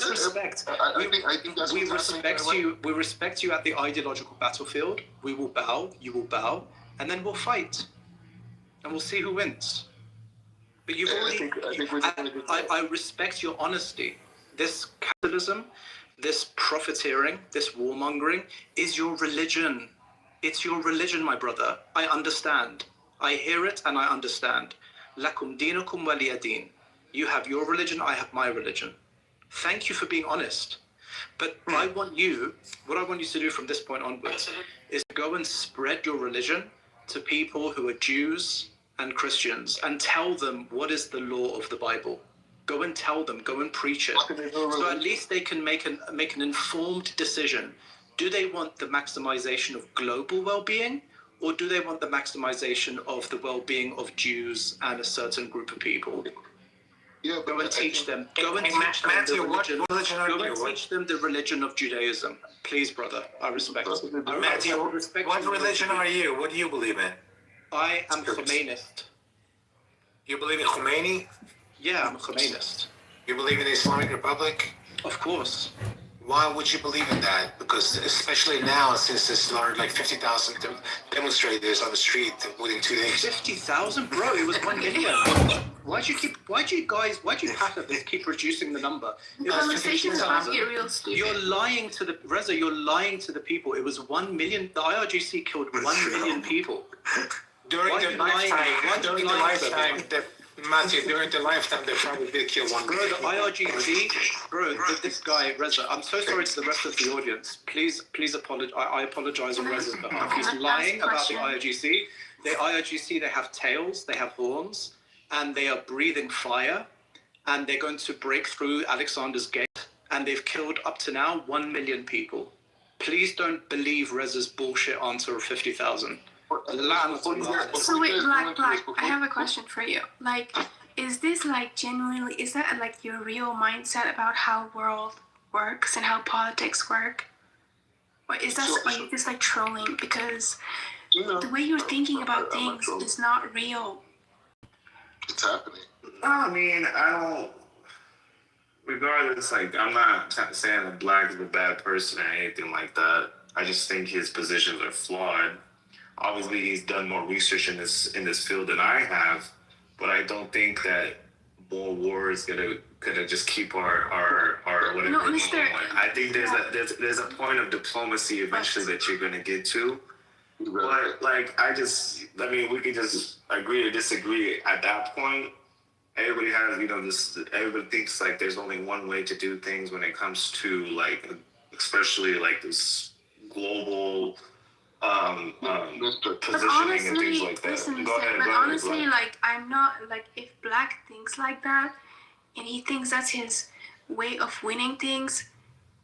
let's respect. I think that's we respect you. We respect you at the ideological battlefield. We will bow. You will bow, and then we'll fight, and we'll see who wins. But you've already. I respect your honesty. This capitalism, this profiteering, this warmongering is your religion. It's your religion, my brother. I understand. I hear it and I understand. Lakum dinukum waliya din. You have your religion, I have my religion. Thank you for being honest. But what I want you to do from this point onwards is go and spread your religion to people who are Jews and Christians and tell them what is the law of the Bible. Go and tell them, go and preach it. So at least they can make an informed decision. Do they want the maximization of global well-being, or do they want the maximization of the well-being of Jews and a certain group of people? Yeah, go and teach them. Go and teach them the religion. Go and teach them the religion of Judaism, please, brother. I respect. Matthew, what religion are you? What do you believe in? I am Khomeinist. You believe in Khomeini? Yeah, I'm a Khomeinist. You believe in the Islamic Republic? Of course. Why would you believe in that? Because especially now, since there's like 50,000 demonstrators on the street within 2 days. 50,000, bro? It was 1 million. Why'd you pattern keep reducing the number? It was 50,000. You're lying to the Reza. You're lying to the people. It was 1 million. The IRGC killed 1 million people. During the lifetime, Matthew, during the lifetime, they probably did kill 1 million. Bro, the IRGC, this guy, Reza, I'm so sorry to the rest of the audience. Please apologize. I apologize on Reza's behalf. He's lying about the IRGC. The IRGC, they have tails, they have horns, and they are breathing fire, and they're going to break through Alexander's Gate, and they've killed up to now 1 million people. Please don't believe Reza's bullshit answer of 50,000. So wait, Black, I have a question for you. Like, is this like genuinely, is that like your real mindset about how world works and how politics work? Or is that, are you just like trolling? Because the way you're thinking about things is not real. It's happening. I mean, I don't, regardless, like, I'm not saying that Black is a bad person or anything like that. I just think his positions are flawed. Obviously, he's done more research in this field than I have, but I don't think that more war is gonna just keep our whatever. No, Mr. I think there's a point of diplomacy eventually that you're gonna get to. But like, I mean, we can just agree or disagree at that point. Everybody has, everybody thinks like there's only one way to do things when it comes to like, especially like this global positioning and things like that. Listen, Go ahead, but honestly, Black. like, I'm not, like, if Black thinks like that, and he thinks that's his way of winning things,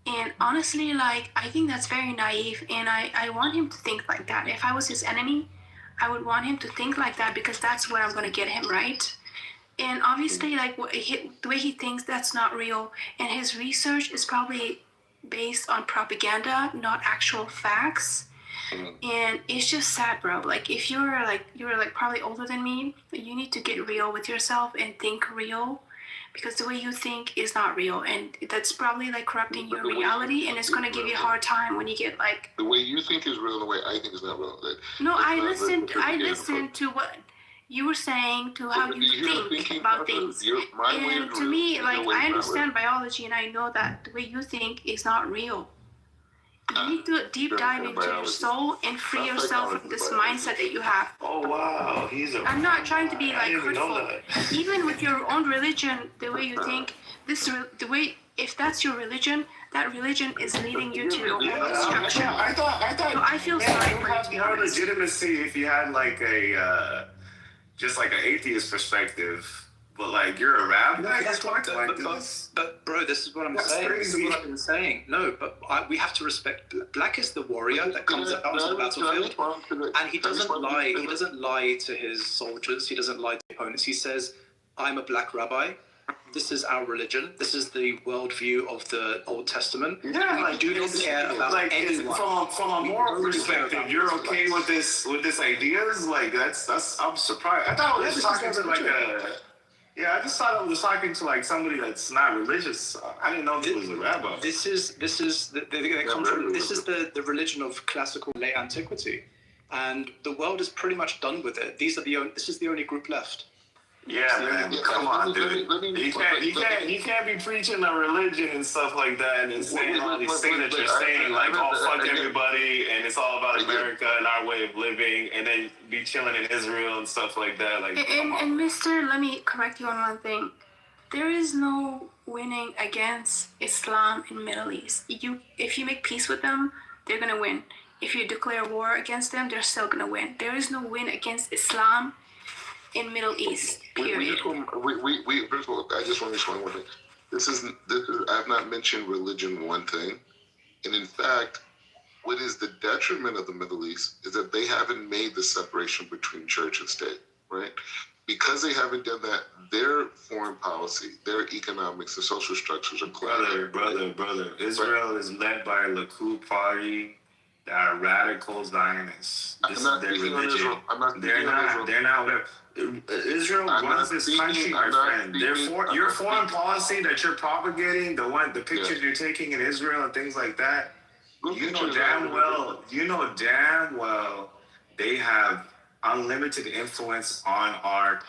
and honestly, like, I think that's very naive, and I want him to think like that. If I was his enemy, I would want him to think like that, because that's where I'm going to get him, right? And obviously, like, the way he thinks, that's not real, and his research is probably based on propaganda, not actual facts. And it's just sad, bro. Like, if you're probably older than me, you need to get real with yourself and think real, because the way you think is not real, and that's probably like corrupting your reality, and it's going to give you a hard time when you get like. The way you think is real, the way I think is not real. No, I listened to what you were saying, to how you think about things, and to me, like, I understand biology, and I know that the way you think is not real. You need to deep dive into your soul and free yourself from this mindset that you have. Oh wow, I'm not trying to be like hurtful. Even with your own religion, the way you think, if that's your religion, that religion is leading you to your own destruction. I thought. So I feel sorry for you. You have more legitimacy if you had like just like an atheist perspective. But like, you're a rabbi? But bro, this is what I'm saying. Crazy. This is what I've been saying. No, but we have to respect. Black is the warrior that comes out onto the battlefield, and he doesn't lie. He doesn't lie to his soldiers. He doesn't lie to opponents. He says, "I'm a black rabbi. This is our religion. This is the worldview of the Old Testament. Yeah, I do not care about like, anyone." From a moral perspective, you're okay with this ideas? Like, that's I'm surprised. I thought it was talking to like a. Yeah, I just thought I was talking to like somebody that's not religious. I didn't know he was a rabbi. This is they come from. This is the religion of classical late antiquity, and the world is pretty much done with it. This is the only group left. Yeah, man. Come on, dude. You can't be preaching a religion and stuff like that and saying all these things that you're saying, like, oh, fuck everybody, and it's all about America and our way of living, and then be chilling in Israel and stuff like that. Like, and Mister, let me correct you on one thing. There is no winning against Islam in Middle East. If you make peace with them, they're gonna win. If you declare war against them, they're still gonna win. There is no win against Islam in Middle East, period. First of all, I just want to explain one thing. This is I have not mentioned religion one thing. And in fact, what is the detriment of the Middle East is that they haven't made the separation between church and state, right? Because they haven't done that, their foreign policy, their economics, their social structures are clear. Brother. Israel is led by a Likud party that are radical Zionists. This is their religion. They're not. Israel runs this country, my friend. Your foreign policy that you're propagating, the pictures you're taking in Israel and things like that, you know damn well they have unlimited influence on our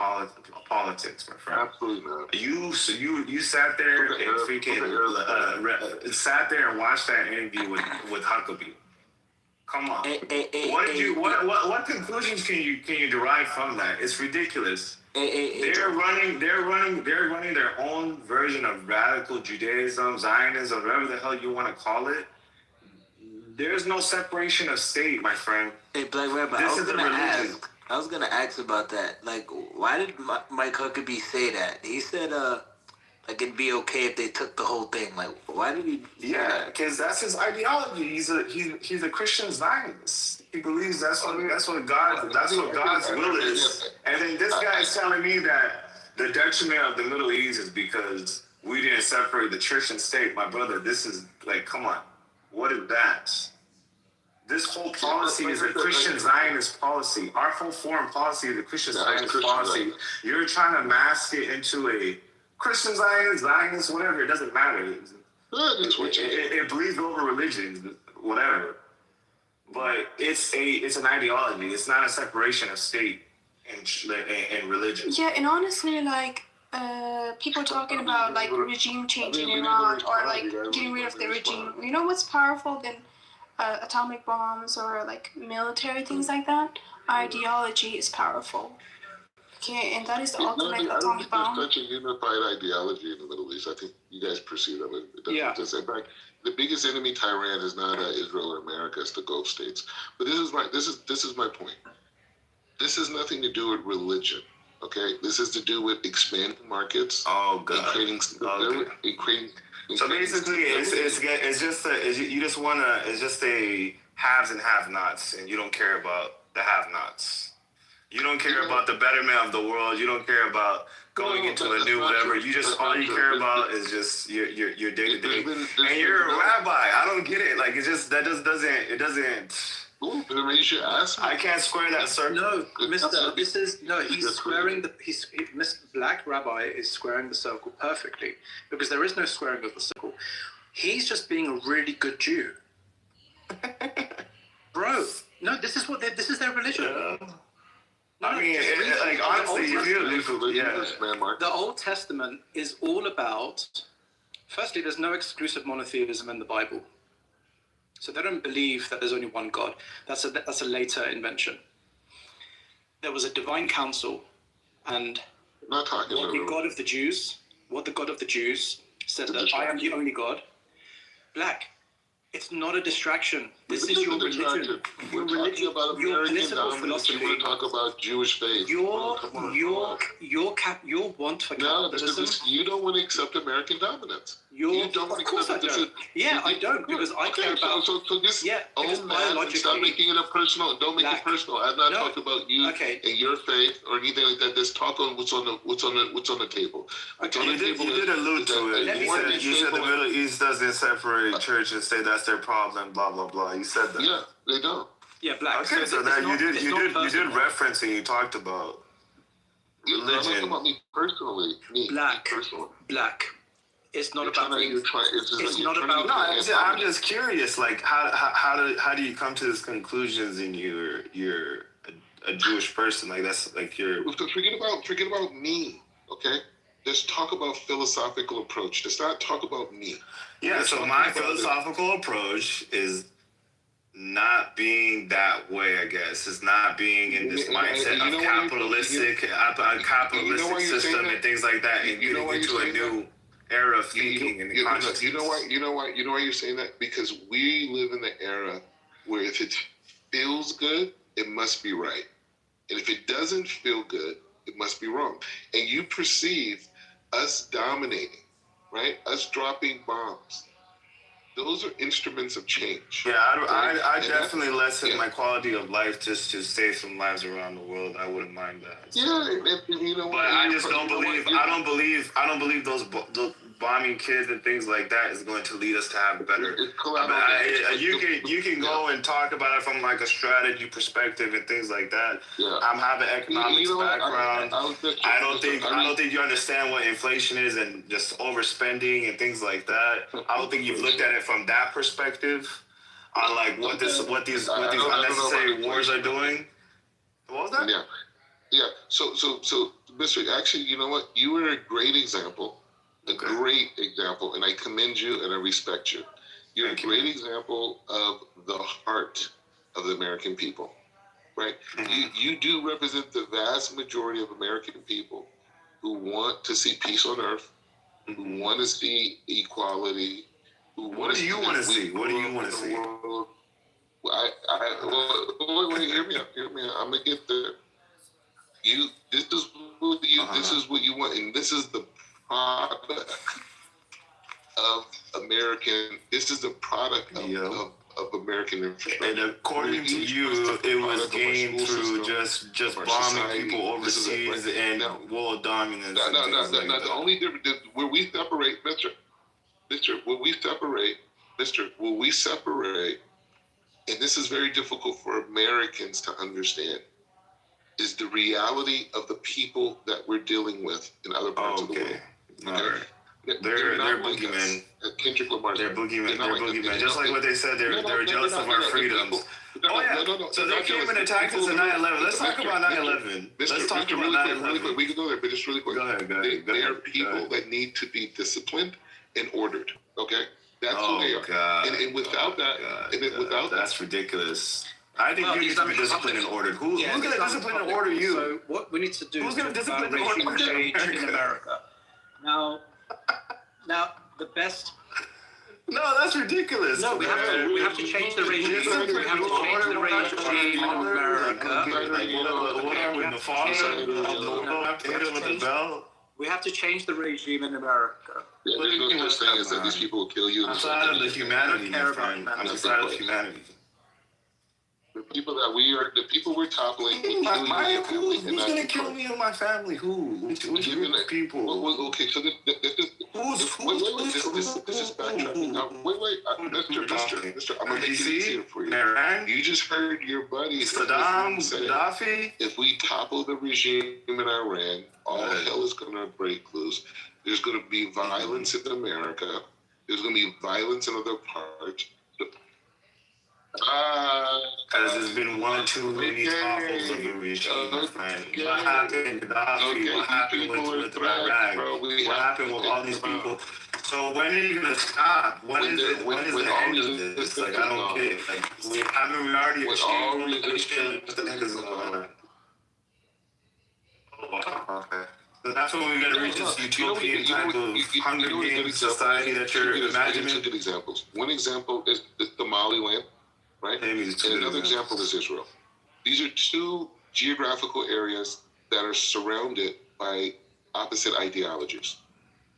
politics, my friend. Absolutely not. You sat there and freaking sat there and watched that interview with Huckabee. Come on. What conclusions can you derive from that? It's ridiculous. They're running their own version of radical Judaism, Zionism, whatever the hell you want to call it. There's no separation of state, my friend. Hey, Black Rabbi, I was gonna ask about that. Like, why did Mike Huckabee say that? He said, like, it'd be okay if they took the whole thing. Like, why did he? Yeah, because that's his ideology. He's a Christian Zionist. He believes that's what God's will is. And then this guy is telling me that the detriment of the Middle East is because we didn't separate the church and state. My brother, this is like, come on, what is that? This whole policy is a Christian Zionist policy. Our whole foreign policy is a Christian Zionist policy. You're trying to mask it into a Christian Zionist, whatever. It doesn't matter. It bleeds over religion, whatever. But it's an ideology. It's not a separation of state and religion. Yeah, and honestly, like, people talking about like regime change in Iran or like getting rid of the regime. You know what's powerful than atomic bombs or like military things like that? Ideology is powerful. Okay, and that is the ultimate atomic bomb. There's such a unified ideology in the Middle East. I think you guys perceive that. In fact, the biggest enemy to Iran is not Israel or America; it's the Gulf states. But this is my point. This has nothing to do with religion. Okay, this is to do with expanding markets. Oh God! And creating. So basically, it's just a haves and have-nots, and you don't care about the have-nots. You don't care about the betterment of the world. You don't care about going into a new whatever. You just all you care about is just your day to day. And you're a rabbi. I don't get it. Like it doesn't. Ooh, but you should ask me. I can't square that circle. No, he's squaring Mr. Black Rabbi is squaring the circle perfectly because there is no squaring of the circle. He's just being a really good Jew. Bro, no, this is their religion. Yeah. I mean, honestly, the Old Testament is all about. Firstly, there's no exclusive monotheism in the Bible. So they don't believe that there's only one God. That's a later invention. There was a divine council, and what the God of the Jews said that I am the only God. Black, it's not a distraction. This is your religion. We're talking about American dominance. We're talking about Jewish faith. Your want for capitalism. You don't want to accept American dominance. You don't want to accept it. Yeah, I don't because I care about. So this own that. Stop making it a personal. Don't make it personal. I'm not talking about you and your faith or anything like that. Let's talk on what's on the table. Okay, you did allude to it. You said the Middle East doesn't separate church and say that's their problem. Blah blah blah. You said that. Yeah, they don't. Yeah, Black. Okay, so that you did reference and you talked about I'm not talking about me personally. Black. Me personally. Black. It's not You're about trying to- being. you're trying- It's you're not trying to about. get No, I'm just curious. Like, how do you come to these conclusions in you're a Jewish person? Like, that's like you're. Forget about me. Okay. Let's talk about philosophical approach. Let's not talk about me. Yeah. We're So talking my about philosophical approach is not being that way. I guess is not being in this mindset of capitalistic system and things like that, and getting into a new era of thinking and consciousness. You know why you're saying that? Because we live in the era where if it feels good, it must be right. And if it doesn't feel good, it must be wrong. And you perceive us dominating, right? Us dropping bombs. Those are instruments of change. Yeah, I definitely lessen my yeah. quality of life just to save some lives around the world. I wouldn't mind that. Yeah, and you know But what? I just don't believe. I don't believe those bombing kids and things like that is going to lead us to have better. You can go and talk about it from like a strategy perspective and things like that. Yeah. I'm having economics background. I don't I think you understand what inflation is and just overspending and things like that. I don't think you've looked at it from that perspective on like what these unnecessary wars are doing. What was that? Yeah. So, Mr. Actually, you know what? You were a great example. Great example, and I commend you and I respect you. You're a great example of the heart of the American people, right? Mm-hmm. You do represent the vast majority of American people who want to see peace on earth, who want to see equality. What do you want to see? What do you want to see? Wait, hear me out. I'm gonna get there. This is what you want, and this is the product of American. This is the product of American infrastructure. And according to you, it was gained through just bombing people overseas and world dominance. No. The only difference where we separate, will we separate, and this is very difficult for Americans to understand, is the reality of the people that we're dealing with in other parts of the world. Okay. They're boogeymen. Kendrick Lamar. They're boogeymen. They're boogeymen. Just like what they said, they're jealous of our freedoms. So they came and attacked us at 9/11. Let's talk about 9/11. Let's talk about 9/11. Really quick. We can go there, but just really quick. Go ahead. They are people that need to be disciplined and ordered. Okay, that's who they are. God. And without that, that's ridiculous. I think you need to be disciplined and ordered. Who's going to discipline and order you? So what we need to do Who's is going to talk discipline about and order regime change in America. Now, the best. No, that's ridiculous. No, we have to change the regime. We have to change the regime in America. We have to change the regime in America. Yeah, there's no such thing as that these people will kill you. I'm tired of the humanity, my friend. I'm tired of humanity. The people we're toppling. Who's going to kill me and my family? Who? Which people? Okay, so this is backtracking. Now, Mister, I'm going to make it easier for you. You just heard your buddy Saddam, Gaddafi. If we topple the regime in Iran, all hell is going to break loose. There's going to be violence in America. There's going to be violence in other parts. Because there's been one too many topples of the regime, my friend. What happened in Gaddafi? What happened with Iraq? What happened with all these people? So when are you gonna stop? When is the end of this? Like, I don't get it. Like, we already achieved this shit. What the heck is going on? Oh, wow. Okay. So that's when we're gonna reach this utopian type of Hunger Games society that you're imagining. Two good examples. One example is the Somaliland. Right? And another example is Israel. These are two geographical areas that are surrounded by opposite ideologies.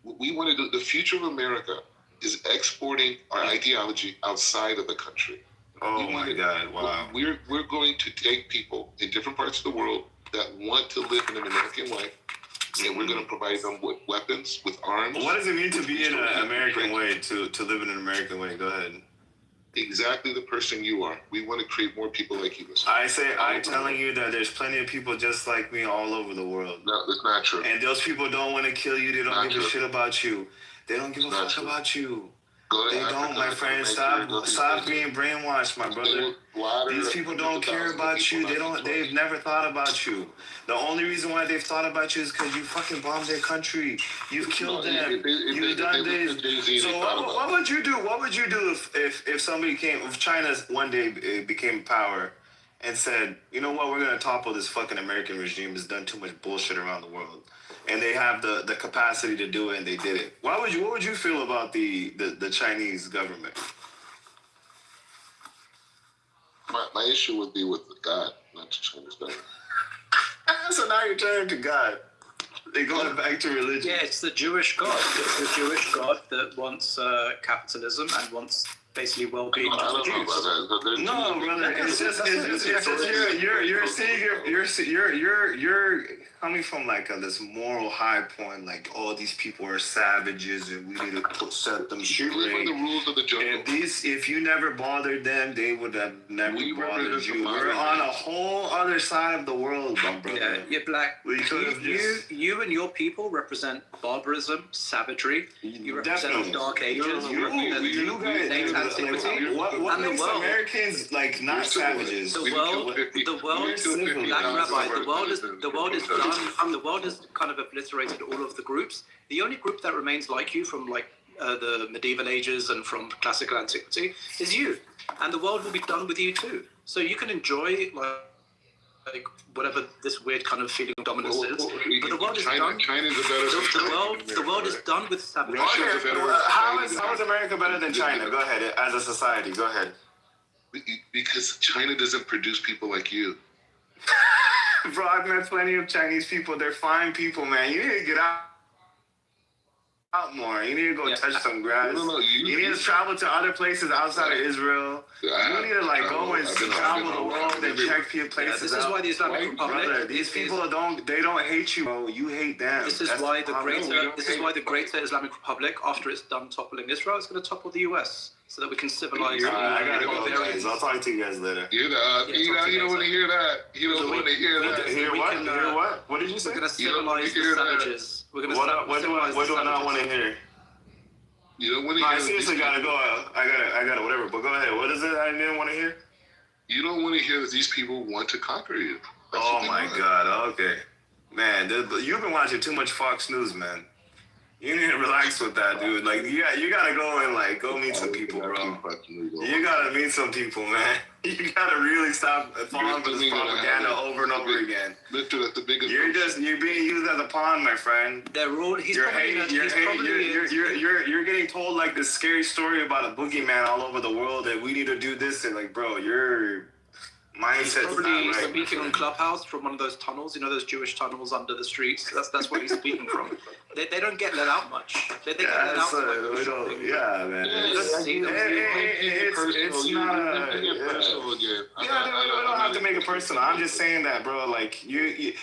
We want to do, the future of America is exporting our ideology outside of the country. Oh my God, wow. We're going to take people in different parts of the world that want to live in an American way, and we're going to provide them with weapons, with arms. What does it mean to be in an American way, to live in an American way? Go ahead. exactly the person you are. We want to create more people like you. I'm telling you that there's plenty of people just like me all over the world. No, that's not true. And those people don't want to kill you. They don't give a shit about you. They don't give a fuck about you. They don't, my friend. Stop being brainwashed, my brother. These people don't care about you. They've never thought about you. The only reason why they've thought about you is because you fucking bombed their country. You've killed them. You've done this. So what would you do? What would you do if somebody came, if China one day became power and said, you know what, we're gonna topple this fucking American regime. It's done too much bullshit around the world. And they have the capacity to do it, and they did it. What would you feel about the Chinese government? My issue would be with God, not the Chinese government. So now you're turning to God. They're going back to religion. Yeah, it's the Jewish God. It's the Jewish God that wants capitalism and wants basically well-being of the Jews. No, brother. It's just you're saying you're coming from like this moral high point, like these people are savages and we need to set them straight. You live by the rules of the jungle. If you never bothered them, they would have never bothered you. We're on a whole other side of the world, my brother. Yeah, you're black. You and your people represent barbarism, savagery. You represent the Dark Ages. You represent antiquity. What makes Americans like not savages? The world, Black Rabbi. The world has kind of obliterated all of the groups. The only group that remains like you from like the medieval ages and from classical antiquity is you, and the world will be done with you too. So you can enjoy like whatever this weird kind of feeling of dominance is. But the world is done. China's a better The world is done with savagery. How is America better than China? Go ahead, as a society. Go ahead. Because China doesn't produce people like you. Bro, I've met plenty of Chinese people. They're fine people, man. You need to get out more. You need to go touch some grass. You need to travel to other places outside of Israel. You need to go and travel the world and check your places. This is why the Islamic Republic. Brother, these people don't hate you, bro. You hate them. This is why the greater Islamic Republic, after it's done toppling Israel, is going to topple the US, so that we can civilize. I gotta go, guys. I'll talk to you guys later. You don't want to hear that. You don't want to hear that. Hear what? Hear what? What did you say? We're going to civilize the savages. What do I not want to hear? You don't want to hear. I seriously gotta go. I gotta whatever. But go ahead. What is it I didn't want to hear? You don't want to hear that these people want to conquer you. Oh my God. Okay, man. You've been watching too much Fox News, man. You need to relax with that, dude. Like, you gotta go and go meet some people, bro. You gotta meet some people, man. You gotta really stop falling for this propaganda over and over again. Literally, that's the biggest. You're being used as a pawn, my friend. You're getting told like this scary story about a boogeyman all over the world, and we need to do this, and bro, your mindset's not probably right. Speaking on Clubhouse from one of those tunnels, those Jewish tunnels under the streets. That's what he's speaking from. They don't get let out much. They get let out. Yeah, man. It's not personal again. We don't have to make it personal. I'm just saying that, bro. Like you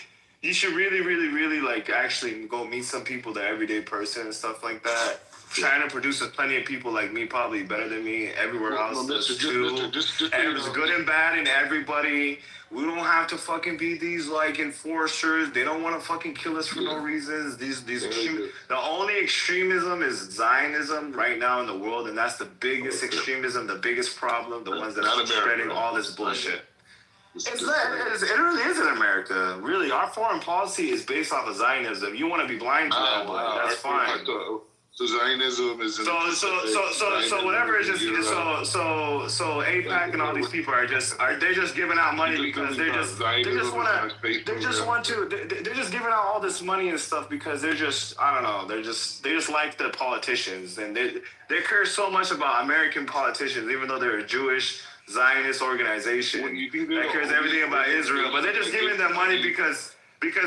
should really, really, really actually go meet some people, the everyday person and stuff like that. China produces plenty of people like me, probably better than me. Everywhere else does too. There's good and bad in everybody. We don't have to fucking be these enforcers. They don't want to fucking kill us for no reasons. These the only extremism is Zionism right now in the world, and that's the biggest extremism, the biggest problem. The ones that are spreading all this bullshit. It really is in America. Really, our foreign policy is based off of Zionism. You want to be blind to that, but that's fine. So Zionism is so whatever is just so AIPAC and all these people are just giving out money because they're just giving out all this money and stuff because they're just I don't know they just like the politicians and they care so much about American politicians even though they're a Jewish Zionist organization that cares everything about Israel, but they're just giving them money because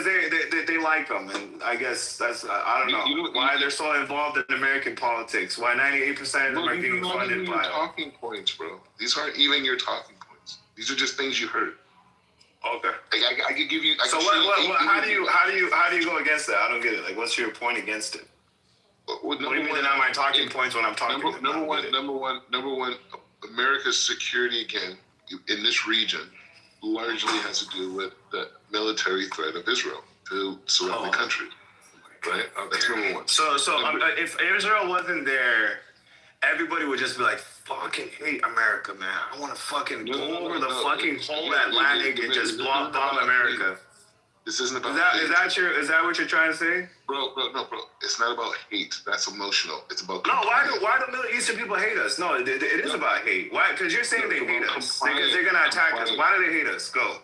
they like them, and I guess that's I don't know why they're so involved in American politics. Why 98% of them are getting funded by talking points, bro. These aren't even your talking points. These are just things you heard. Okay, I could give you. So what? How do you go against that? I don't get it. What's your point against it? What do you mean they're not my talking points when I'm talking? Number one. America's security again in this region largely has to do with the military threat of Israel to surrounding countries. Right? That's number one. So if Israel wasn't there, everybody would just be like, fucking hate America, man. I want to fucking go over the fucking whole Atlantic and just bomb America. This isn't about hate. Is that what you're trying to say? Bro. It's not about hate. That's emotional. It's about why do Middle Eastern people hate us? No, it is about hate. Why? Because you're saying they hate us. Because they're going to attack us. Why do they hate us? Go.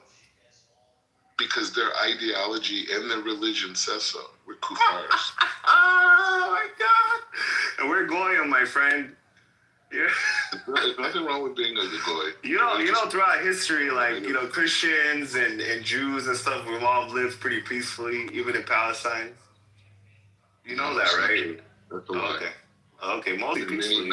Because their ideology and their religion says so. We're kuffars. Oh my God! And we're Goyim, my friend. Yeah. There's nothing wrong with being a goy. You know, throughout history, like Christians and Jews and stuff, we've all lived pretty peacefully, even in Palestine. You know that, right? That's a lie. Okay, mostly peacefully.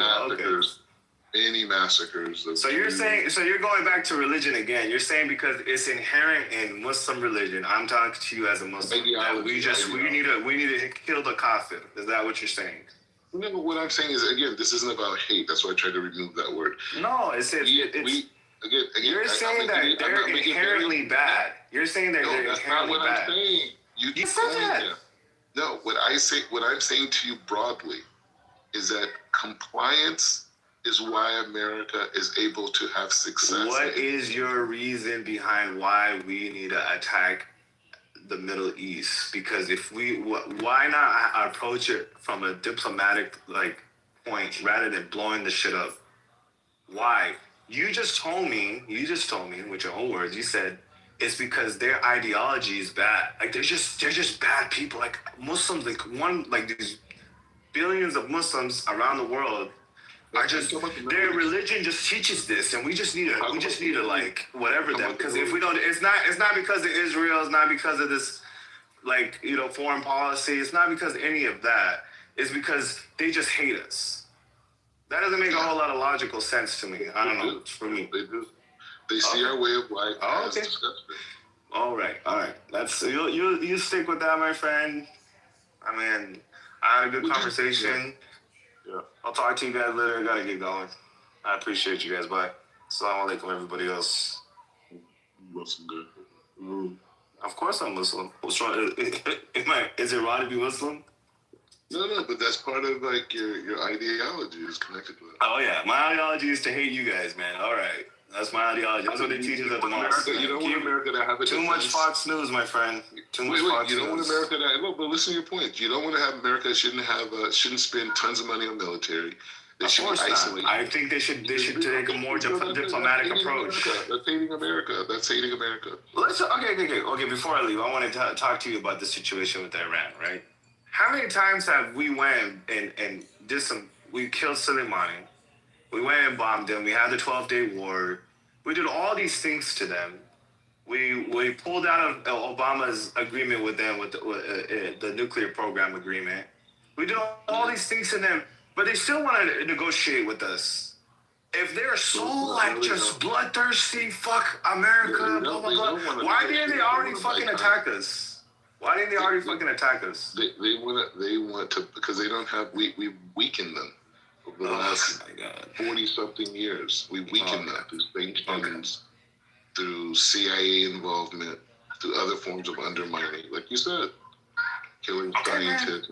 Any massacres. So you're going back to religion again. You're saying because it's inherent in Muslim religion. I'm talking to you as a Muslim. We need to kill the kafir. Is that what you're saying? No, what I'm saying is, again, this isn't about hate. That's why I tried to remove that word. No, you're saying that they're inherently bad. You're saying that they're inherently bad. I'm saying. You said that. No, what I'm saying to you broadly is that compliance is why America is able to have success. What is your reason behind why we need to attack the Middle East? Because why not approach it from a diplomatic point rather than blowing the shit up? Why? You just told me with your own words. You said it's because their ideology is bad. Like they're just bad people. Like Muslims, these billions of Muslims around the world are just their religion just teaches this, and we just need to whatever them. Because if we don't, it's not because of Israel. It's not because of this foreign policy. It's not because of any of that. It's because they just hate us. That doesn't make a whole lot of logical sense to me. I don't know. For me, they do. They see our way of life as disgusting. All right. That's you stick with that, my friend. I mean, I had a good conversation. Yeah. I'll talk to you guys later. I gotta get going. I appreciate you guys. Bye. Assalamu alaikum, everybody else. Muslim good. Of course I'm Muslim. What's wrong? Is it wrong to be Muslim? No, but that's part of your ideology is connected to it. Oh yeah, my ideology is to hate you guys, man. All right. That's my ideology. That's what they teach us at the mosque. You don't want America to have too much Fox News, my friend. Too much Fox News. You don't want America to. No, but listen to your point. You don't want to have America shouldn't spend tons of money on military. They should be isolated. I think they should take a more diplomatic approach. That's hating America. Okay. Before I leave, I want to talk to you about the situation with Iran. Right? How many times have we went and did some? We killed Soleimani. We went and bombed them. We had the 12-day war. We did all these things to them. We pulled out of Obama's agreement with them, with the nuclear program agreement. We did all these things to them, but they still want to negotiate with us. If they're so just bloodthirsty, fuck America, blah, blah, blah, why didn't they already fucking attack us? Why didn't they already fucking attack us? They want to, because they don't have, we weakened them. Over the last 40-something years, we weakened them through sanctions, through CIA involvement, through other forms of undermining. Like you said, killing scientists,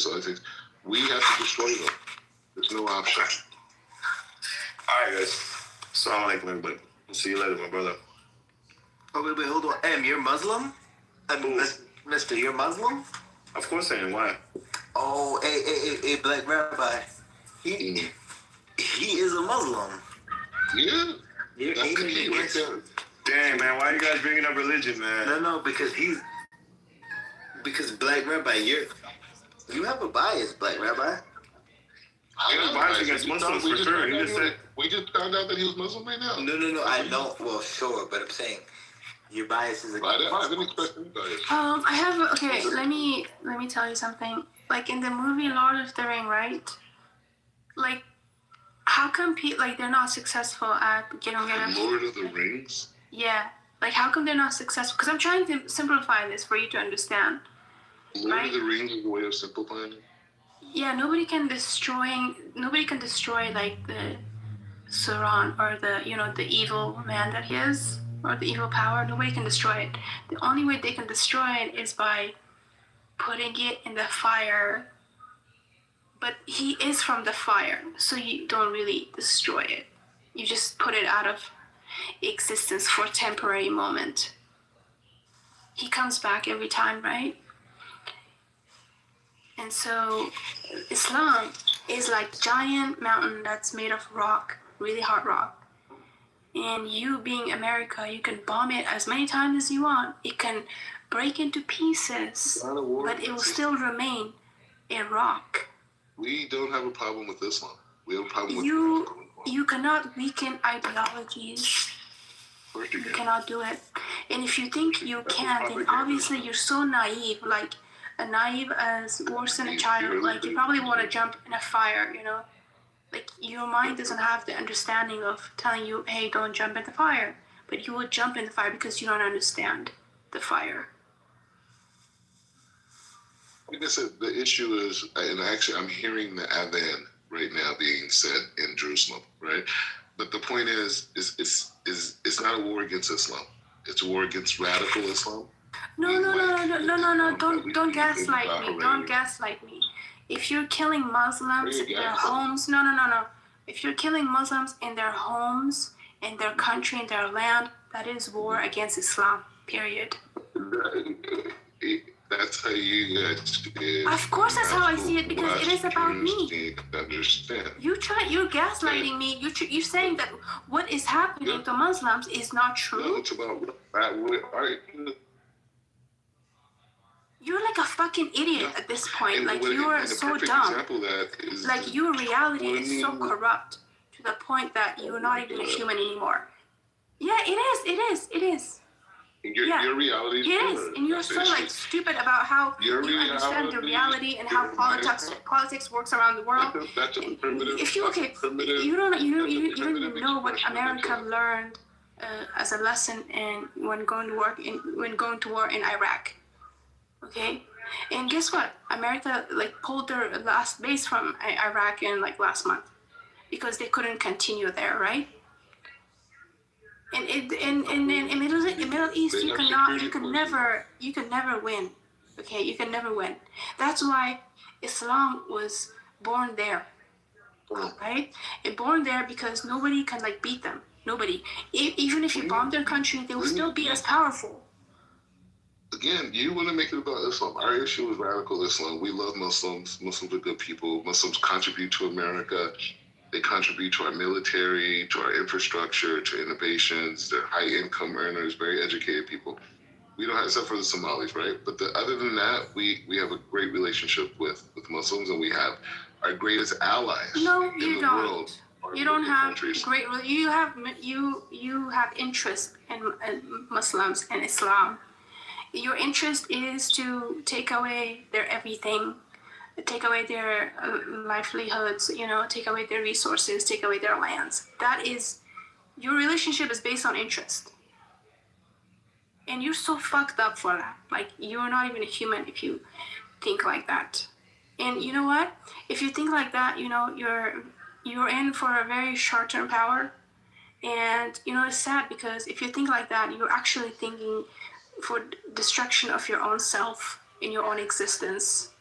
other things. We have to destroy them. There's no option. All right, guys. Assalamu alaikum, everybody. We'll see you later, my brother. Oh, wait, hold on. You're Muslim? Mister, you're Muslim? Of course I am. Why? Oh, hey, Black Rabbi. He is a Muslim. Yeah. You're hating against him. Damn, man, why are you guys bringing up religion, man? No, because Black Rabbi, you have a bias, Black Rabbi. You have a bias against Muslims for sure. We just found out that he was Muslim right now. No, I know. Well, sure, but I'm saying your bias is against Muslims. I didn't expect any bias. I have let me tell you something. Like in the movie Lord of the Ring, right? Like, how come they're not successful at getting rid of Lord of the Rings? Yeah. Like, how come they're not successful? Because I'm trying to simplify this for you to understand. Lord of the Rings is a way of simplifying it? Yeah, nobody can destroy like Sauron, or the evil man that he is, or the evil power. Nobody can destroy it. The only way they can destroy it is by putting it in the fire. But he is from the fire, so you don't really destroy it. You just put it out of existence for a temporary moment. He comes back every time, right? And so Islam is like a giant mountain that's made of rock, really hard rock. And you being America, you can bomb it as many times as you want. It can break into pieces, but it will still remain a rock. We don't have a problem with Islam. We have a problem with you cannot weaken ideologies. You cannot do it. And if you think you can, then obviously you're so naive, like naive as worse than a child. Like you probably want to jump in a fire, Like your mind doesn't have the understanding of telling you, hey, don't jump in the fire. But you will jump in the fire because you don't understand the fire. Like I said, the issue is, and actually I'm hearing the adhan right now being said in Jerusalem, right? But the point is it's not a war against Islam. It's a war against radical Islam. No. Don't gaslight me. Don't gaslight me. If you're killing Muslims in their homes, no. If you're killing Muslims in their homes, in their country, in their land, that is war against Islam, period. That's how you guys see it. Of course that's how I see it, because it is about me. Understand. You're gaslighting me. You're saying that what is happening to Muslims is not true. No, it's about You're like a fucking idiot at this point. And like what, you are and so the dumb. example of that is like your reality is so corrupt to the point that you're not even a human anymore. Yeah, it is. Your reality is It is, and you're so like stupid about how you understand the reality and how politics works around the world. That's a primitive. If you you don't even know what America learned as a lesson when going to war in Iraq. Okay, and guess what? America pulled their last base from Iraq in last month because they couldn't continue there, right? And in Middle East, you can never win. Okay, you can never win. That's why Islam was born there, right? It born there because nobody can beat them. Nobody. Even if you bomb their country, they will still be as powerful. Again, you want to make it about Islam. Our issue is radical Islam. We love Muslims. Muslims are good people. Muslims contribute to America. They contribute to our military, to our infrastructure, to innovations. They're high-income earners, very educated people. We don't have, except for the Somalis, right? But other than that, we have a great relationship with Muslims, and we have our greatest allies in the world. You don't have great. You have interest in Muslims and Islam. Your interest is to take away their everything, take away their livelihoods, take away their resources, take away their lands. That is, your relationship is based on interest. And you're so fucked up for that. You're not even a human if you think like that. And you know what? If you think like that, you're in for a very short-term power. And, it's sad because if you think like that, you're actually thinking for destruction of your own self in your own existence.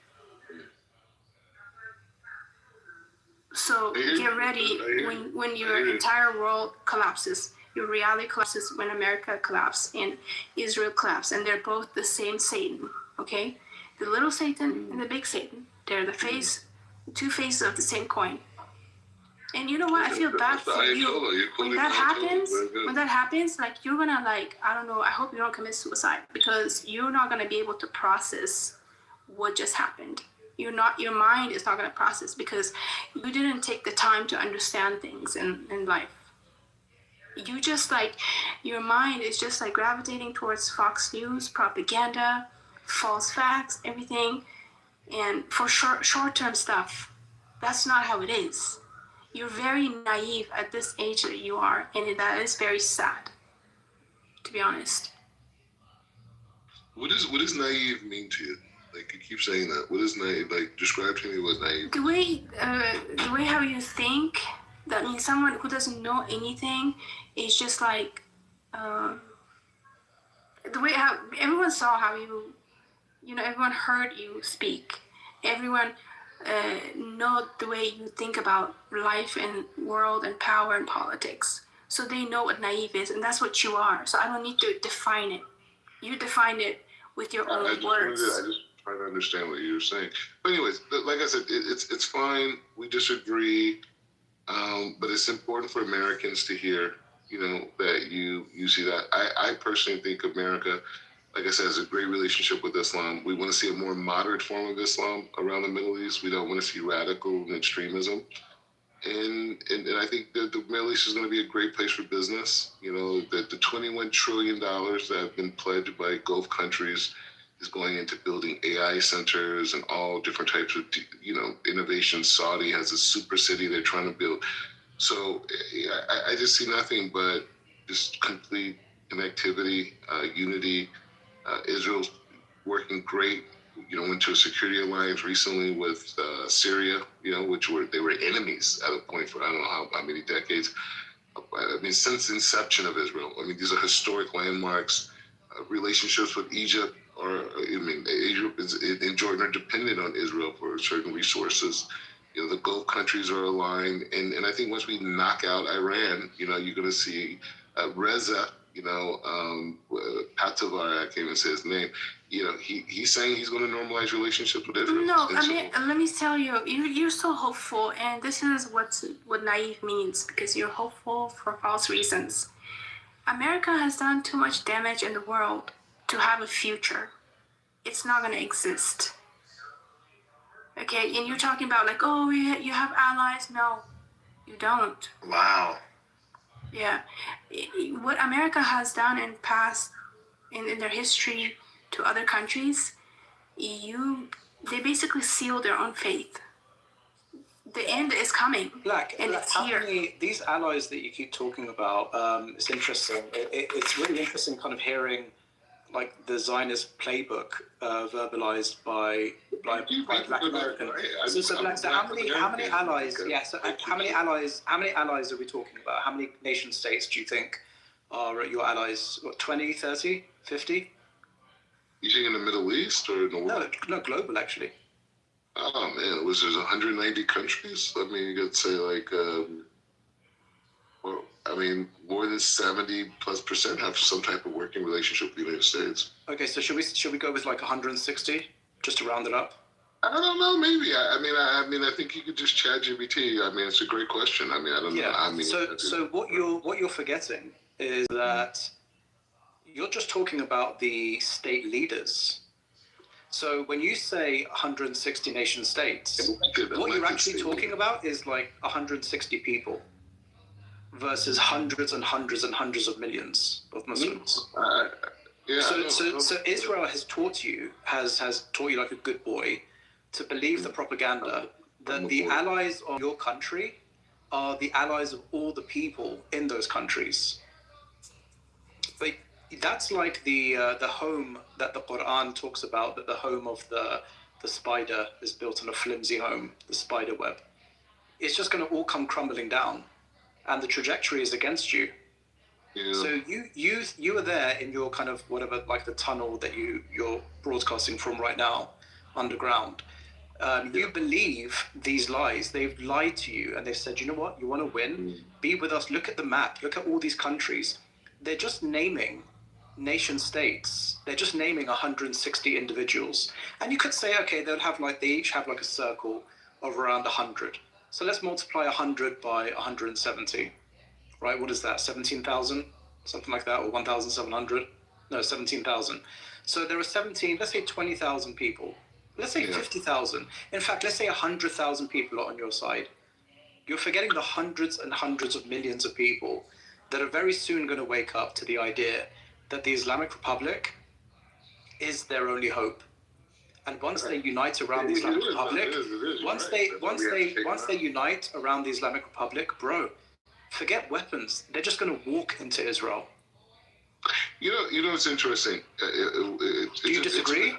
So get ready when your entire world collapses. Your reality collapses when America collapses and Israel collapses, and they're both the same Satan. Okay, the little Satan and the big Satan. They're the two faces of the same coin. And you know what? I feel bad for you. When that happens, you're gonna I don't know, I hope you don't commit suicide because you're not gonna be able to process what just happened. Your mind is not gonna process because you didn't take the time to understand things in life. You just your mind is just gravitating towards Fox News, propaganda, false facts, everything, and for short-term stuff. That's not how it is. You're very naive at this age that you are, and that is very sad, to be honest. What does naive mean to you? You keep saying that. What is naive? Describe to me what naive. The way how you think That means someone who doesn't know anything is just like the way how everyone saw how you know, everyone heard you speak. Everyone know the way you think about life and world and power and politics. So they know what naive is, and that's what you are. So I don't need to define it. You define it with your own words. I just try to understand what you're saying. But anyways, like I said, it's fine. We disagree, but it's important for Americans to hear, you know, that you see that. I personally think America, like I said, has a great relationship with Islam. We want to see a more moderate form of Islam around the Middle East. We don't want to see radical and extremism. And I think that the Middle East is going to be a great place for business. You know, that the $21 trillion that have been pledged by Gulf countries is going into building AI centers and all different types of, you know, innovations. Saudi has a super city they're trying to build. So I just see nothing but just complete connectivity, unity. Israel's working great. You know, went to a security alliance recently with Syria, you know, they were enemies at a point for I don't know how many decades. I mean, since the inception of Israel. I mean, these are historic landmarks. Relationships with Egypt, Egypt and Jordan are dependent on Israel for certain resources. You know, the Gulf countries are aligned, and I think once we knock out Iran, you know, you're going to see Reza. You know, Kitover, I can't even say his name. You know, he's saying he's going to normalize relationships with Israel. No, I mean, let me tell you, you're so hopeful, and this is what naive means, because you're hopeful for false reasons. America has done too much damage in the world to have a future. It's not going to exist. Okay, and you're talking about like, oh, you have allies. No, you don't. Wow. Yeah, what America has done in past, in their history to other countries, they basically seal their own faith. The end is coming. Black, it's how here. many these allies that you keep talking about? It's interesting. It's really interesting, kind of hearing like the Zionist playbook verbalized by Black American. So how many allies? Yeah. So how many allies are we talking about? How many nation states do you think are your allies? What, 20, 30, 50? You think in the Middle East or in the world? No, global actually. Oh man, there's 190 countries. I mean, you could say like, well, I mean, more than 70+% have some type of working relationship with the United States. Okay, so should we go with like 160 just to round it up? I don't know, maybe. I mean, I think you could just chat GBT. I mean, it's a great question. I mean, I don't know. I mean, so what you're forgetting is that you're just talking about the state leaders. So when you say 160 nation states, what you're actually talking about is like 160 people versus hundreds and hundreds and hundreds of millions of Muslims. Yeah. So Israel has taught you like a good boy to believe the propaganda that the allies of your country are the allies of all the people in those countries. But that's like the home that the Quran talks about, that the home of the spider is built on a flimsy home, the spider web. It's just going to all come crumbling down, and the trajectory is against you. Yeah. So you are there in your kind of whatever, like the tunnel that you're broadcasting from right now, underground. You believe these lies. They've lied to you, and they've said, you know what, you want to win? Be with us. Look at the map. Look at all these countries. They're just naming nation states. They're just naming 160 individuals. And you could say, okay, they each have like a circle of around 100. So let's multiply 100 by 170, right? What is that, 17,000? Something like that, or 1,700? No, 17,000. So there are let's say 20,000 people. Let's say 50,000. In fact, let's say 100,000 people are on your side. You're forgetting the hundreds and hundreds of millions of people that are very soon going to wake up to the idea that the Islamic Republic is their only hope. And once they unite around the Islamic Republic, once they unite around the Islamic Republic, bro, forget weapons. They're just going to walk into Israel. You know, it's interesting. Do you disagree?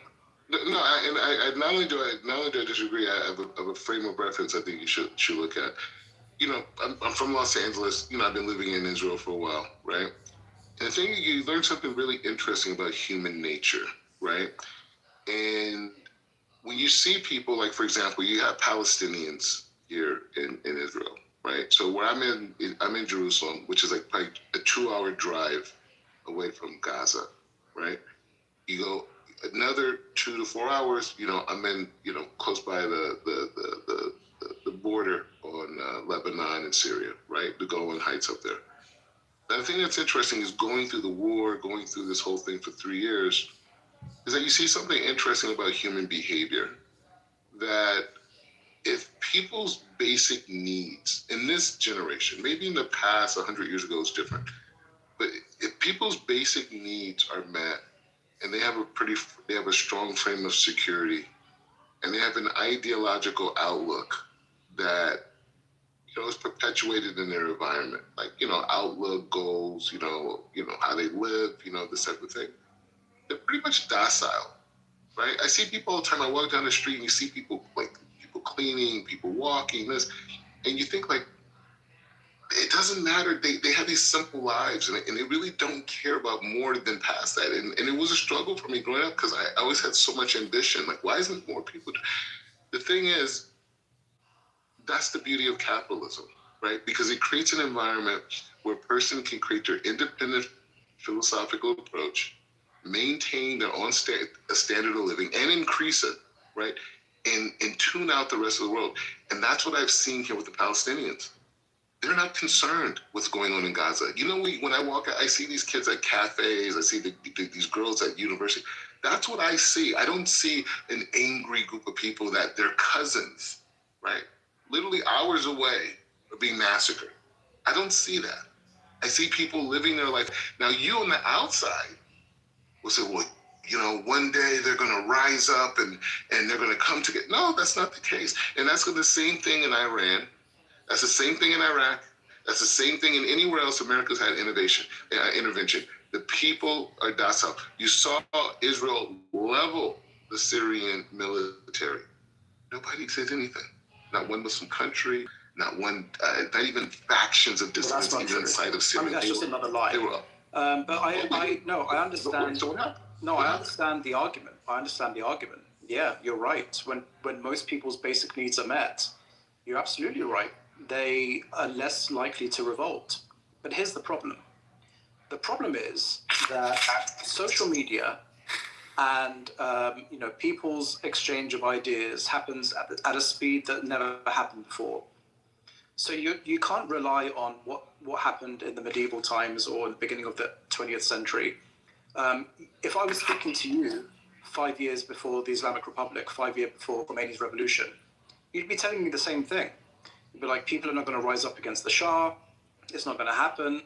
No, I not only do I disagree. I have a frame of reference I think you should look at. I'm from Los Angeles. I've been living in Israel for a while, right? And I think you learn something really interesting about human nature, right? And when you see people, like, for example, you have Palestinians here in Israel, right? So where I'm in Jerusalem, which is like probably a 2-hour drive away from Gaza, right? You go another 2 to 4 hours, I'm in, close by the border on Lebanon and Syria, right? The Golan Heights up there. The thing that's interesting is going through the war, going through this whole thing for 3 years, is that you see something interesting about human behavior. That if people's basic needs in this generation, maybe in the past 100 years ago, it's different, but if people's basic needs are met and they have a strong frame of security and they have an ideological outlook that is perpetuated in their environment, like outlook, goals, how they live, this type of thing. They're pretty much docile, right? I see people all the time. I walk down the street and you see people cleaning, people walking, this, and you think like it doesn't matter. They have these simple lives and they really don't care about more than past that. And it was a struggle for me growing up because I always had so much ambition. Like, why isn't more people? The thing is, that's the beauty of capitalism, right? Because it creates an environment where a person can create their independent philosophical approach, maintain their own standard of living, and increase it, right? And tune out the rest of the world. And that's what I've seen here with the Palestinians. They're not concerned what's going on in Gaza. When I walk out, I see these kids at cafes, I see these girls at university. That's what I see. I don't see an angry group of people that their cousins, right, literally hours away are being massacred. I don't see that. I see people living their life. Now, you on the outside will say, well, one day they're going to rise up and they're going to come together. No, that's not the case. And that's the same thing in Iran. That's the same thing in Iraq. That's the same thing in anywhere else America's had intervention. The people are docile. You saw Israel level the Syrian military. Nobody says anything. Not one Muslim country, not even factions of dissidents even inside of Syria. That's just another lie. They were up. But I understand. So what happened? No, I understand the argument. Yeah, you're right. When most people's basic needs are met, you're absolutely right. They are less likely to revolt. But here's the problem. The problem is that social media and people's exchange of ideas happens at a speed that never happened before. So you can't rely on what happened in the medieval times or in the beginning of the 20th century. If I was speaking to you 5 years before the Islamic Republic, 5 years before Khomeini's revolution, you'd be telling me the same thing. You'd be like, people are not going to rise up against the Shah. It's not going to happen.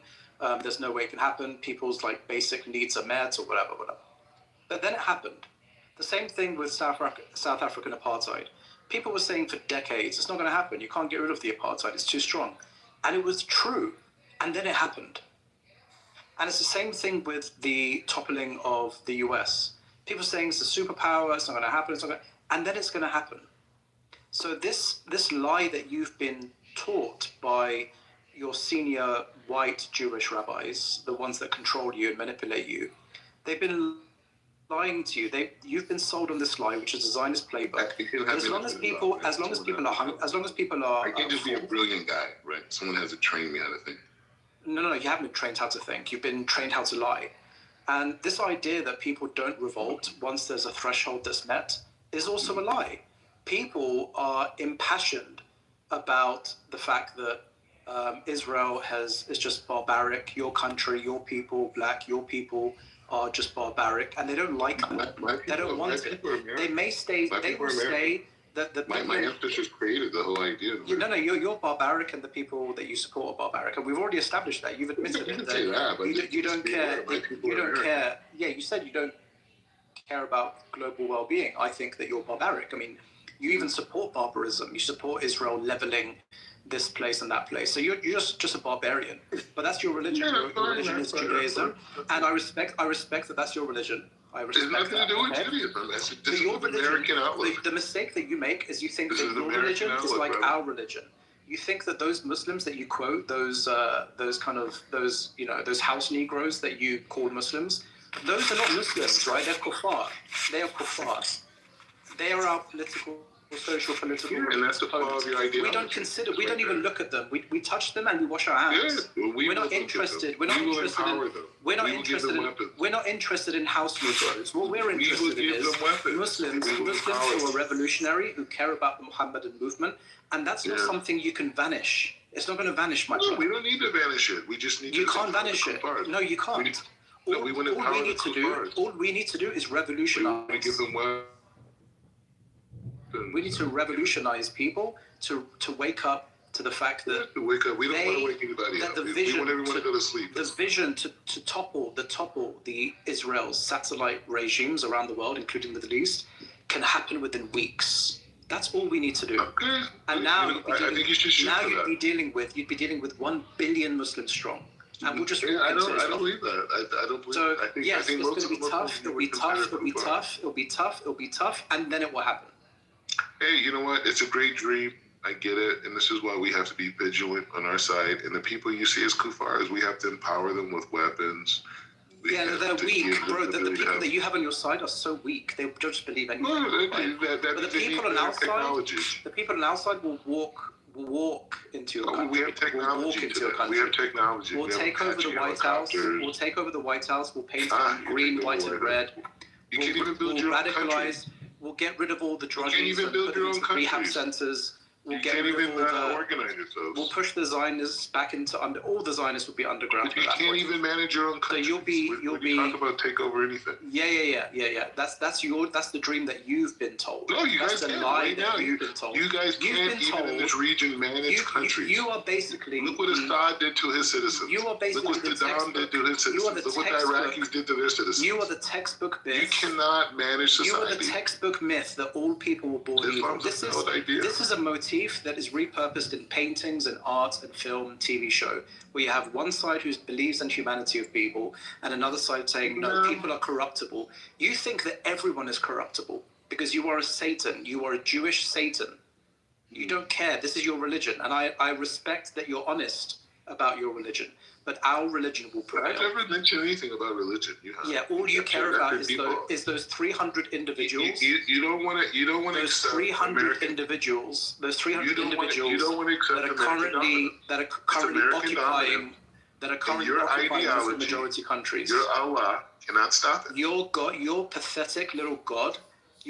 There's no way it can happen. People's basic needs are met or whatever. But then it happened. The same thing with South African apartheid. People were saying for decades, it's not going to happen. You can't get rid of the apartheid. It's too strong. And it was true. And then it happened. And it's the same thing with the toppling of the US. People saying it's a superpower, it's not going to happen, and then it's going to happen. So this lie that you've been taught by your senior white Jewish rabbis, the ones that control you and manipulate you, they've been lying to you. You've been sold on this lie, which is a Zionist playbook. As long as people are, I can't just be a brilliant guy, right? Someone has to train me how to think. No, you haven't been trained how to think. You've been trained how to lie. And this idea that people don't revolt once there's a threshold that's met is also a lie. People are impassioned about the fact that Israel is just barbaric. Your country, your people, black, your people are just barbaric, and they don't like that. They don't want it. They may stay. They will stay. My ancestors created the whole idea. You're barbaric, and the people that you support are barbaric, and we've already established that. You've admitted it. You don't care. You don't care. Yeah, you said you don't care about global well-being. I think that you're barbaric. I mean, you even support barbarism. You support Israel leveling this place and that place. So you're just a barbarian. But that's your religion. Your religion is Judaism, and I respect that that's your religion. I respect that. There's nothing to do with Judaism. This is American outlook. The mistake that you make is you think that your religion is like our religion. You think that those Muslims that you quote, those house Negroes that you call Muslims, those are not Muslims, right? They're kuffar. They are kuffar. They are our social-political. Yeah, and that's the flaw of your ideology. We don't even look at them. We touch them and we wash our hands. Yeah, we're not interested. We're not interested in house Negroes. What we're interested in is Muslims who are revolutionary, who care about the Muhammadan movement, and that's not something you can vanish. It's not going to vanish, my brother. We don't need to vanish it. We just need to. You can't vanish it. No, you can't. All we need to do is revolutionize. We give them weapons. We need to revolutionize people to wake up to the fact that We don't want to wake anybody up. We want everyone to go to sleep. The vision to topple the Israel's satellite regimes around the world, including the Middle East, can happen within weeks. That's all we need to do. Okay. And now I think you should shoot for you'd be dealing with 1 billion Muslims strong. And we'll just I don't believe that. I don't believe so, that. Yes, it's going to be tough. It'll be tough, and then it will happen. Hey, you know what? It's a great dream. I get it. And this is why we have to be vigilant on our side. And the people you see as kuffars, we have to empower them with weapons. They're weak, bro. The people that you have on your side are so weak. They just believe anything. But the people on our side will walk into your country. We have technology. We have technology. We'll take over the White House. We'll paint it green, white, and red. You can't even build your own country. We'll get rid of all the druggies. You can't even build your own country. Rehab centers. You can't even organize yourselves. We'll push the Zionists back into all the Zionists will be underground. You can't even manage your own country. So you'll be talk about take over anything. Yeah. That's the dream that you've been told. No, you guys can't. Right now, you've been told. You guys can't even in this region manage countries. You are basically. Look what Assad did to his citizens. You are basically. Look what Saddam did to his citizens. Look what the Iraqis did to their citizens. You are the textbook myth. You cannot manage society. You are the textbook myth that all people were born evil. This is a motif that is repurposed in paintings and art and film and TV show, where you have one side who believes in humanity of people and another side saying, no, people are corruptible. You think that everyone is corruptible because you are a Satan. You are a Jewish Satan. You don't care. This is your religion. And I respect that you're honest about your religion. But our religion will prevail. I never mentioned anything about religion. All you care about is those 300 individuals. You don't want to. Those 300 individuals. Those 300 individuals. You don't want to accept that are currently occupying the majority countries. Your Allah cannot stop it. Your God, your pathetic little God.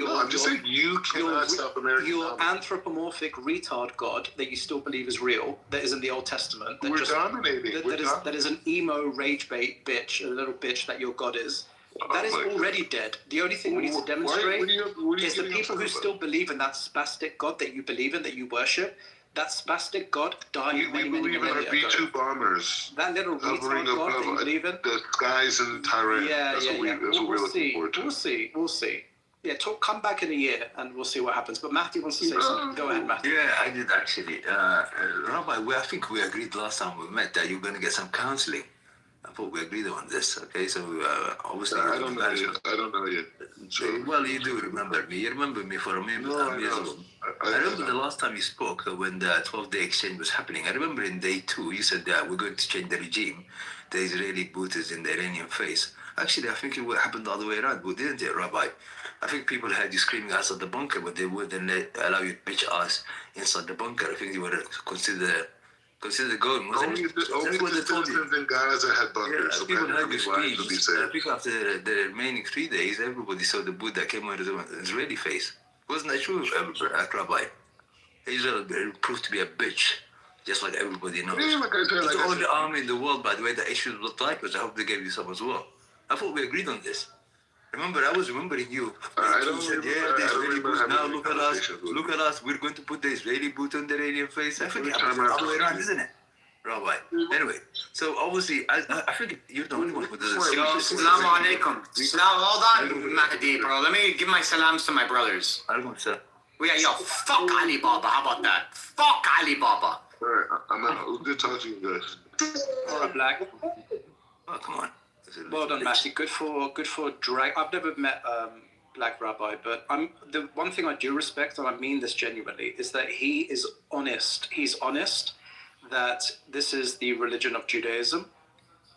I'm just saying you cannot stop American Your anthropomorphic retard God that you still believe is real, that is in the Old Testament. We're dominating. That is an emo rage bait bitch, a little bitch that your God is. That is already dead. The only thing we need to demonstrate is the people who still believe in that spastic God that you believe in, that you worship. That spastic God died many believe in our B-2 bombers. That little retard God that you believe in. The skies and Tehran. That's what we're looking forward to. We'll see. Yeah, come back in a year and we'll see what happens. But Matthew wants to say something. Go ahead, Matthew. Yeah, I did actually. Rabbi, I think we agreed last time we met that you're going to get some counseling. I thought we agreed on this. Okay, so obviously. I don't know you. So. Well, you do remember me. You remember me for a minute. I remember the last time you spoke when the 12-day exchange was happening. I remember in day 2 you said that we're going to change the regime. The Israeli boot is in the Iranian face. Actually, I think it happened the other way around, didn't it, Rabbi? I think people had you screaming outside the bunker, but they wouldn't allow you to bitch us inside the bunker. I think you were consider going, wasn't it? Only the citizens in Gaza had bunkers. So people had you scream. I think after the remaining 3 days, everybody saw the boot that came out of the Israeli face. Wasn't that true, Rabbi? Israel proved to be a bitch, just like everybody knows. Yeah, it's the only army in the world, by the way, that issues look like us. I hope they gave you some as well. I thought we agreed on this. Remember, I was remembering you. I said, the Israeli boot. Now look at us. We're going to put the Israeli boot on the Iranian face. I think it's the other way around, isn't it, Rabbi? Anyway, so obviously, I think you're the only one who does it. Yo, Assalamu alaikum. Hold on, Mahdi, bro. Let me give my salams to my brothers. Alaikum salam. Yo, fuck Ali Baba. How about that? Fuck Ali Baba. All right, I'm good talking to you guys. All right, Black. Oh, come on. Well done, Matthew. Good for drag. I've never met black rabbi, but the one thing I do respect, and I mean this genuinely, is that he is honest. He's honest that this is the religion of Judaism,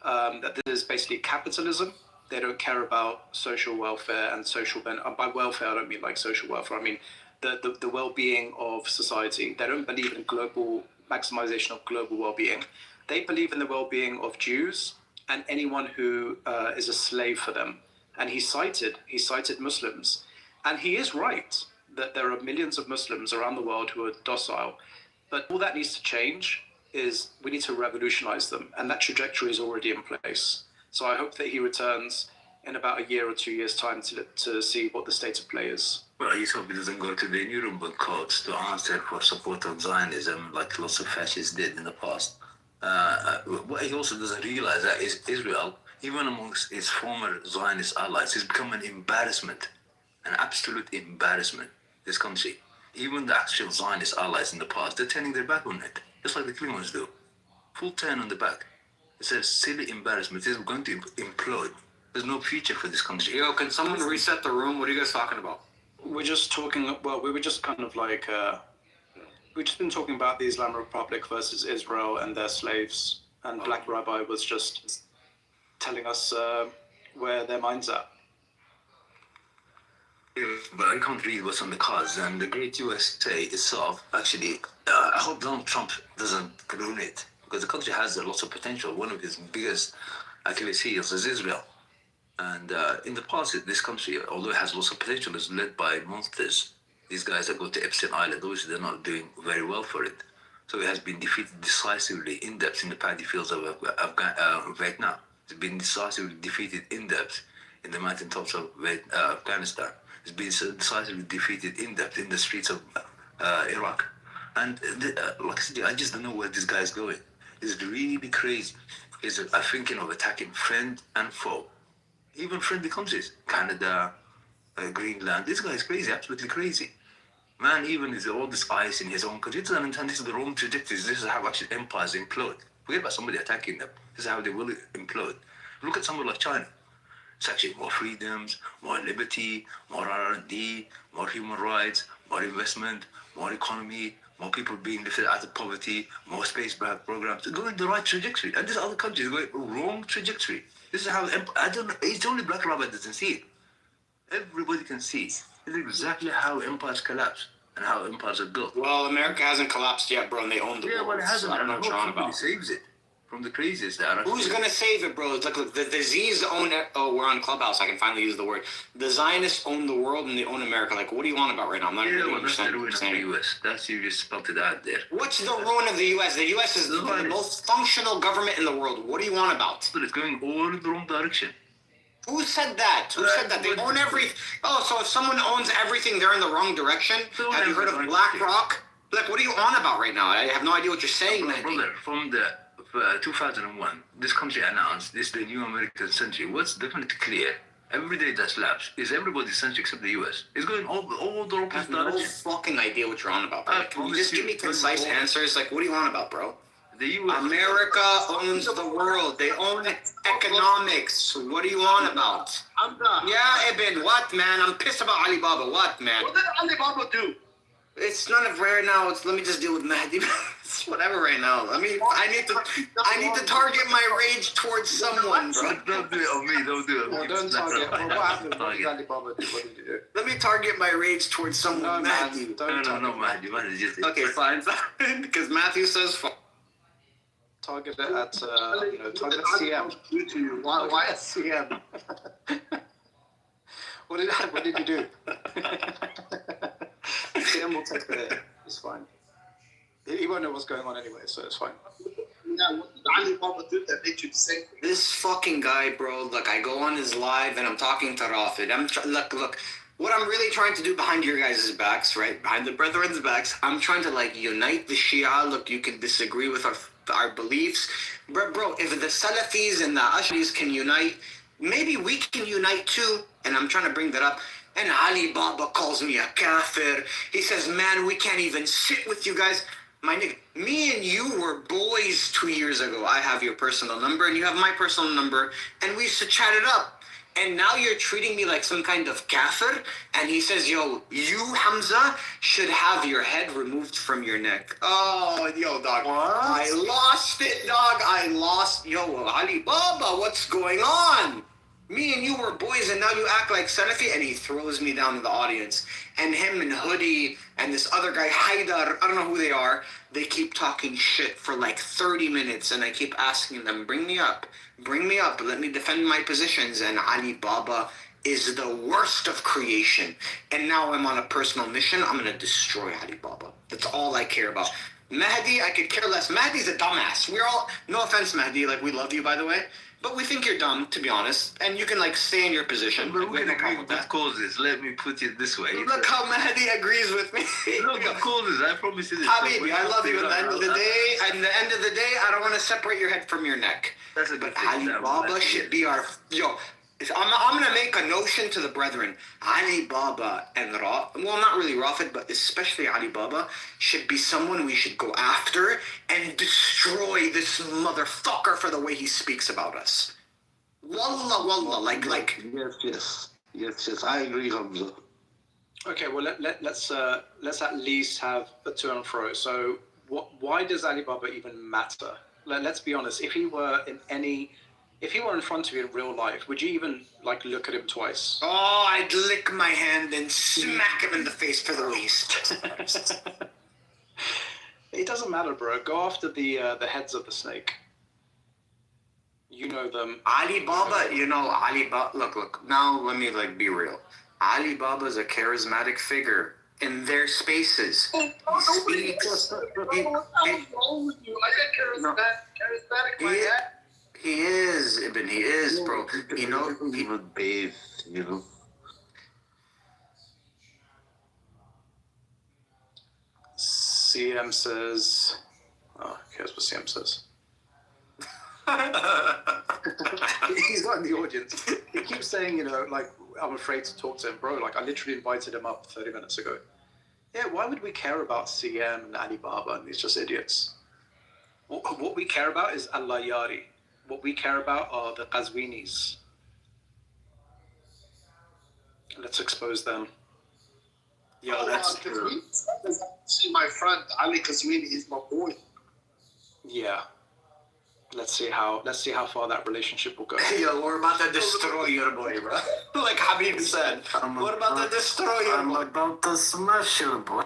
that this is basically capitalism. They don't care about social welfare and social benefit. By welfare, I don't mean like social welfare. I mean the well-being of society. They don't believe in global maximization of global well-being. They believe in the well-being of Jews and anyone who is a slave for them. And he cited Muslims, and he is right that there are millions of Muslims around the world who are docile. But all that needs to change is we need to revolutionize them, and that trajectory is already in place. So I hope that he returns in about a year or 2 years' time to see what the state of play is. Well, I hope he doesn't go to the Nuremberg courts to answer for support of Zionism like lots of fascists did in the past. What he also doesn't realize that is Israel, even amongst its former Zionist allies, has become an embarrassment, an absolute embarrassment, this country. Even the actual Zionist allies in the past, they're turning their back on it, just like the Klingons do. Full turn on the back. It's a silly embarrassment. It's going to implode. There's no future for this country. Yo, can someone reset the room? What are you guys talking about? We're just talking, well, we were just kind of like, we've just been talking about the Islamic Republic versus Israel and their slaves, and Black Rabbi was just telling us where their mind's at. But I can't read what's on the cards, and the great USA itself, actually, I hope Donald Trump doesn't ruin it, because the country has a lot of potential. One of his biggest Achilles heels is Israel. And in the past, this country, although it has lots of potential, is led by monsters. These guys that go to Epstein Island, obviously they're not doing very well for it. So it has been defeated decisively in depth in the paddy fields of Vietnam. It's been decisively defeated in depth in the mountaintops of Afghanistan. It's been decisively defeated in depth in the streets of Iraq. And like I said, I just don't know where this guy is going. It's really crazy. He's thinking of attacking friend and foe. Even friendly countries, Canada, Greenland. This guy is crazy, absolutely crazy. Man, even with all this ice in his own country, it doesn't understand this is the wrong trajectory. This is how actually empires implode. Forget about somebody attacking them. This is how they will implode. Look at someone like China. It's actually more freedoms, more liberty, more R&D, more human rights, more investment, more economy, more people being lifted out of poverty, more space programs. They're going the right trajectory. And this other country is going wrong trajectory. This is how, I don't know, it's only Black Rabbi that doesn't see it. Everybody can see. This is exactly how empires collapse and how empires are built. Well, America hasn't collapsed yet, bro, and they own the world. Yeah, well, it hasn't. So I don't know what you're on about. Saves it from the craziest. Who's going to save it, bro? It's like, look, the Z's own it. Oh, we're on Clubhouse. I can finally use the word. The Zionists own the world and they own America. Like, what are you on about right now? I'm not even understanding what you're saying. The U.S. That's you just spelled it out there. What's the ruin of the U.S.? The U.S. is the most functional government in the world. What are you on about? But it's going all in the wrong direction. Who said that? Who said that? They own everything. Oh, so if someone owns everything, they're in the wrong direction? Have you heard of BlackRock? Like, what are you on about right now? I have no idea what you're saying, man. Brother, from the 2001, this country announced this is the new American century. What's definitely clear, every day that lapses is everybody's century except the U.S. It's going all the opposite I have no fucking idea what you're on about, bro. Can you just give me concise answers? Like, what are you on about, bro? The US. America owns the world. They own economics. What are you on about? I'm done. Yeah, Ibn, what, man? I'm pissed about Alibaba. What, man? What did Alibaba do? It's none of right now. Let me just deal with Mahdi. It's whatever right now. I need to target my rage towards someone, bro. Don't do it on me. Don't do it on me. Don't target. Well, what happened? What did Alibaba do? What did you do? Let me target my rage towards someone, Mahdi. No, Mahdi. Okay, fine. Because Matthew says target it at target at CM. Why at CM? What did you do? CM will take the hit. It's fine. He won't know what's going on anyway, so it's fine. Yeah, what did Alibaba do that made you say? This fucking guy, bro. Look, I go on his live and I'm talking to Rafid. Look. What I'm really trying to do behind your guys' backs, right? Behind the brethren's backs, I'm trying to unite the Shia. Look, you can disagree with our beliefs. Bro, if the Salafis and the Ash'aris can unite, maybe we can unite too. And I'm trying to bring that up. And Ali Baba calls me a kafir. He says, man, we can't even sit with you guys. My nigga, me and you were boys 2 years ago. I have your personal number and you have my personal number. And we used to chat it up. And now you're treating me like some kind of kafir. And he says, yo, you, Hamza, should have your head removed from your neck. Oh, yo, dog. What? I lost it, dog. Yo, Ali Baba, what's going on? Me and you were boys, and now you act like Salafi, and he throws me down in the audience. And him and Hoodie and this other guy, Haidar, I don't know who they are, they keep talking shit for like 30 minutes, and I keep asking them, bring me up, let me defend my positions. And Ali Baba is the worst of creation. And now I'm on a personal mission. I'm going to destroy Ali Baba. That's all I care about. Mahdi, I could care less. Mahdi's a dumbass. We're all, no offense, Mahdi, like we love you, by the way. But we think you're dumb, to be honest, and you can like stay in your position. But we can agree with that causes. Let me put it this way. Look how Mahdi agrees with me. No, but causes. I promise you this. Habibi, I love you. At the end of the day, I don't want to separate your head from your neck. That's a good But thing. Ali Baba should be our I'm gonna make a notion to the brethren. Ali Baba and well, not really Rafid, but especially Ali Baba should be someone we should go after and destroy this motherfucker for the way he speaks about us. Wallah, like. Yes. I agree, Hamza. Okay, well let's at least have a to and fro. So why does Ali Baba even matter? Let's be honest. If he were in front of you in real life, would you even like look at him twice? Oh, I'd lick my hand and smack him in the face for the least. It doesn't matter, bro. Go after the heads of the snake. You know them. Ali Baba, Ali Baba. Look. Now let me be real. Ali Baba is a charismatic figure in their spaces. What's wrong with you? I got charismatic my head. He is, Ibn. He is, bro. He would bathe, CM says. Oh, here's what CM says. He's not in the audience. He keeps saying, I'm afraid to talk to him, bro. Like, I literally invited him up 30 minutes ago. Yeah, why would we care about CM and Ali Baba and these just idiots? What we care about is Allah Yari. What we care about are the Qazwinis. Let's expose them. Yo, that's true. See, my friend Ali Kazwini is my boy. Yeah. Let's see how far that relationship will go. Yo, we're about to destroy your boy, bro. Like Habib said, we're about to destroy your boy. I'm about to smash your boy.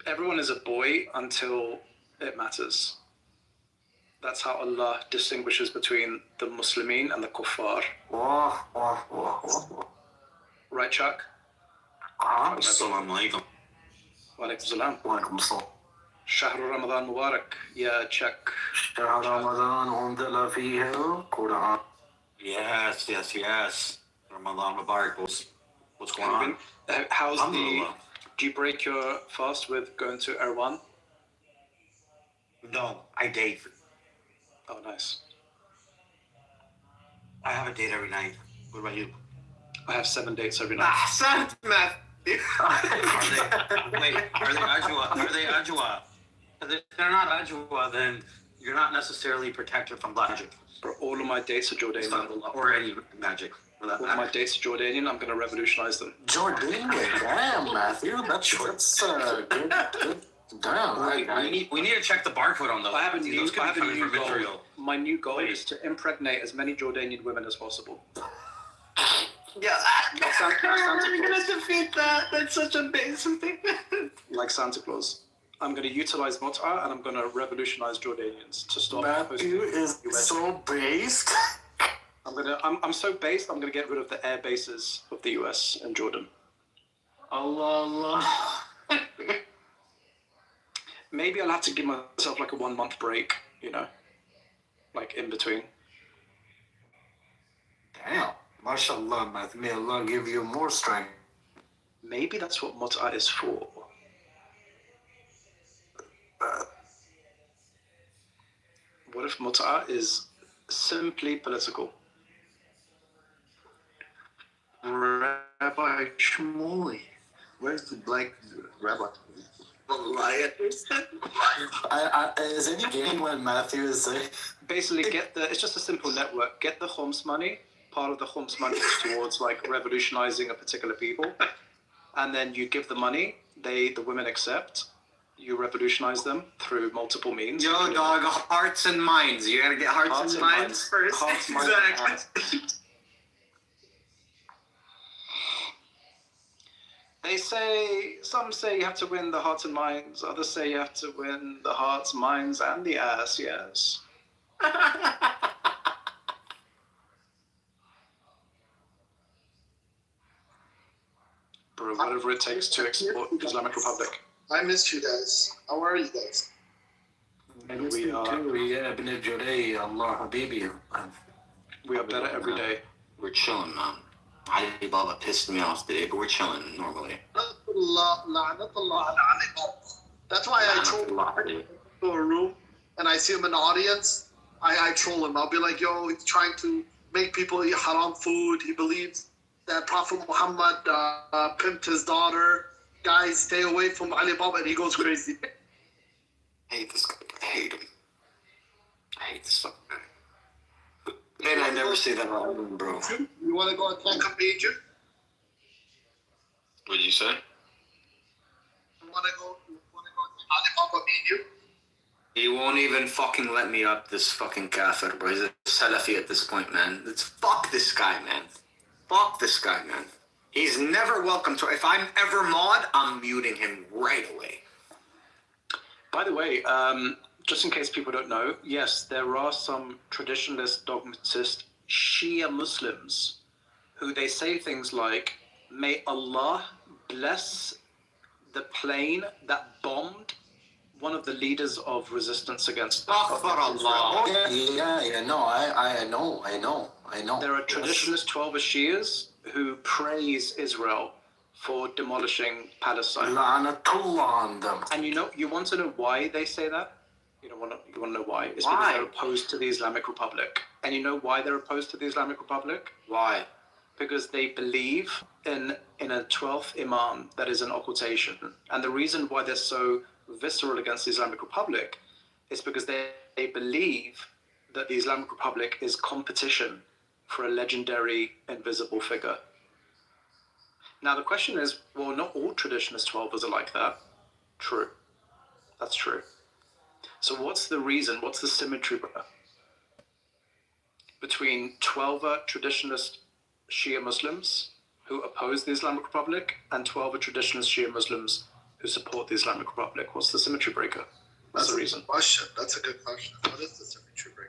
Everyone is a boy until it matters. That's how Allah distinguishes between the Muslimin and the Kuffar. Right, Chuck? Assalamu alaikum. Wa alaikum salam. Walaikum salam. شهر رمضان مبارك يا Chuck. شهر رمضان أنزل فيه القرآن. Yes. Ramadan Mubarak. What's going on? Do you break your fast with going to Erwan? No, I date. Oh, nice. I have a date every night. What about you? I have 7 dates every night. Ahsant, man. Are they Ajwa? Because if they're not Ajwa, then you're not necessarily protected from black magic. But all of my dates are Jordanian. Or any magic. All of my dates are Jordanian. I'm going to revolutionize them. Jordanian, damn, Matthew. That's good. Damn. We need to check the barcode on those. I have a new goal. Israel. My new goal is to impregnate as many Jordanian women as possible. Yeah, Like Santa Claus. gonna defeat that. That's such a basic thing. Like Santa Claus. I'm going to utilize Mut'a and I'm going to revolutionize Jordanians to stop. Matthew is so based. I'm so based. I'm going to get rid of the air bases of the US and Jordan. Allah. Maybe I'll have to give myself like a 1 month break, like in between. Damn. MashaAllah, Matthew. May Allah give you more strength. Maybe that's what Mut'a is for. What if Mut'a is simply political? Rabbi Shmuley. Where's the black rabbi? Is any getting what Matthew is saying? Basically, it's just a simple network. Get the khums money. Part of the khums money is towards like revolutionizing a particular people, and then you give the money. The women accept. You revolutionize them through multiple means. Yo, dog, hearts and minds. You gotta get hearts and minds first. Hearts, minds, and hands. Some say you have to win the hearts and minds. Others say you have to win the hearts, minds, and the ass. Yes. Bro, whatever it takes to export the Islamic Republic. I missed you guys. How are you guys? We are better every day. We're chilling, man. Ali Baba pissed me off today, but we're chilling normally. That's why I troll to a room and I see him in the audience. I troll him. I'll be like, yo, he's trying to make people eat haram food. He believes that Prophet Muhammad pimped his daughter. Guys, stay away from Ali Baba, and he goes crazy. I hate this guy. I hate him. I hate this fucking guy. Man, I never say that about him, bro. You want to go and talk up Egypt? What did you say? You want to go to Ali Baba Egypt? He won't even fucking let me up, this fucking kafir, bro. He's a Salafi at this point, man. Fuck this guy, man. Fuck this guy, man. He's never welcome to. If I'm ever mod, I'm muting him right away. By the way, just in case people don't know, yes, there are some traditionalist, dogmatist Shia Muslims who they say things like, may Allah bless the plane that bombed one of the leaders of resistance against Astaghfirullah. I know. There are traditionalist 12 Shias who praise Israel for demolishing Palestine. La'anatullah on them. And you want to know why they say that? You want to know why? It's Why? because they're opposed to the Islamic Republic. And you know why they're opposed to the Islamic Republic? Why? Because they believe in a 12th Imam that is an occultation. And the reason why they're so visceral against the Islamic Republic is because they believe that the Islamic Republic is competition for a legendary invisible figure. Now the question is, well, not all traditionalist 12ers are like that. True. That's true. So what's the reason, what's the symmetry between 12er traditionalist Shia Muslims who oppose the Islamic Republic and 12er traditionalist Shia Muslims who support the Islamic Republic? What's the symmetry breaker? What's the reason? Question. That's a good question. What is the symmetry breaker?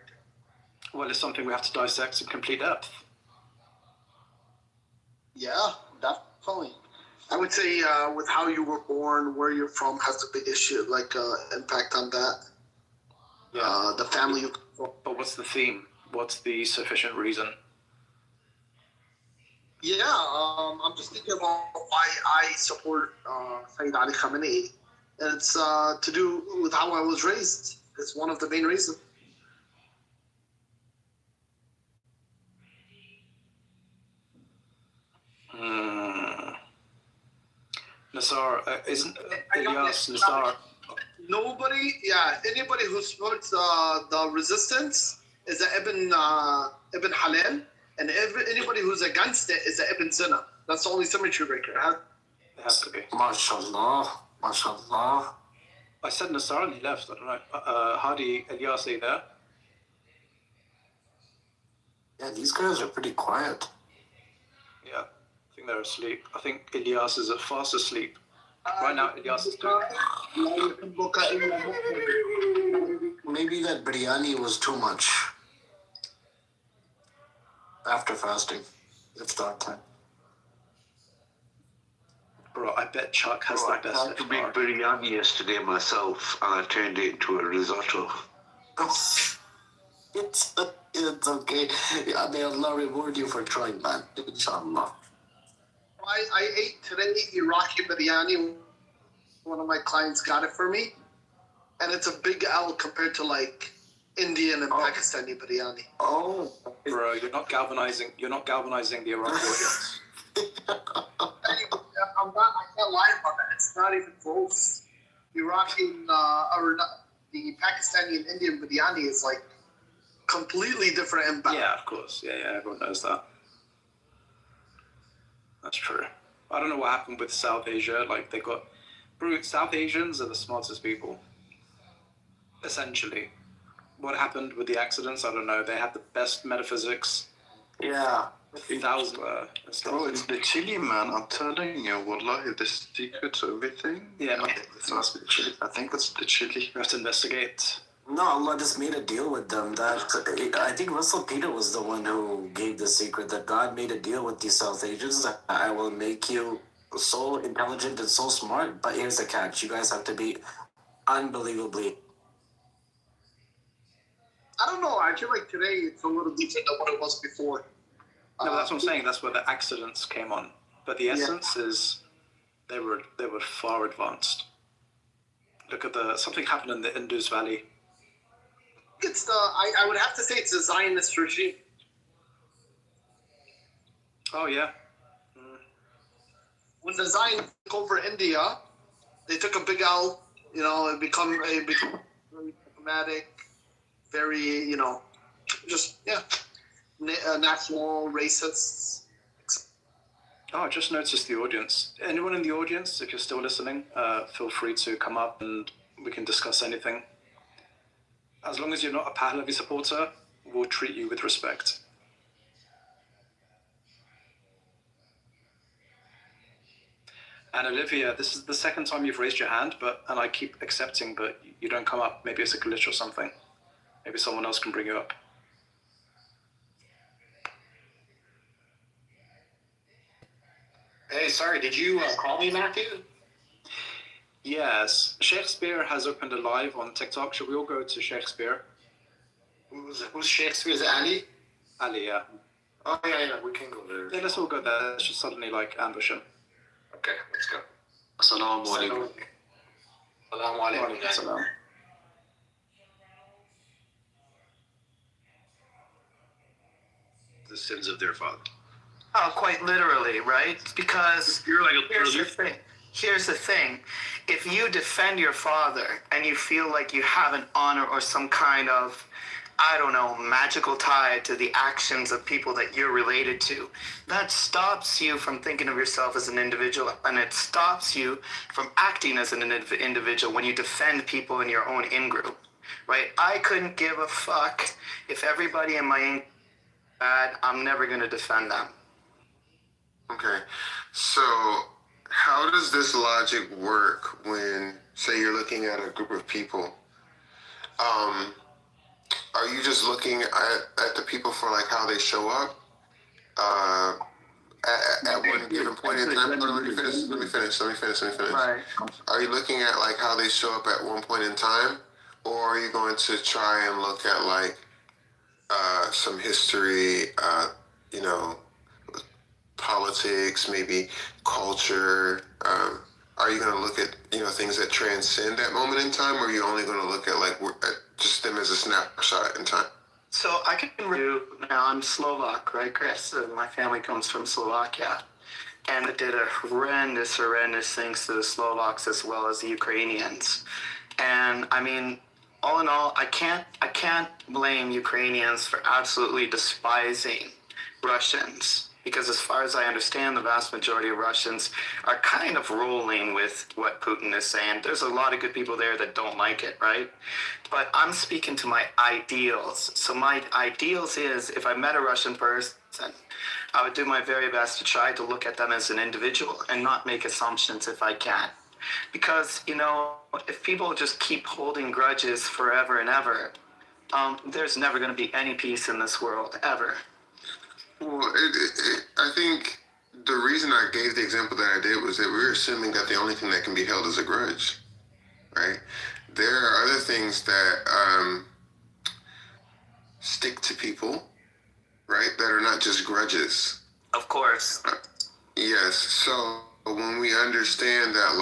Well, it's something we have to dissect in complete depth. Yeah, definitely. I would say with how you were born, where you're from has a big issue, like impact on that. Yeah. The family. But what's the theme? What's the sufficient reason? Yeah, I'm just thinking about why I support Sayyid Ali Khamenei. And it's to do with how I was raised. It's one of the main reasons. Nasar, isn't Ilyas Nasar? Anybody who supports the resistance is a Ibn Halal, and anybody who's against it is a Ibn Zina. That's the only symmetry breaker. It has to be. MashaAllah. I said Nasar and he left. I don't know. Hadi, Ilyas, are you there? Yeah, these guys are pretty quiet. Yeah, I think they're asleep. I think Ilyas is fast asleep. Right now, Ilyas is doing. Maybe that biryani was too much. After fasting, iftar time. Bro, I bet Chuck has the best I had to make iftar. biryani yesterday myself, and I turned it into a risotto. It's okay. Yeah, may Allah reward you for trying, man. Inshallah. I ate today Iraqi biryani. One of my clients got it for me, and it's a big L compared to like Indian and Pakistani biryani. Oh, Bro, you're not galvanizing the Iraq audience. I can't lie about that. It's not even close. Iraqi or not, the Pakistani and Indian biryani is like completely different impact. Yeah, of course. Yeah, everyone knows that. That's true. I don't know what happened with South Asia. Like they got, South Asians are the smartest people. Essentially, what happened with the accidents? I don't know. They had the best metaphysics. Yeah. Thousands. Bro, it's the chili, man. I'm telling you, wallahi, the secret to everything. Yeah, It must be the chili. I think it's the chili. we have to investigate. No, Allah just made a deal with them that I think Russell Peter was the one who gave the secret that God made a deal with these South Asians that I will make you so intelligent and so smart, but here's the catch: you guys have to be unbelievably. I don't know. I feel like today it's a little different than what it was before. No, but that's what I'm saying. That's where the accidents came on. But the essence is they were far advanced. Look at something happened in the Indus Valley. It's I would have to say it's the Zionist regime. Oh yeah. When the Zionists took over India, they took a big L. You know, it become very diplomatic, very national racists. Oh, I just noticed the audience. Anyone in the audience, if you're still listening, feel free to come up and we can discuss anything. As long as you're not a Pahlavi supporter, we'll treat you with respect. And Olivia, this is the second time you've raised your hand, and I keep accepting, but you don't come up. Maybe it's a glitch or something. Maybe someone else can bring you up. Hey, sorry, did you call me, Matthew? Yes. Shakespeare has opened a live on TikTok. Should we all go to Shakespeare? Who's Shakespeare? Is it Ali? Ali, yeah. Oh, yeah, we can go there. Yeah, let's all go there. Let's just suddenly, ambush him. Okay, let's go. Assalamu alaikum. Assalamu alaikum. Salam. The sins of their father. Oh, quite literally, right? Because You're like here's the thing. If you defend your father and you feel like you have an honor or some kind of, I don't know, magical tie to the actions of people that you're related to, that stops you from thinking of yourself as an individual, and it stops you from acting as an individual when you defend people in your own in-group, right? I couldn't give a fuck if everybody in my in bad. I'm never going to defend them. Okay, so how does this logic work when, say, you're looking at a group of people? Are you just looking at the people for like how they show up at one given point in time? Let me finish. Right. Are you looking at like how they show up at one point in time, or are you going to try and look at like some history, politics, maybe culture? Are you going to look at things that transcend that moment in time, or are you only going to look at just them as a snapshot in time? So I can review now. I'm Slovak, right, Chris? My family comes from Slovakia, and it did a horrendous things to the Slovaks as well as the Ukrainians. And I mean, all in all, I can't blame Ukrainians for absolutely despising Russians, because as far as I understand, the vast majority of Russians are kind of rolling with what Putin is saying. There's a lot of good people there that don't like it, right? But I'm speaking to my ideals. So my ideals is, if I met a Russian person, I would do my very best to try to look at them as an individual and not make assumptions if I can. Because, if people just keep holding grudges forever and ever, there's never going to be any peace in this world, ever. Well, I think the reason I gave the example that I did was that we were assuming that the only thing that can be held is a grudge, right? There are other things that stick to people, right, that are not just grudges. Of course. Yes, so when we understand that,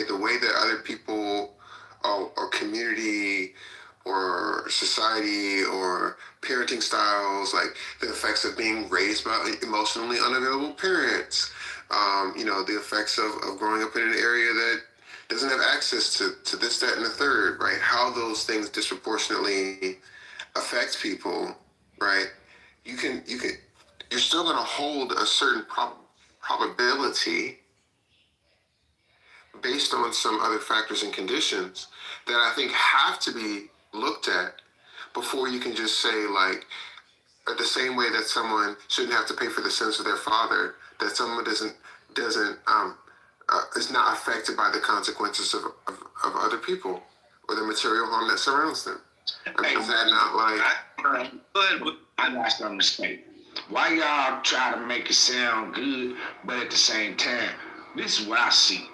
the way that other people or community or society or parenting styles, the effects of being raised by emotionally unavailable parents, the effects of growing up in an area that doesn't have access to this, that, and the third, right? How those things disproportionately affect people, right? You're still going to hold a certain probability based on some other factors and conditions that I think have to be looked at before you can just say, like, the same way that someone shouldn't have to pay for the sins of their father, that someone doesn't is not affected by the consequences of other people or the material harm that surrounds them. I mean, is that not like? I got something to say. Why y'all try to make it sound good, but at the same time, this is what I see.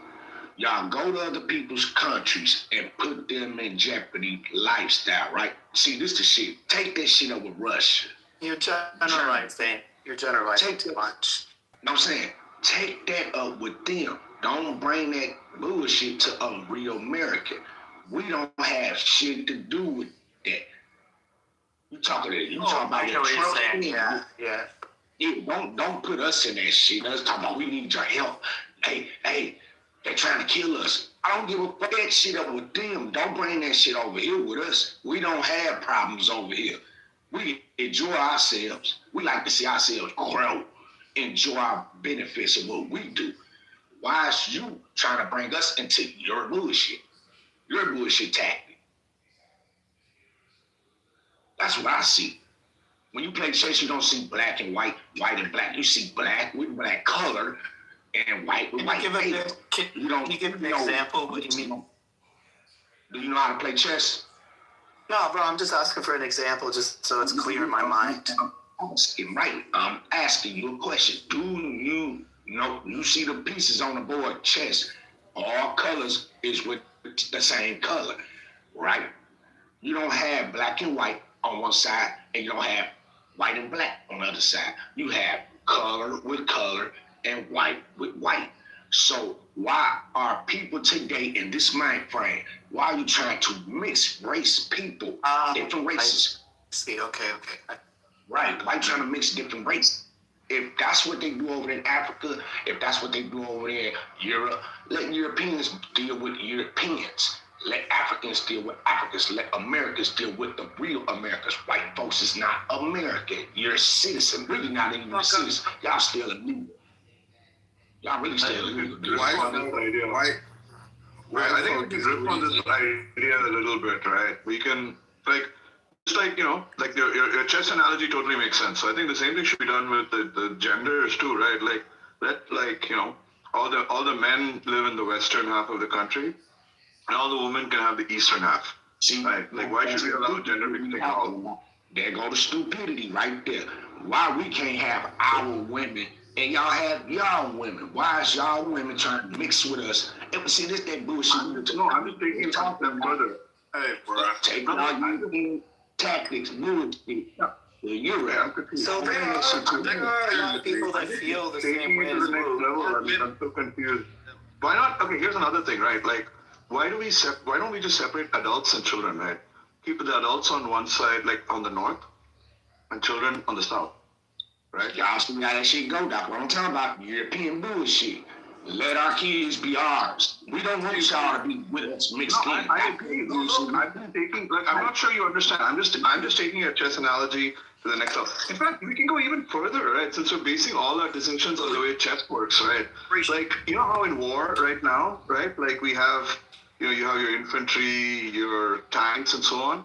Y'all go to other people's countries and put them in jeopardy lifestyle, right? See, this the shit. Take that shit over Russia. You're generalizing. You're generalizing too much. Know what I'm saying? Take that up with them. Don't bring that bullshit to a real American. We don't have shit to do with that. You talking about your Trump thing. Yeah. Don't put us in that shit. Let's talk about we need your help. Hey, they're trying to kill us. I don't give a fuck that shit up with them. Don't bring that shit over here with us. We don't have problems over here. We enjoy ourselves. We like to see ourselves grow. Enjoy our benefits of what we do. Why is you trying to bring us into your bullshit? Your bullshit tactic. That's what I see. When you play chess, you don't see black and white, white and black. You see black with black color and white with white. Can you give an example? What do you mean? Do you know how to play chess? No, bro, I'm just asking for an example just so it's clear in my mind. I'm asking you a question. Do you know, you see the pieces on the board, chess, all colors is with the same color, right? You don't have black and white on one side, and you don't have white and black on the other side. You have color with color and white with white. So why are people today in this mind frame, why are you trying to mix race people, different races? See, okay. Right, why are you trying to mix different races? If that's what they do over in Africa, if that's what they do over there in Europe, let Europeans deal with Europeans. Let Africans deal with Africans. Let Americans deal with the real Americans. White folks is not American. You're a citizen. Really not even a citizen. Y'all still illegal. Y'all really still illegal. I think we can rip on this idea a little bit, right? We can, like, it's like, you know, like your chess analogy totally makes sense. So I think the same thing should be done with the genders too, right? Like, you know, all the men live in the western half of the country, and all the women can have the eastern half. See, right? Like, why should we allow gender to take all? There go the stupidity right there. Why we can't have our women and y'all have y'all women? Why is y'all women trying to mix with us? And see, this that bullshit. No, I'm just taking it a step further. Hey, bro. Take all you tactics, bullshit. You're right. So there are a lot of people that feel the same way as well. I'm so confused. Why not? Okay, here's another thing, right? Like, why don't we just separate adults and children, right? Keep the adults on one side, like on the north, and children on the south, right? Y'all see how that shit go, Doc. What I'm talking about, European bullshit. Let our kids be ours. We don't want y'all to be with us mixed in. I agree. I've been taking, like, I'm not sure you understand. I'm just taking a chess analogy to the next level. In fact, we can go even further, right? Since we're basing all our distinctions on the way chess works, right? Like, you know how in war right now, right? Like, we have, you know, you have your infantry, your tanks, and so on.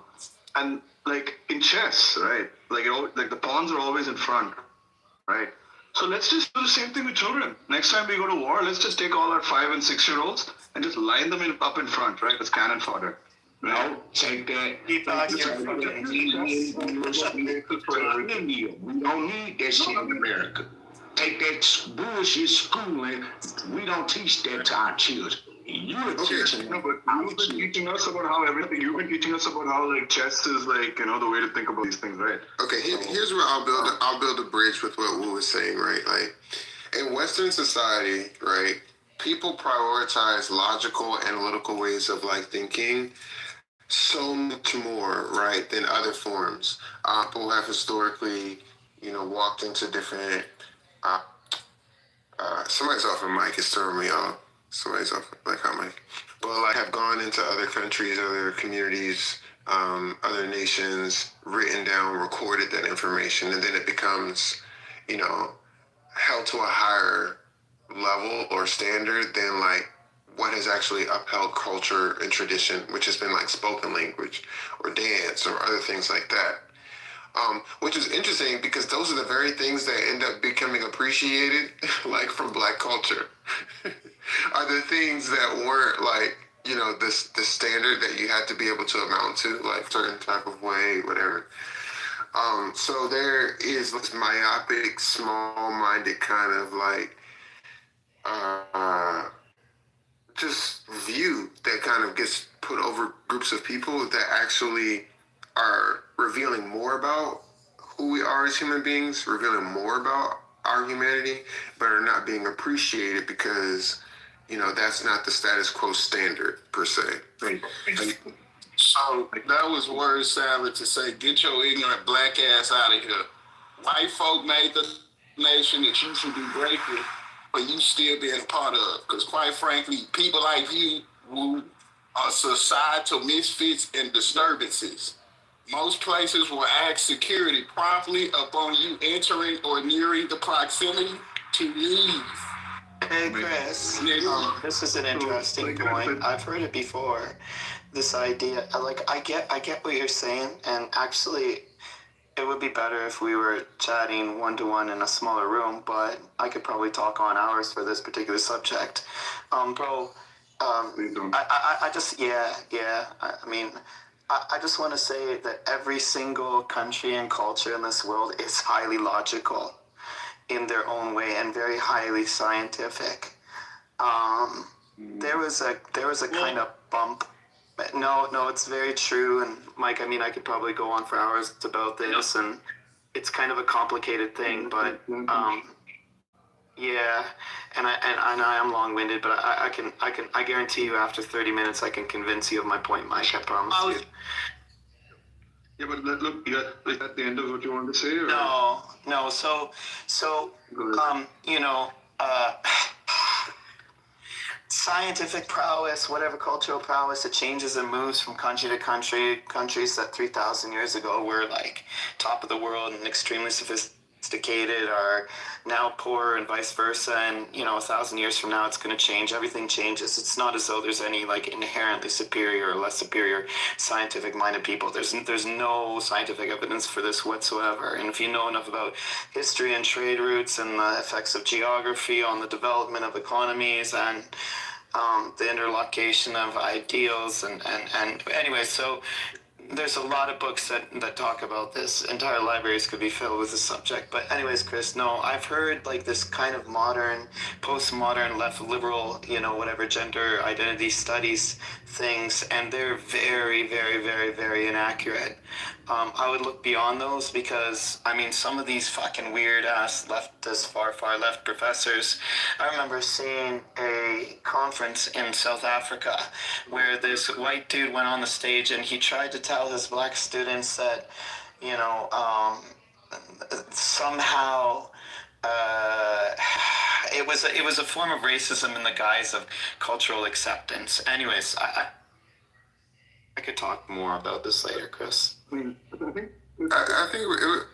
And like in chess, right? Like, like the pawns are always in front, right? So let's just do the same thing with children. Next time we go to war, let's just take all our 5 and 6 year olds and just line them up in front, right? As cannon fodder. Right? No, take that. We don't need that shit in America. Take that bullshit schooling. We don't teach that to our children. You've been teaching us about how everything. You've been teaching us about how like chess is like, you know, the way to think about these things, right? Okay, here's where I'll build a bridge with what Wu was saying, right? Like in Western society, right, people prioritize logical, analytical ways of like thinking so much more, right, than other forms. People have historically, you know, walked into different. Somebody's off a mic. It's throwing me off. Somebody's off like how mic. well, I have gone into other countries, other communities, other nations, written down, recorded that information, and then it becomes, you know, held to a higher level or standard than like what has actually upheld culture and tradition, which has been like spoken language or dance or other things like that. Which is interesting because those are the very things that end up becoming appreciated, like from Black culture, are the things that weren't like, you know, the standard that you had to be able to amount to, like certain type of way, whatever. So there is this myopic, small-minded kind of like just view that kind of gets put over groups of people that actually are revealing more about who we are as human beings, revealing more about our humanity, but are not being appreciated because, you know, that's not the status quo standard per se. So that was word salad to say, get your ignorant black ass out of here. White folk made the nation that you should be grateful for you still being a part of. Because quite frankly, people like you who are societal misfits and disturbances. Most places will ask security promptly upon you entering or nearing the proximity to leave. Hey Chris, this is an interesting point. I've heard it before. This idea, like I get what you're saying, and actually, it would be better if we were chatting one-to-one in a smaller room. But I could probably talk on hours for this particular subject, bro. I just I mean, I just want to say that every single country and culture in this world is highly logical in their own way and very highly scientific. There was a kind of bump. No, it's very true. And Mike, I mean, I could probably go on for hours about this, and it's kind of a complicated thing. But yeah, and I am long-winded, but I guarantee you, after 30 minutes, I can convince you of my point, Mike. I promise you. Yeah, but look, is that the end of what you wanted to say? Or? No. So, you know, scientific prowess, whatever cultural prowess, it changes and moves from country to country. Countries that 3,000 years ago were like top of the world and extremely sophisticated are now poor, and vice versa. And you know, 1,000 years from now, it's going to change. Everything changes. It's not as though there's any like inherently superior or less superior scientific-minded people. There's no scientific evidence for this whatsoever. And if you know enough about history and trade routes and the effects of geography on the development of economies and the interlocution of ideals and anyway, so there's a lot of books that talk about this. Entire libraries could be filled with this subject. But anyways, Chris, no, I've heard like this kind of modern, postmodern, left liberal, you know, whatever gender identity studies things, and they're very, very, very, very inaccurate. I would look beyond those because, I mean, some of these fucking weird-ass leftist, far left professors, I remember seeing a conference in South Africa where this white dude went on the stage and he tried to tell his black students that, you know, somehow it was a form of racism in the guise of cultural acceptance. Anyways, I could talk more about this later, Chris. I think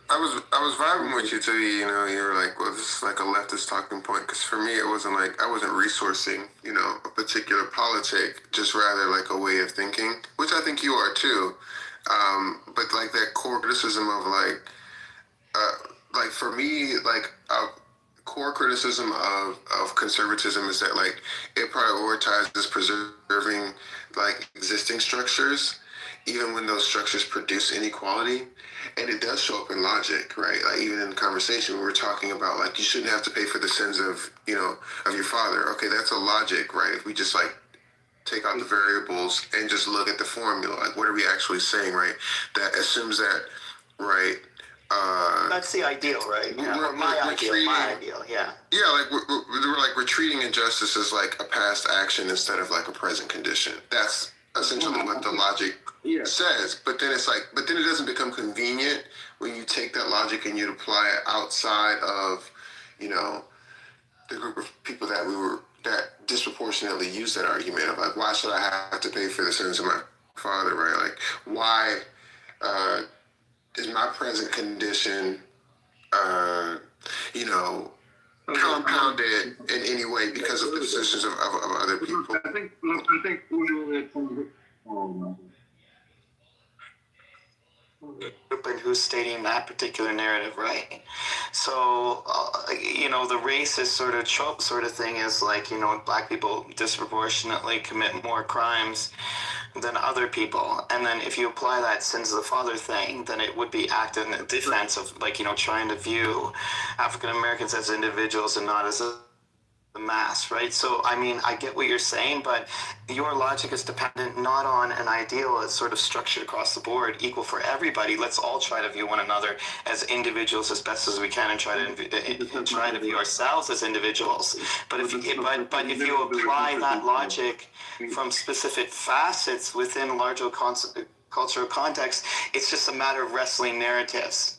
I was vibing with you too. You know, you were like, well, this is like a leftist talking point. Because for me, it wasn't like I wasn't resourcing, you know, a particular politic, just rather like a way of thinking, which I think you are too. But like that core criticism of like for me, like core criticism of conservatism is that like it prioritizes preserving like existing structures, even when those structures produce inequality. And it does show up in logic, right? Like even in the conversation we were talking about like you shouldn't have to pay for the sins of, you know, of your father. Okay, that's a logic, right? If we just like take out the variables and just look at the formula, like what are we actually saying, right? That assumes that, right? That's the ideal, right? Yeah. My ideal, yeah. Yeah, like we're like we're treating injustice as like a past action instead of like a present condition. That's essentially what the logic says. But then it's like, but then it doesn't become convenient when you take that logic and you apply it outside of, you know, the group of people that we were that disproportionately use that argument of like, why should I have to pay for the sins of my father, right? Like, why is my present condition, compounded in any way because of the decisions of other people? I think and who's stating that particular narrative, right? So, the racist sort of thing is like, black people disproportionately commit more crimes than other people. And then if you apply that sins of the father thing, then it would be acted in defense of, like, trying to view African Americans as individuals and not as the mass, right? So, I mean, I get what you're saying, but your logic is dependent not on an ideal that's sort of structured across the board, equal for everybody. Let's all try to view one another as individuals as best as we can and try to view ourselves as individuals. But if you apply that logic from specific facets within larger cultural context, it's just a matter of wrestling narratives.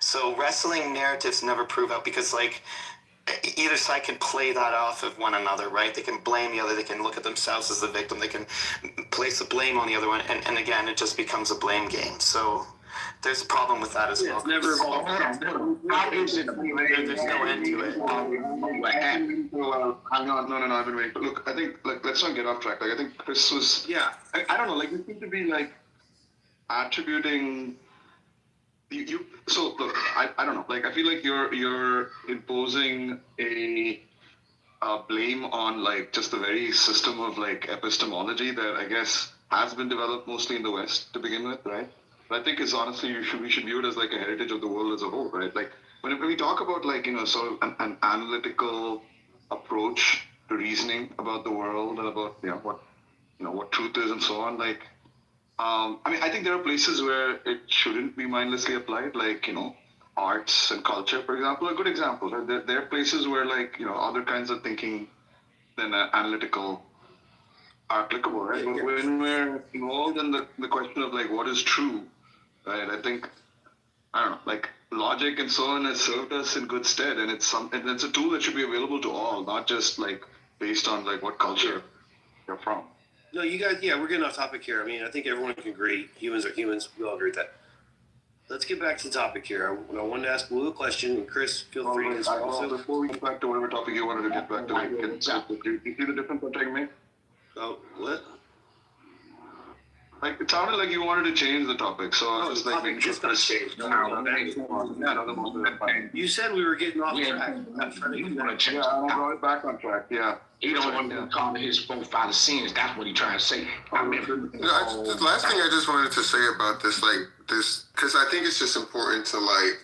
So wrestling narratives never prove out because, like, either side can play that off of one another, right? They can blame the other. They can look at themselves as the victim. They can place the blame on the other one. And again, it just becomes a blame game. So there's a problem with that as well. It's never There's no end to it. What happened? No, I've been waiting. But look, I think, like, let's not get off track. Like, I think Chris was, I don't know, like, you seem to be, like, attributing, so look, I don't know, like, I feel like you're imposing a blame on, like, just the very system of, like, epistemology that I guess has been developed mostly in the West to begin with, right? But I think it's honestly, we should view it as, like, a heritage of the world as a whole, right? Like, when we talk about, like, sort of an analytical approach to reasoning about the world and about, what truth is and so on, like, I mean, I think there are places where it shouldn't be mindlessly applied, like, arts and culture, for example, are good examples. Right? There are places where, like, other kinds of thinking than analytical are applicable, right? But when we're involved in the question of, like, what is true, right, I think, I don't know, like, logic and so on has served us in good stead, and it's a tool that should be available to all, not just, like, based on, like, what culture you're from. No, you guys, we're getting off topic here. I mean, I think everyone can agree. Humans are humans. We all agree with that. Let's get back to the topic here. I wanted to ask Blue a question, and Chris, feel free to answer also. Before we get back to whatever topic you wanted to get back to, do you see the difference I'm taking, mate? Oh, what? Like, it sounded like you wanted to change the topic, so I was just like, making sure. It's not changed. You said we were getting off track. You want to change? Yeah, I'll draw it back on track. Yeah. He don't want to call his forefather sins. That's what he trying to say. The last thing I just wanted to say about this, because I think it's just important to, like,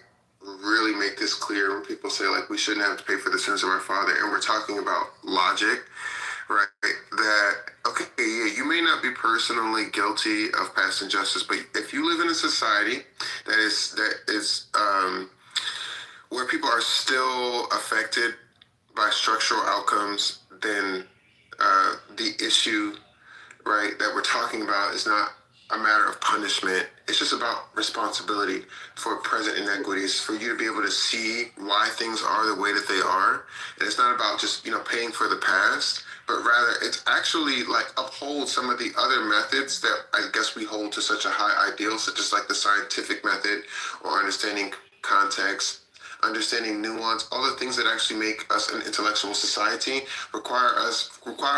really make this clear when people say, like, we shouldn't have to pay for the sins of our father, and we're talking about logic, right? That, okay, yeah, you may not be personally guilty of past injustice, but if you live in a society that is where people are still affected by structural outcomes, then the issue, right, that we're talking about is not a matter of punishment. It's just about responsibility for present inequities, for you to be able to see why things are the way that they are. And it's not about just, paying for the past, but rather it's actually, like, uphold some of the other methods that I guess we hold to such a high ideal, such as, like, the scientific method or understanding context, understanding nuance, all the things that actually make us an intellectual society require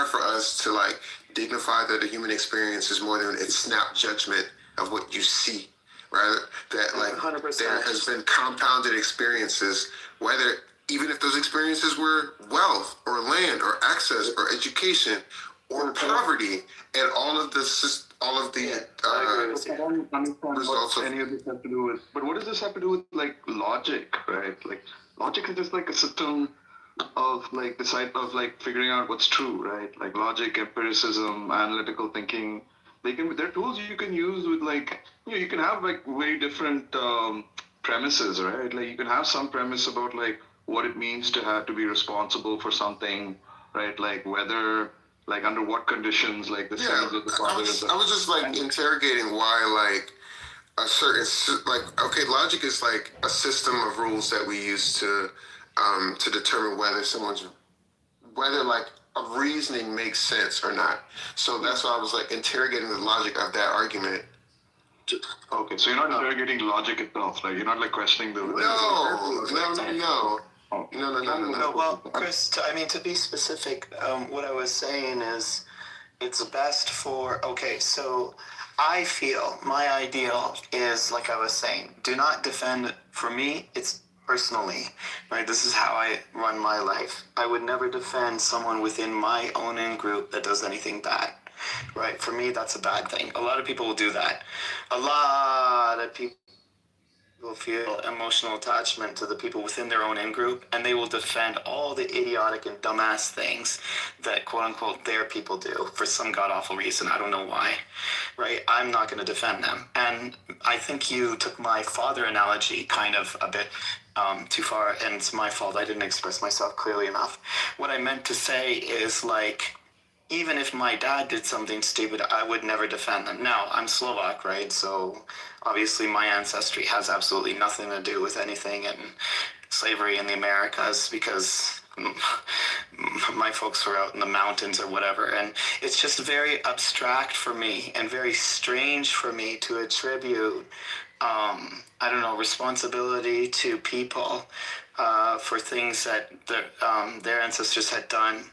for us to, like, dignify that the human experience is more than its snap judgment of what you see, right? That, like, 100%. There has been compounded experiences, whether even if those experiences were wealth or land or access or education or poverty, and all of the results of any of this have to do with, but what does this have to do with, like, logic, right? Like, logic is just like a system of, like, figuring out what's true, right? Like, logic, empiricism, analytical thinking, they're tools you can use with, like, you can have, like, very different premises, right? Like, you can have some premise about, like, what it means to be responsible for something, right? Like, whether, like, under what conditions, like, the sins of the father. I was just, like, interrogating why, like, a certain, like, okay, logic is, like, a system of rules that we use to determine whether someone's whether like a reasoning makes sense or not. So that's why I was like interrogating the logic of that argument. Okay, so you're not interrogating logic itself, like you're not like questioning the. No. Well, Chris, to be specific, what I was saying is, it's best for. Okay, so I feel my ideal is like I was saying. Do not defend. For me, it's personally, right? This is how I run my life. I would never defend someone within my own in-group that does anything bad, right? For me, that's a bad thing. A lot of people will do that. A lot of people will feel emotional attachment to the people within their own in-group, and they will defend all the idiotic and dumbass things that quote-unquote their people do for some god-awful reason. I don't know why, right? I'm not going to defend them. And I think you took my father analogy kind of a bit too far, and it's my fault. I didn't express myself clearly enough. What I meant to say is, like, even if my dad did something stupid, I would never defend them. Now, I'm Slovak, right? So obviously my ancestry has absolutely nothing to do with anything in slavery in the Americas, because my folks were out in the mountains or whatever. And it's just very abstract for me and very strange for me to attribute, responsibility to people for things that their ancestors had done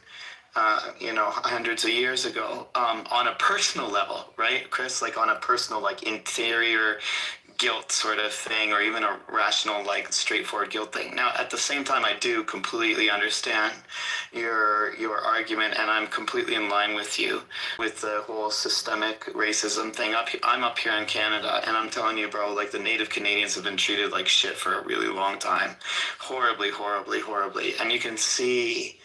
hundreds of years ago, on a personal level, right, Chris? Like on a personal, like interior guilt sort of thing, or even a rational, like straightforward guilt thing. Now, at the same time, I do completely understand your argument, and I'm completely in line with you with the whole systemic racism thing. I'm up here in Canada, and I'm telling you, bro, like the Native Canadians have been treated like shit for a really long time. Horribly, horribly, horribly. And you can see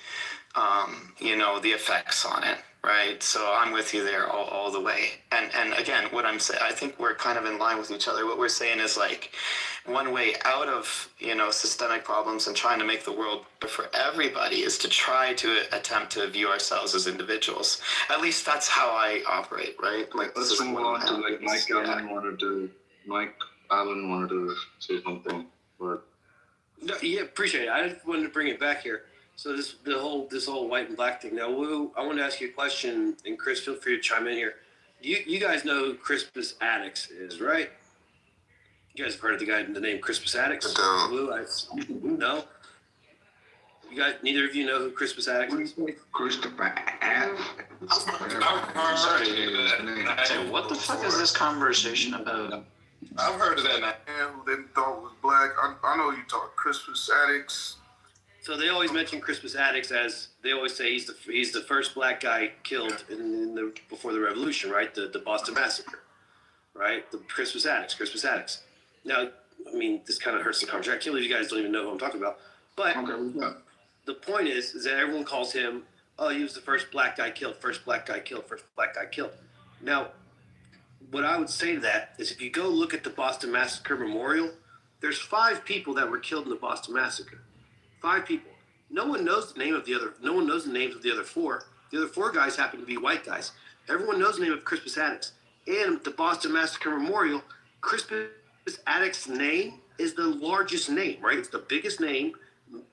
the effects on it, right? So I'm with you there all the way. And again, what I'm saying, I think we're kind of in line with each other. What we're saying is like one way out of, systemic problems and trying to make the world better for everybody is to try to attempt to view ourselves as individuals. At least that's how I operate, right? Like, let's move on to like Mike Allen wanted to say something, but no, yeah, appreciate it. I just wanted to bring it back here. So this whole white and black thing. Now, Wu, I want to ask you a question, and Chris, feel free to chime in here. You guys know who Crispus Attucks is, right? You guys have heard of the name Crispus Attucks? Wu, no. You guys, neither of you know who Crispus Attucks is? Christopher Attucks. What the fuck is this conversation about? I've heard of that man who they thought was black. I know you talk Crispus Attucks. So they always mention Crispus Attucks as they always say he's the first black guy killed before the revolution, right? The Boston Massacre, right? The Crispus Attucks. Now, I mean, this kind of hurts the conversation. I can't believe you guys don't even know who I'm talking about. But the point is that everyone calls him, oh, he was the first black guy killed. Now, what I would say to that is if you go look at the Boston Massacre Memorial, there's 5 people that were killed in the Boston Massacre. 5 people. No one knows the names of the other 4. The other 4 guys happen to be white guys. Everyone knows the name of Crispus Attucks. And the Boston Massacre Memorial, Crispus Attucks' name is the largest name, right? It's the biggest name.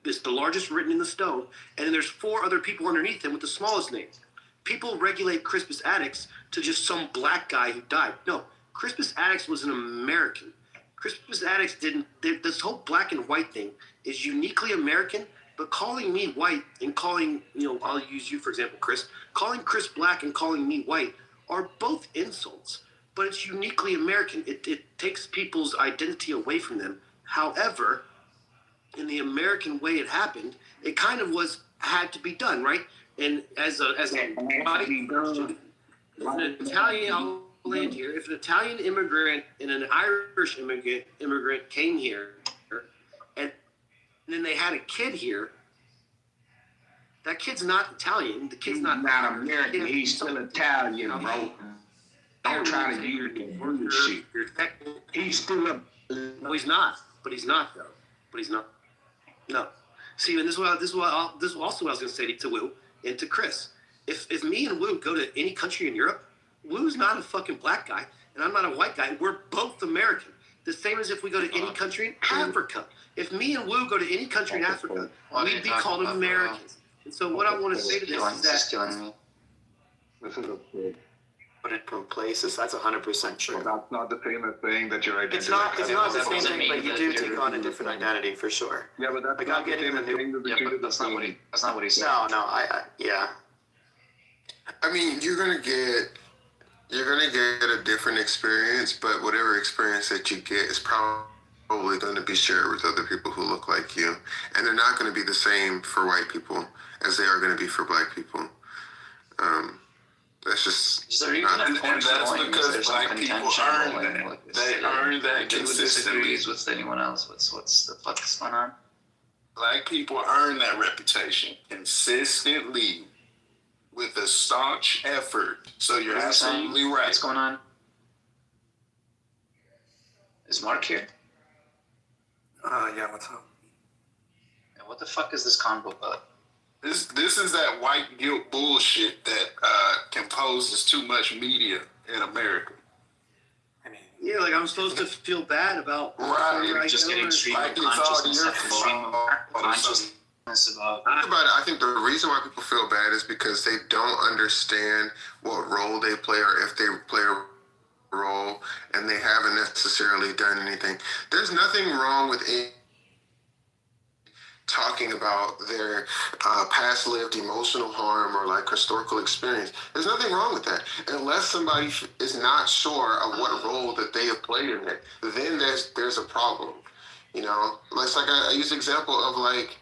It's the largest written in the stone. And then there's 4 other people underneath him with the smallest name. People regulate Crispus Attucks to just some black guy who died. No, Crispus Attucks was an American. Crispus Attucks this whole black and white thing is uniquely American, but calling me white and calling, I'll use you for example, Chris, calling Chris black and calling me white are both insults, but it's uniquely American. It takes people's identity away from them. However, in the American way it happened, it kind of had to be done, right? And as a white person, an Italian, I'll land here. If an Italian immigrant and an Irish immigrant came here, and then they had a kid here, that kid's not Italian. The kid's not American. He's still Italian, bro. Don't try to use the bullshit. He's still a. No, he's not. But he's not though. No. See, and this is also what I was going to say to Wu and to Chris. If me and Wu go to any country in Europe, Wu's not a fucking black guy, and I'm not a white guy. We're both American. The same as if we go to any country in Africa. If me and Wu go to any country in Africa, we'd be called Americans. And so what I want to say to this is that This is a Put it in places. That's 100% true. So that's not the same as saying that your identity. It's not the That same doesn't thing, but mean you that do you're take on a the different same. identity for sure. Yeah, but that's Like, not I'm the getting same the as new. saying that we treated the same. That's not what he said. No, yeah. I mean, you're gonna get a different experience, but whatever experience that you get is probably going to be shared with other people who look like you, and they're not going to be the same for white people as they are going to be for black people. That's just So you not can the afford case. that's because black people earn that. They earn that consistently. With anyone else, what's the fuck is going on? Black people earn that reputation consistently with a staunch effort. So you're absolutely right. What's going on? Is Mark here? Yeah, what's up? And what the fuck is this convo about? This is that white guilt bullshit that composes too much media in America. yeah, like I'm supposed to feel bad about Right, Just getting stream of like it's all consciousness, your like stream of fault. consciousness about. Think about it. I think the reason why people feel bad is because they don't understand what role they play or if they play a role, and they haven't necessarily done anything. There's nothing wrong with talking about their past lived emotional harm or like historical experience. There's nothing wrong with that. Unless somebody is not sure of what role that they have played in it, then there's a problem. You know, it's like I use the example of like,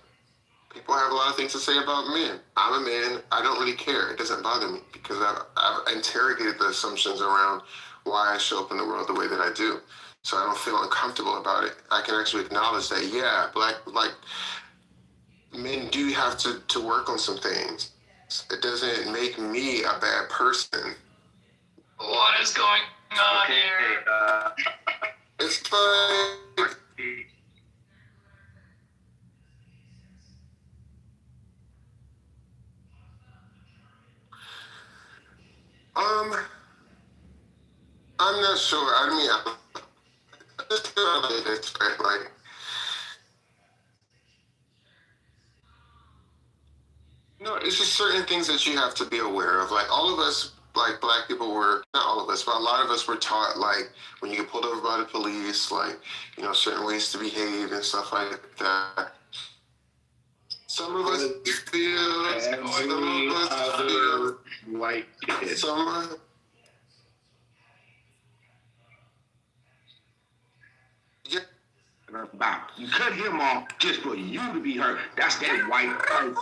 people have a lot of things to say about men. I'm a man. I don't really care. It doesn't bother me because I've interrogated the assumptions around why I show up in the world the way that I do. So I don't feel uncomfortable about it. I can actually acknowledge that, yeah, men do have to work on some things. It doesn't make me a bad person. What is going on here? It's like... I'm not sure. I mean, I just feel like it's like, it's just certain things that you have to be aware of. Like all of us, like black people were, not all of us, but a lot of us were taught like when you get pulled over by the police, like, certain ways to behave and stuff like that. Some of us feel, white kid. About. You cut him off just for you to be hurt. That's that white person.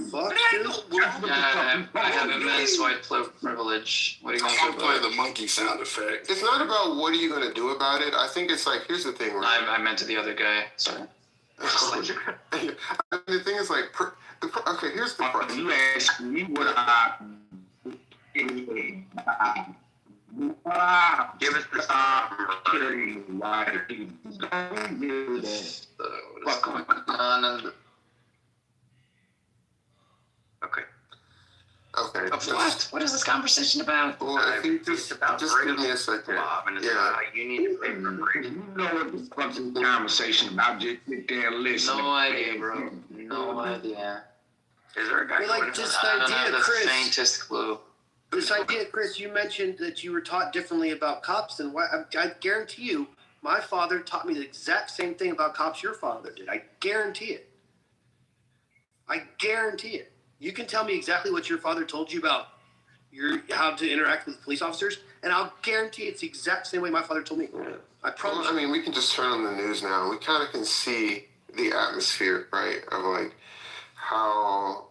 Fuck I have immense white privilege. What are you going to do about it? The monkey sound effect. It's not about what are you going to do about it. I think it's like, here's the thing. Right? I meant to the other guy. Sorry. The thing is like, okay, here's the problem. You ask me what I... Give us the white people. What's going on? Okay. What? What is this conversation about? Well, I think just give me a second. Yeah. You need to pay for break. You know what the fuck's the conversation about? Just sit there and listen. No idea, bro. No idea. Is there a guy? Like just I don't idea, have the Chris. faintest clue. This idea, Chris, you mentioned that you were taught differently about cops, and I guarantee you, my father taught me the exact same thing about cops your father did. I guarantee it. I guarantee it. You can tell me exactly what your father told you about how to interact with police officers, and I'll guarantee it's the exact same way my father told me. I promise. Well, I mean, we can just turn on the news now. We kind of can see the atmosphere, right, of like how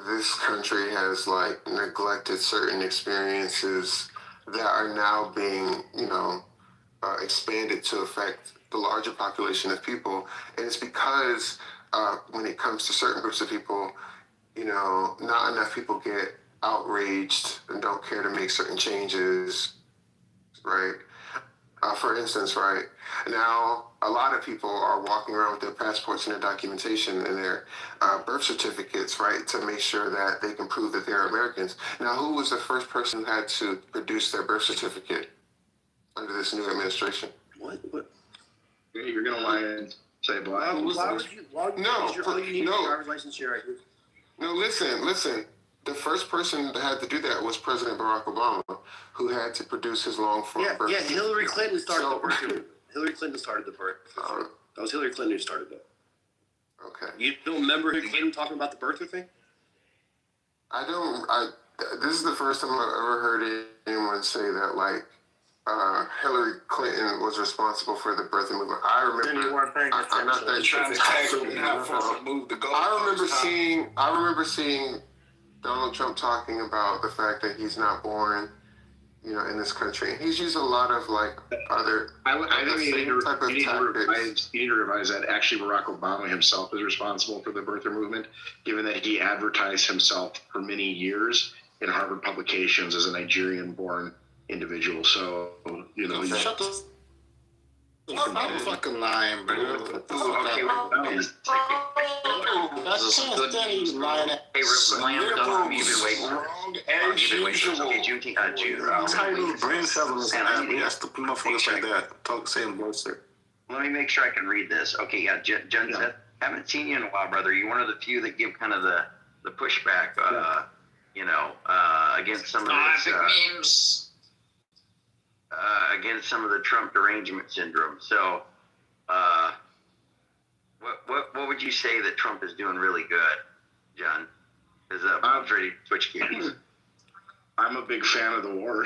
this country has like neglected certain experiences that are now being, expanded to affect the larger population of people. And it's because when it comes to certain groups of people, not enough people get outraged and don't care to make certain changes, right? For instance, right now, a lot of people are walking around with their passports and their documentation and their birth certificates, right, to make sure that they can prove that they're Americans. Now, who was the first person who had to produce their birth certificate under this new administration? What? You're gonna lie and say black. Why would you? Why would you? No, all you need no. is your driver's license here, right here. No, listen. The first person that had to do that was President Barack Obama, who had to produce his long form birth. Yeah, Hillary Clinton started the birth. Hillary Clinton started the birth. That was Hillary Clinton who started that. Okay. You don't remember Hillary Clinton talking about the birther thing? This is the first time I've ever heard anyone say that, like, Hillary Clinton was responsible for the birthing movement. I remember. I'm not that sure. I remember seeing Donald Trump talking about the fact that he's not born, in this country. He's used a lot of other. I think you need to revise that. Actually, Barack Obama himself is responsible for the birther movement, given that he advertised himself for many years in Harvard publications as a Nigerian-born individual. So Shut the. I'm fucking lying, bro. Okay, Let me make sure I can read this. Okay, yeah, Jen said, haven't seen you in a while, brother. You're one of the few that give kind of the pushback, against some of this, against some of the Trump derangement syndrome. So, what would you say that Trump is doing really good, John? Because I'm ready to switch gears. I'm a big fan of the war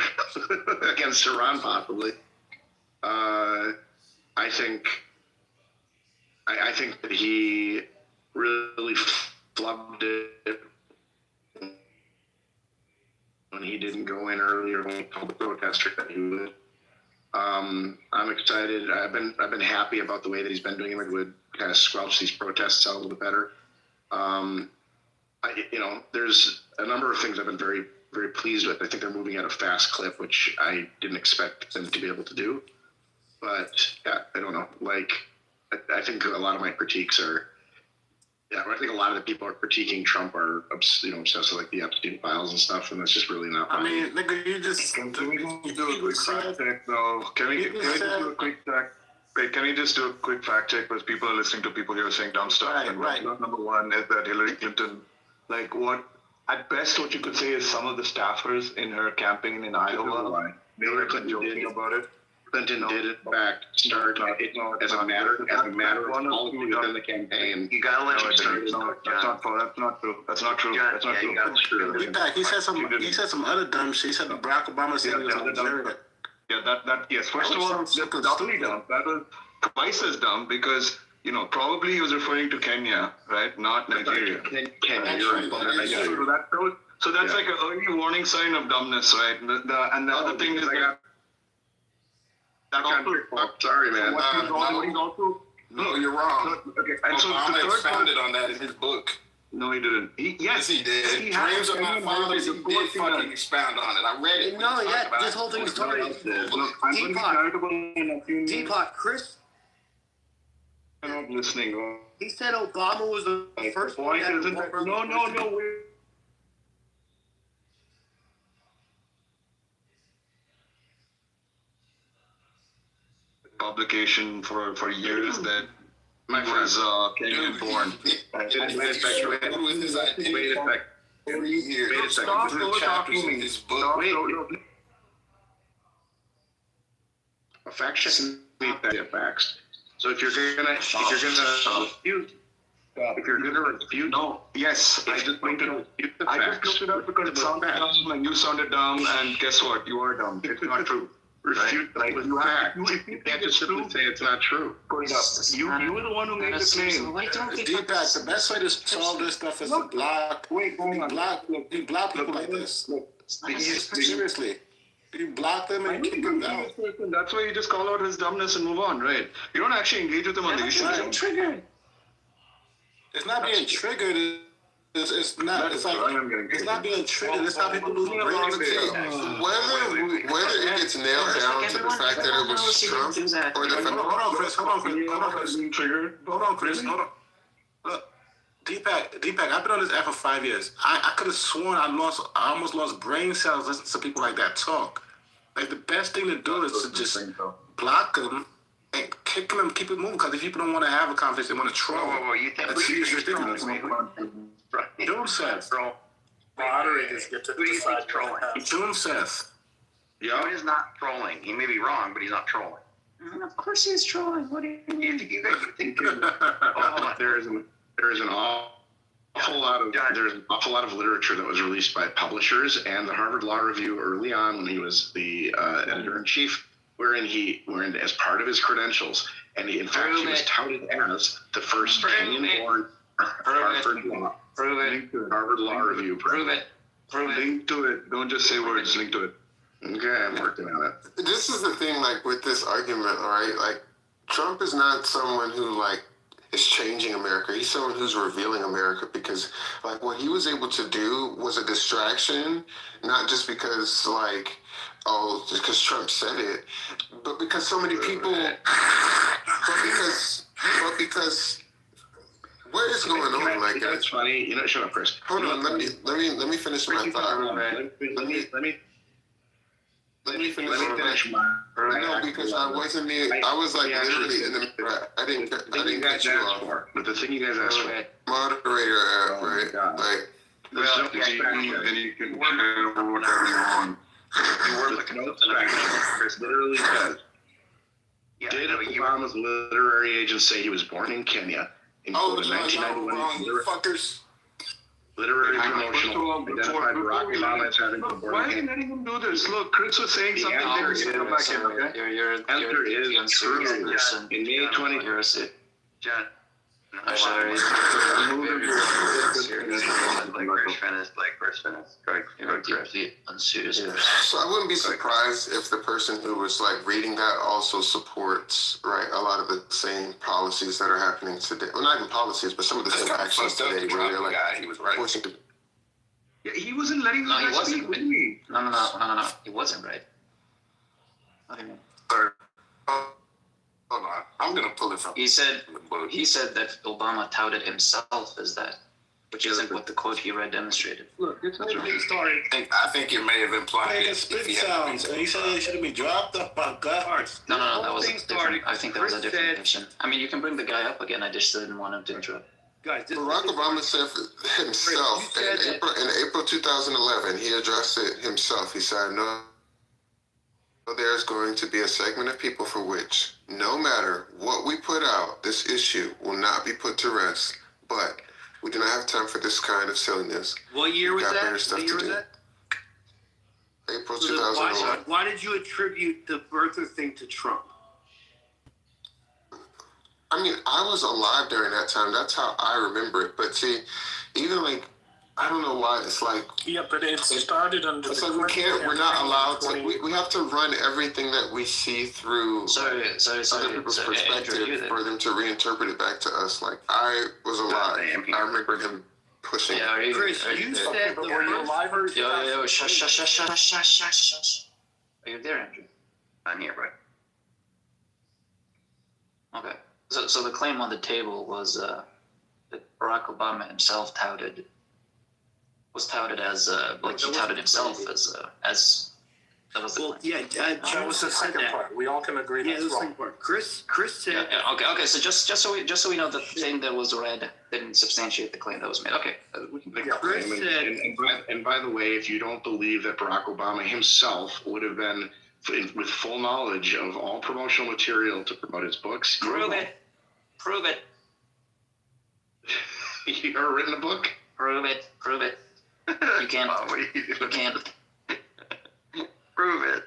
against Iran, possibly. I think that he really flubbed it when he didn't go in earlier when he told the protesters that he would. I'm excited. I've been happy about the way that he's been doing it. Like, would kind of squelch these protests out a little bit better. There's a number of things I've been very, very pleased with. I think they're moving at a fast clip, which I didn't expect them to be able to do. But yeah, I don't know. I think a lot of my critiques are. Yeah, I think a lot of the people are critiquing Trump are obsessed with the Epstein files and stuff, and that's just really not. I mean, nigga, you just. Can we do a quick fact check though? Can we just do a quick check? Wait, can we just do a quick fact check because people are listening to people here saying dumb stuff? Right. Number one is that Hillary Clinton, at best, what you could say is some of the staffers in her campaign in Iowa, Hillary Clinton did about it. Clinton did in fact start as a matter of policy within the campaign. You gotta let him start. That's not true. That's not true. He said some other dumb shit. He said that Barack Obama said he was Nigerian. Yeah, yes. First of all, that's doubly dumb. That was twice as dumb because, probably he was referring to Kenya, right? Not Nigeria. Kenya, you're right. So that's like an early warning sign of dumbness, right? And the other thing is that. Sorry, man. No, you're wrong. Okay, and so Obama expounded on that in his book. No, he didn't. Yes, he did. Dreams of my fathers. He did fucking expound on it. I read it. No, yeah, this whole thing started. Teapot, Chris. I'm not listening. He said Obama was the first one. No. Publication for years that was Kenyan born. Wait a second. Every year. Wait a second. Through chapters in his book. A fact check and facts. So if you're gonna refute, no. Yes, I just want to refute the facts. I just looked it up because it sounded dumb and you sounded dumb, and guess what? You are dumb. It's not true. Refute with facts. You can't just simply say it's not true. You were the one who made the claim. Deepak, the best way to solve this stuff is to block. You block people like this. Seriously. You block them and kick them down. That's why you just call out his dumbness and move on, right? You don't actually engage with him on the issue. It's not being triggered. It's not. It's not being triggered. It's how people lose brain. Whether it gets nailed down to the fact that it was Trump or the fact. Hold on, Chris. Hold on, Chris. Look, Deepak, I've been on this app for 5 years. I could have sworn I almost lost brain cells listening to people like that talk. Like, the best thing to do is to just block them and kick them and keep it moving. Because if people don't want to have a conversation, they want to troll. Whoa, you think That's ridiculous. Doom says. Moderators get to Who do you decide think's trolling? Doom says. Doom is not trolling. He may be wrong, but he's not trolling. Of course he's trolling. What do you mean? You guys think There's an awful lot of literature that was released by publishers and the Harvard Law Review early on when he was the editor in chief, wherein as part of his credentials, and he was touted as the first Kenyan-born Harvard Law. Harvard Law Review. Prove it. Link to it. Don't just say words. Link to it. Okay, I'm working on it. This is the thing, like, with this argument, all right? Like, Trump is not someone who, like, is changing America. He's someone who's revealing America because, like, what he was able to do was a distraction, not just because, like, because Trump said it, but because so many people, but because what is going on? Like, that's funny. You know, shut up, Chris. Hold on, let me finish my thought. Let me finish my. No, because I wasn't there. I was like literally in the. I didn't get you off. But the thing you guys asked for. Moderator, right? Like. Then you can whatever you want. Chris literally says. Did Obama's literary agent say he was born in Kenya? In 1991 fuckers. Literary promotional identified Barack Obama as having been born in Kenya. Why are you letting him do this? Look, Chris was saying something there. He's come back in, okay? Answer is true. In May 20. John. I'm sorry. So I wouldn't be surprised if the person who was like reading that also supports, right, a lot of the same policies that are happening today. Well, not even policies, but some of the same actions today where they're like he was right. forcing to. Yeah, he wasn't letting No, he them wasn't. speak with me. No. He wasn't right. What do you mean? Hold on, I'm gonna pull it from. He said that Obama touted himself as that, which isn't what the quote he read demonstrated. Look, it's how he started. I think it may have implied Making spit sounds, and he said they should be dropped up on guards. No, that was different. I think that was a different mission. I mean, you can bring the guy up again. I just didn't want him to interrupt. Guys, Barack Obama said for himself in April 2011. He addressed it himself. He said, "No, there's going to be a segment of people for which, no matter what we put out, this issue will not be put to rest. But we do not have time for this kind of silliness." What year was that? April 2011. Why did you attribute the birther thing to Trump? I mean, I was alive during that time. That's how I remember it. But see, even like, I don't know why it's like. Yeah, but it started under. It's like we're not allowed to. We have to run everything that we see through other people's perspective for them to reinterpret it back to us. Like, I was alive. I remember him pushing. Yeah, Chris, you said but were you alive? Yo, shush. Are you there, Andrew? I'm here, bro. Okay. So the claim on the table was that Barack Obama himself was touted as like he touted himself as that was the claim. Yeah, That was the second part. We all can agree that's wrong. Second part. Chris said. Yeah, okay. So just so we know, the thing that was read didn't substantiate the claim that was made. Okay, we can. Chris said. And by the way, if you don't believe that Barack Obama himself would have been with full knowledge of all promotional material to promote his books, Prove it. You ever written a book? Prove it. You can't. You can't. Prove it.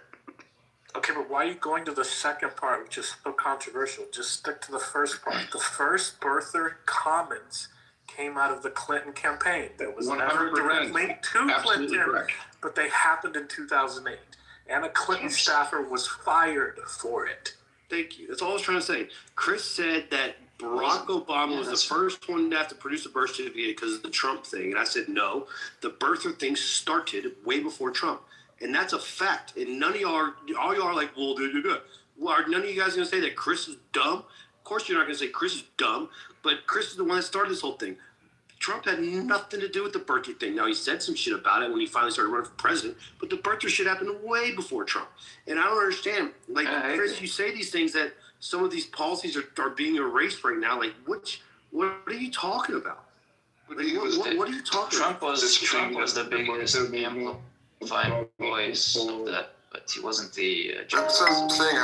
Okay, but why are you going to the second part, which is so controversial? Just stick to the first part. The first birther comments came out of the Clinton campaign. That was never directly to Clinton, correct. But they happened in 2008. And a Clinton staffer was fired for it. Thank you. That's all I was trying to say. Chris said that Barack Obama was the first one to have to produce a birth certificate because of the Trump thing. And I said, no, the birther thing started way before Trump. And that's a fact. And none of y'all are like, well, well, are none of you guys going to say that Chris is dumb? Of course you're not going to say Chris is dumb, but Chris is the one that started this whole thing. Trump had nothing to do with the birther thing. Now, he said some shit about it when he finally started running for president, but the birther shit happened way before Trump. And I don't understand. Like, Chris, you say these things that some of these policies are being erased right now. Like, what are you talking about? Like, what are you talking Trump about? was the biggest amplifying voice of that, but he wasn't the That's what I'm saying.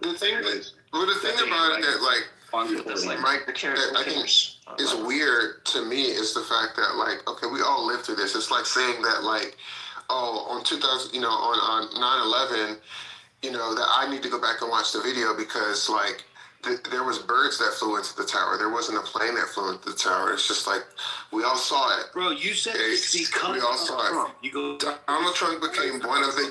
The thing about it that like Mike, that I think is weird to me is the fact that like, okay, we all lived through this. It's like saying that like, oh, on 2000, on 9/11, that I need to go back and watch the video because like there was birds that flew into the tower. There wasn't a plane that flew into the tower. It's just like we all saw it. Bro, you said it's because we all saw it. Donald Trump became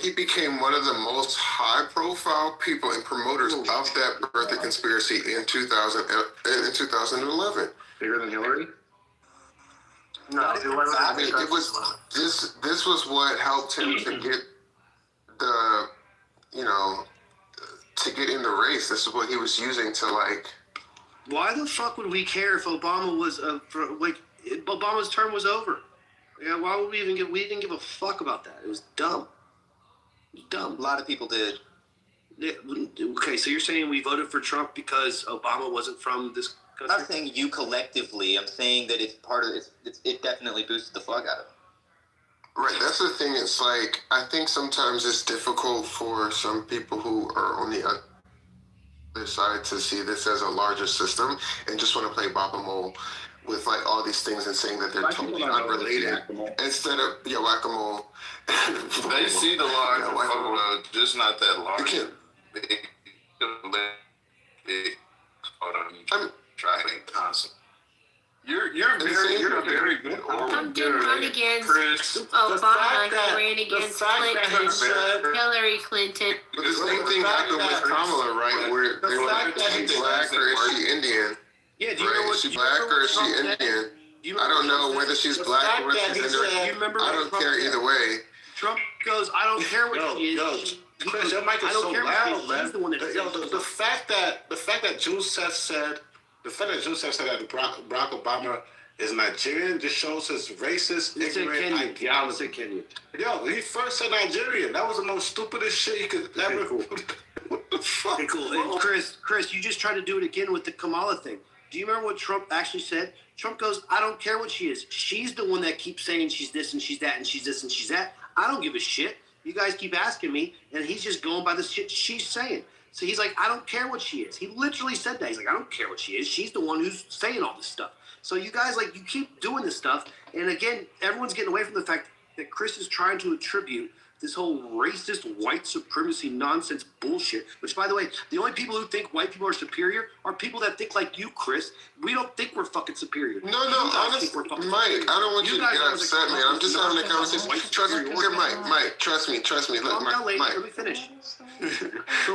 he became one of the most high-profile people and promoters of that birther conspiracy in 2011. Bigger than Hillary? No, it wasn't. I mean, it was this was what helped him to get the to get in the race. This is what he was using to like. Why the fuck would we care if Obama was Obama's term was over? Yeah, why would we even we didn't give a fuck about that. It was dumb. Dumb. A lot of people did. Yeah, okay, so you're saying we voted for Trump because Obama wasn't from this country? I'm not saying you collectively. I'm saying that it's part of it definitely boosted the fuck out of it. Right, that's the thing. It's like, I think sometimes it's difficult for some people who are on the other side to see this as a larger system and just want to play Bop-a-mole with like all these things and saying that they're totally unrelated. Instead of, Whack-a-mole. They see the larger photo, just not that large. Big photo. Trying concept. You're very good. Trump didn't run against Obama. He ran against Clinton, Hillary Clinton. But the same thing happened with Kamala, right? Where they were like, is she black or is she Indian? Yeah, do you know what? Is she black or is she Indian? I don't know whether she's black or whether she's Indian. I don't care either way. Trump goes, I don't care what she is. Chris, your mic is so loud, man. The fact that Joseph said that Barack Obama is Nigerian just shows his racist, ignorant ideology. Yo, he first said Nigerian. That was the most stupidest shit he could ever. What the fuck? Okay, cool. And Chris, you just tried to do it again with the Kamala thing. Do you remember what Trump actually said? Trump goes, I don't care what she is. She's the one that keeps saying she's this and she's that and she's this and she's that. I don't give a shit. You guys keep asking me, and he's just going by the shit she's saying. So he's like, I don't care what she is. He literally said that. He's like, I don't care what she is. She's the one who's saying all this stuff. So you guys, like, you keep doing this stuff. And again, everyone's getting away from the fact that Chris is trying to attribute this whole racist white supremacy nonsense bullshit, which, by the way, the only people who think white people are superior are people that think like you, Chris. We don't think we're fucking superior. No, honestly, Mike, I don't want you to get upset, man. I'm just having a conversation. Trust me, Mike, trust me. Look, Mike. Let me finish.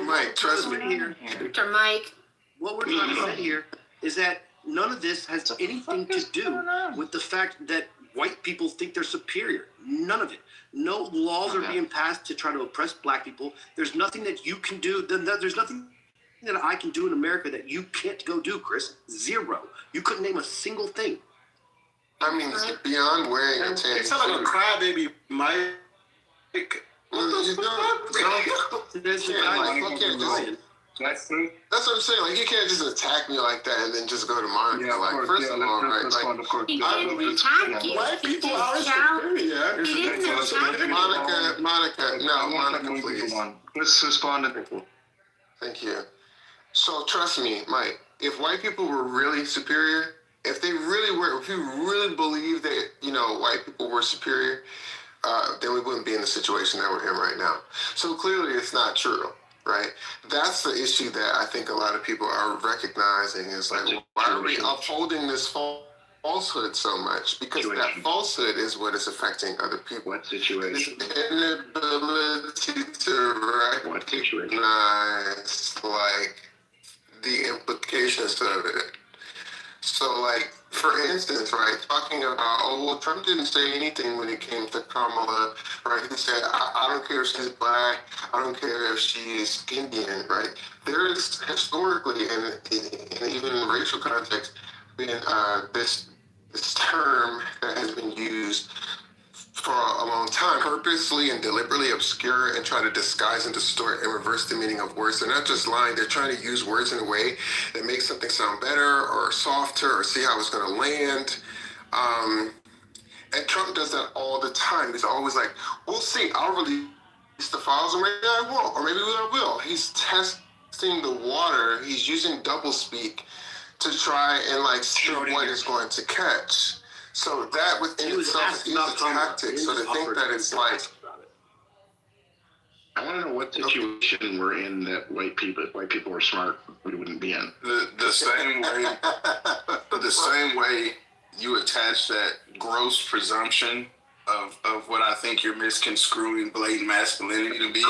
Mike, trust me. Mr. Mike. What we're trying to say here is that none of this has anything to do with the fact that white people think they're superior. None of it. No laws are being passed to try to oppress black people. There's nothing that you can do. There's nothing that I can do in America that you can't go do, Chris. Zero. You couldn't name a single thing. I mean, beyond wearing a tan. You sound like a crybaby, Mike. That's what I'm saying. Like, you can't just attack me like that and then just go to Monica. Yeah, like, first of all, right? He didn't attack you. White people are superior. Monica, please. Let's respond. Thank you. So trust me, Mike. If white people were really superior, if you really believe that white people were superior, then we wouldn't be in the situation that we're in right now. So clearly, it's not true. Right? That's the issue that I think a lot of people are recognizing is like, why are we upholding this falsehood so much? Because that falsehood is what is affecting other people. What situation? This inability to recognize like the implications of it. So like, for instance, right, talking about, Trump didn't say anything when it came to Kamala, right? He said, I don't care if she's black, I don't care if she's Indian, right? There is historically, and even in racial context, been this term that has been used for a long time, purposely and deliberately obscure and try to disguise and distort and reverse the meaning of words. They're not just lying, they're trying to use words in a way that makes something sound better or softer or see how it's going to land. And Trump does that all the time. He's always like, we'll see, I'll release the files, or maybe I won't, or maybe I will. He's testing the water. He's using doublespeak to try and like see what is going to catch. So that within itself is a tactic. So to think that it's like, I want to know what situation we're in that white people, if white people were smart, we wouldn't be in. The same way you attach that gross presumption of what I think you're misconstruing blatant masculinity to be.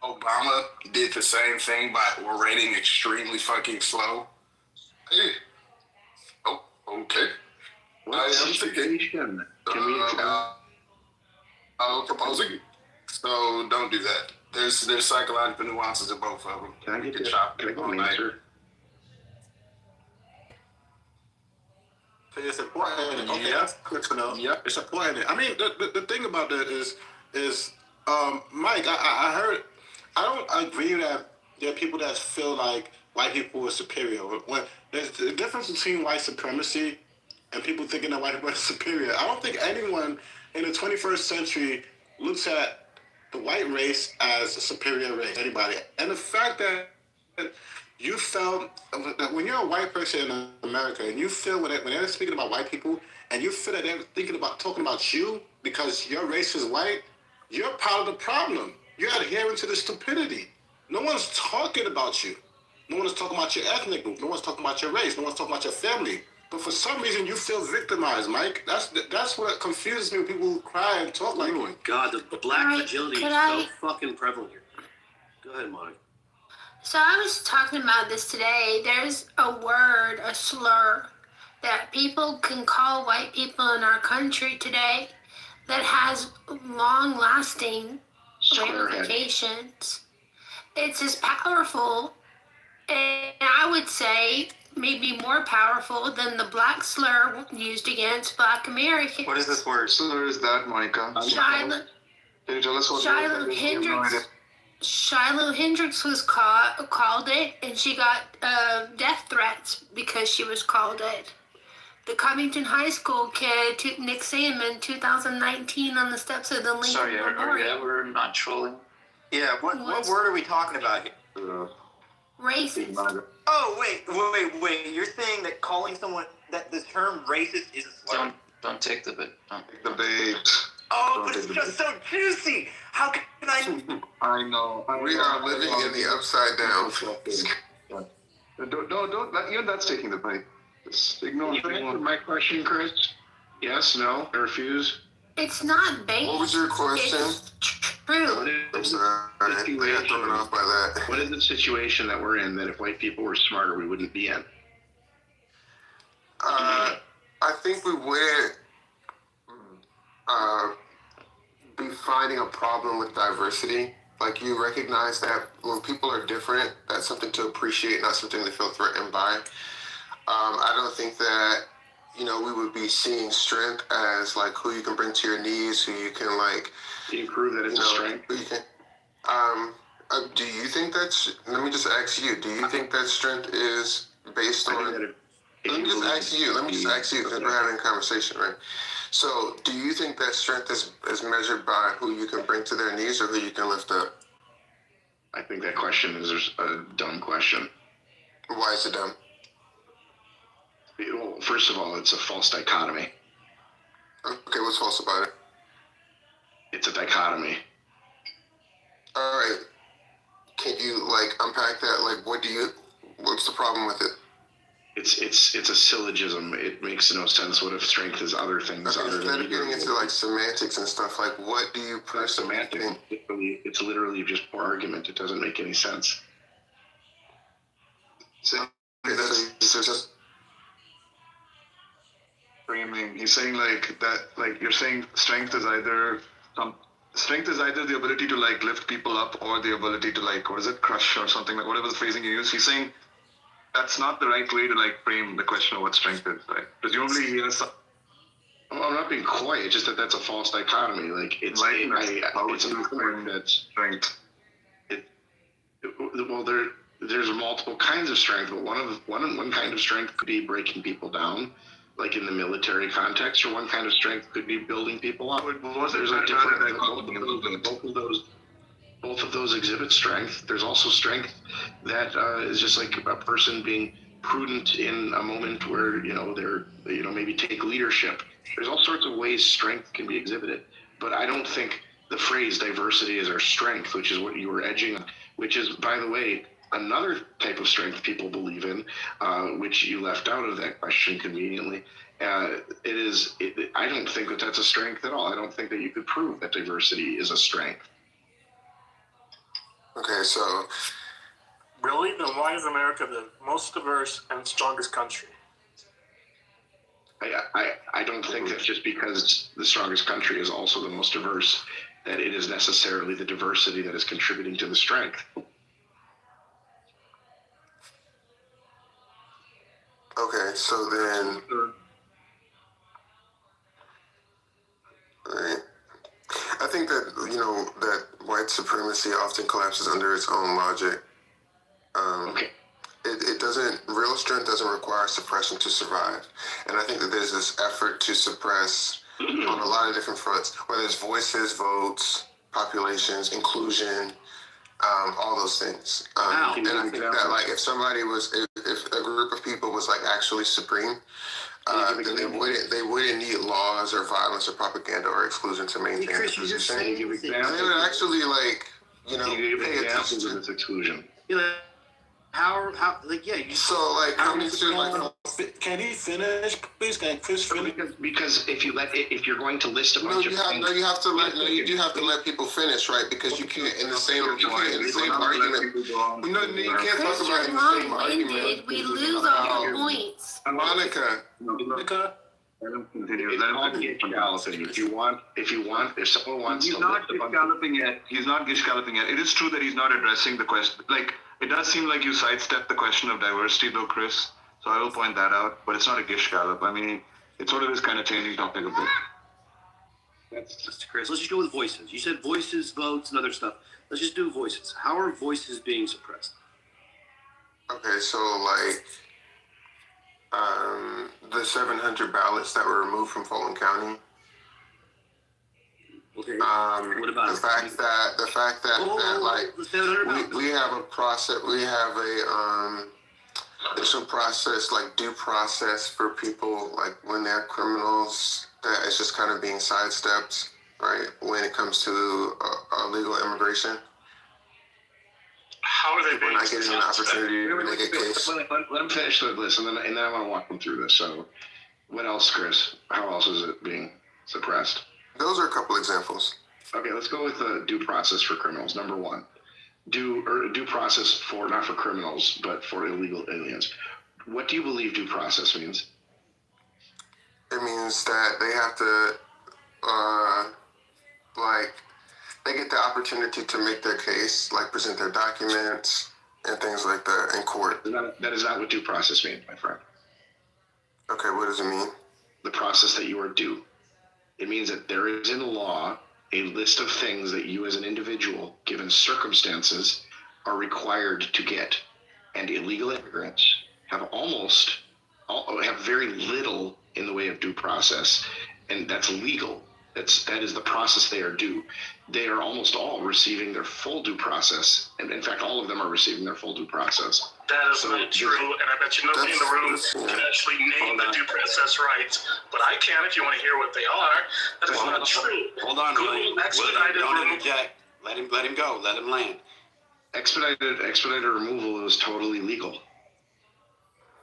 Obama did the same thing by orating extremely fucking slow. Hey. Oh, okay. What situation can we I'm proposing. So don't do that. There's psychological nuances in both of them. Can I get an answer? It's important. Okay, that's good to know. Yeah, it's important. I mean, the thing about that is Mike, I heard. I don't agree that there are people that feel like white people are superior. When there's a difference between white supremacy and people thinking that white people are superior. I don't think anyone in the 21st century looks at the white race as a superior race. Anybody, and the fact that you felt when you're a white person in America and you feel when they're speaking about white people and you feel that they're talking about you because your race is white, you're part of the problem. You're adhering to the stupidity. No one's talking about you. No one's talking about your ethnic group. No one's talking about your race. No one's talking about your family. But for some reason, you feel victimized, Mike. That's what confuses me when people cry and talk like. Oh my God, the black fragility is so fucking prevalent here. Go ahead, Monty. So I was talking about this today. There's a word, a slur, that people can call white people in our country today that has long-lasting ramifications. It's as powerful, and I would say maybe more powerful than the black slur used against black Americans. What is this word? Slur is that, Micah? Shiloh. Can you tell us what Shiloh Hendricks. Shiloh Hendricks was called it, and she got death threats because she was called it. The Covington High School kid, Nick Salmon, 2019, on the steps of the Lincoln Memorial. We're not trolling. Yeah, what word are we talking about here? Racist. Oh, wait. You're saying that calling someone, that the term racist is a slur? Don't take the bait. Don't take the bait. Oh, but it's just so juicy. How can I? I know. We are living in the upside down. Don't. Even that's taking the bait. Just ignore it. Answer my question, Chris. Yes, no, I refuse. It's not bait. What was your question? It's true. I'm sorry. I got thrown off by that. What is the situation that we're in that if white people were smarter, we wouldn't be in? I think we would be finding a problem with diversity. Like, you recognize that when people are different, that's something to appreciate, not something to feel threatened by. I don't think that, we would be seeing strength as like who you can bring to your knees, who you can like. Do you prove that it's a strength? Who you can, do you think that's? Let me just ask you. Do you think that strength is based on? Let me just ask you because we're having a conversation, right? So, do you think that strength is measured by who you can bring to their knees or who you can lift up? I think that question is a dumb question. Why is it dumb? Well, first of all, it's a false dichotomy. Okay, what's false about it? It's a dichotomy. All right. Can you unpack that? What's the problem with it? It's a syllogism. It makes no sense. What if strength is other things other than instead of getting into semantics and stuff, what do you personally think? It's literally just poor argument. It doesn't make any sense. So just framing. He's saying you're saying strength is either the ability to lift people up or the ability to crush or something, whatever the phrasing you use. He's saying that's not the right way to frame the question of what strength is. Presumably he has Well, I'm not being coy. It's just that that's a false dichotomy. Like it's it's a framework that's strength. Well, there's multiple kinds of strength, but one kind of strength could be breaking people down, like in the military context, or one kind of strength could be building people up. There's a different both of those exhibit strength. There's also strength that is just like a person being prudent in a moment where they're maybe take leadership. There's all sorts of ways strength can be exhibited, but I don't think the phrase diversity is our strength, which is what you were edging on, which is, by the way, another type of strength people believe in, which you left out of that question conveniently. I don't think that that's a strength at all. I don't think that you could prove that diversity is a strength. Okay, so really, then why is America the most diverse and strongest country? I don't think that just because the strongest country is also the most diverse, that it is necessarily the diversity that is contributing to the strength. Okay, so then, right. I think that that white supremacy often collapses under its own logic. It doesn't. Real strength doesn't require suppression to survive, and I think that there's this effort to suppress on a lot of different fronts, whether it's voices, votes, populations, inclusion, all those things. And I think that like if a group of people was like actually supreme, then they wouldn't need laws or violence or propaganda or exclusion to maintain their position. They would actually pay attention to this exclusion. How how many can he finish? Please, can Chris finish? Because if you're going to list a bunch of things, you do have to let people finish, right? Because you can't in the same argument. You can't talk about it in the same argument. We lose all the points. Monica. Let him continue. Let him continue. If someone wants he's not gish galloping yet. He's not gish galloping yet. It is true that he's not addressing the question. Like, it does seem like you sidestepped the question of diversity, though, Chris. So I will point that out. But it's not a gish gallop. I mean, it sort of is kind of changing topic a bit. That's Chris. Let's just go with voices. You said voices, votes, and other stuff. Let's just do voices. How are voices being suppressed? Okay, so like the 700 ballots that were removed from Fulton County. Okay. What about the fact that we have a process, we have there's a process like due process for people like when they're criminals that it's just kind of being sidestepped, right? When it comes to illegal immigration. How are they being not getting an opportunity to make a case? Let them finish the list, and then I want to walk them through this. So, what else, Chris? How else is it being suppressed? Those are a couple examples. Okay, let's go with the due process for criminals. Number one, due process for not for criminals, but for illegal aliens. What do you believe due process means? It means that they have to, they get the opportunity to make their case, like present their documents and things like that in court. That is not what due process means, my friend. Okay, what does it mean? The process that you are due. It means that there is in law a list of things that you as an individual, given circumstances, are required to get. And illegal immigrants have very little in the way of due process. And that's legal. That is the process they are due. They are almost all receiving their full due process. And in fact, all of them are receiving their full due process. That is not true, and I bet you nobody in the room can actually name the due process rights. But I can if you want to hear what they are. That is not true. Hold on, William. Don't interject. Let him go. Let him land. Expedited removal is totally legal.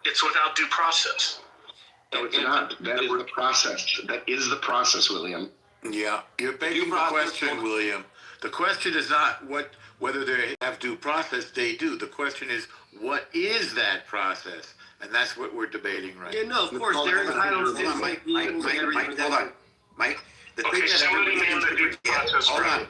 It's without due process. No, it's not. That is the process. That is the process, William. Yeah, you're begging the question, William. The question is not whether they have due process. They do. The question is, what is that process? And that's what we're debating right now. Yeah, no, of course. They're entitled to Mike, hold on. Mike, the thing that everybody seems to forget. Hold on,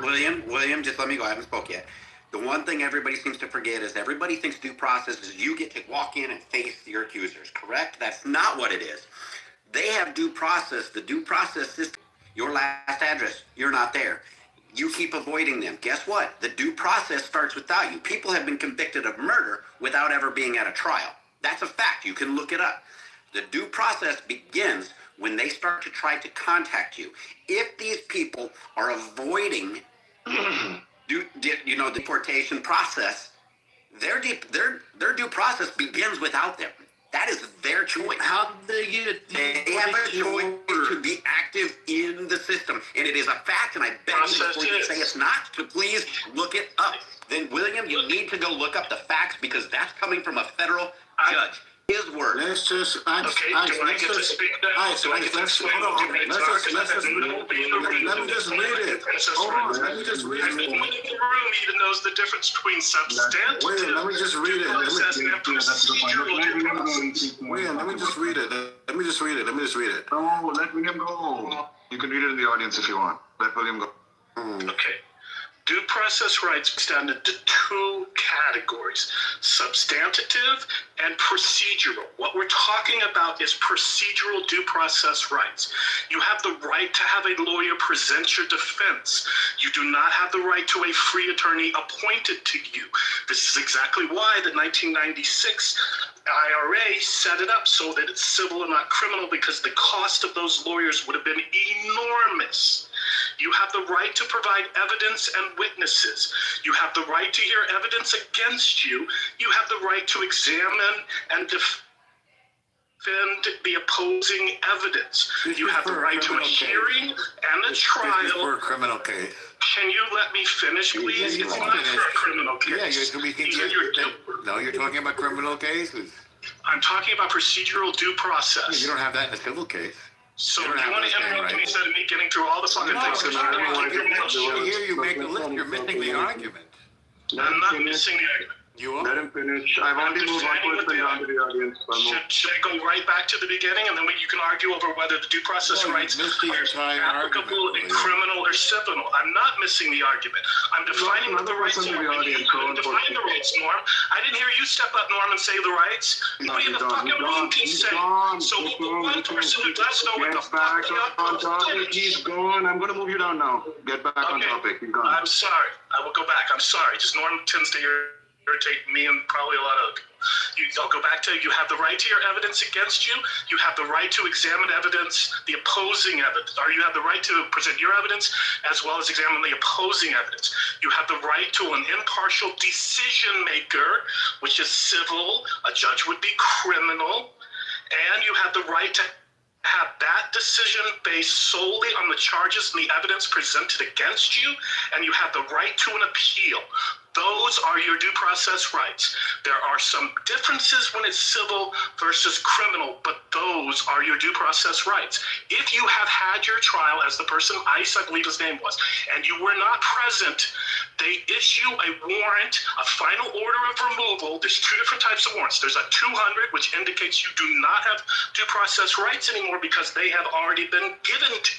William, just let me go. I haven't spoke yet. The one thing everybody seems to forget is everybody thinks due process is you get to walk in and face your accusers, correct? That's not what it is. They have due process, the due process system. Your last address, you're not there. You keep avoiding them. Guess what? The due process starts without you. People have been convicted of murder without ever being at a trial. That's a fact. You can look it up. The due process begins when they start to try to contact you. If these people are avoiding deportation process, their due process begins without them. That is their choice. How do they get it? They have a choice to be active in the system. And it is a fact, and I bet you before you say it's not, to please look it up. Then, William, you need to go look up the facts because that's coming from a federal judge. His word. Let's just. Do I get to speak now? Do I get to explain what you mean? Let me just read it. Hold on. Let me just read it. Everyone in the room even knows the difference between substantive Wait, let me just read it. process and procedural due process. Wait, let me just read it. Let me just read it. Let me just read it. No, let William go. You can read it in the audience if you want. Let William go. Okay. Due process rights breaks down into two categories, substantive and procedural. What we're talking about is procedural due process rights. You have the right to have a lawyer present your defense. You do not have the right to a free attorney appointed to you. This is exactly why the 1996 IRA set it up so that it's civil and not criminal, because the cost of those lawyers would have been enormous. You have the right to provide evidence and witnesses. You have the right to hear evidence against you. You have the right to examine and defend the opposing evidence. You have the right to a hearing and a trial. For a criminal case. Can you let me finish, please? It's not for a criminal case. You're talking about criminal cases. I'm talking about procedural due process. You don't have that in a civil case. So you want to interrupt me instead of me getting through all the fucking things? You make the list. You're missing the argument. I'm not missing the argument. You are? Let him finish. I've already moved one person down to the audience. Should I go right back to the beginning, and then you can argue over whether the due process rights are applicable in criminal or civil? I'm not missing the argument. I'm defining what the rights are. You couldn't define the rights, Norm. I didn't hear you step up, Norm, and say the rights. Nobody in the fucking room can say. So one person who does know what the fuck on topic. He's gone. I'm going to move you down now. Get back on topic. He's gone. I'm sorry. I will go back. I'm sorry. Just Norm tends to irritate me and probably a lot of people. I'll go back to, you have the right to hear evidence against you. You have the right to examine evidence, the opposing evidence, or you have the right to present your evidence as well as examine the opposing evidence. You have the right to an impartial decision maker, which is civil. A judge would be criminal. And you have the right to have that decision based solely on the charges and the evidence presented against you. And you have the right to an appeal. Those are your due process rights. There are some differences when it's civil versus criminal, but those are your due process rights. If you have had your trial, as the person, Ice, I believe his name was, and you were not present, they issue a warrant, a final order of removal. There's two different types of warrants. There's a 200, which indicates you do not have due process rights anymore because they have already been given to you.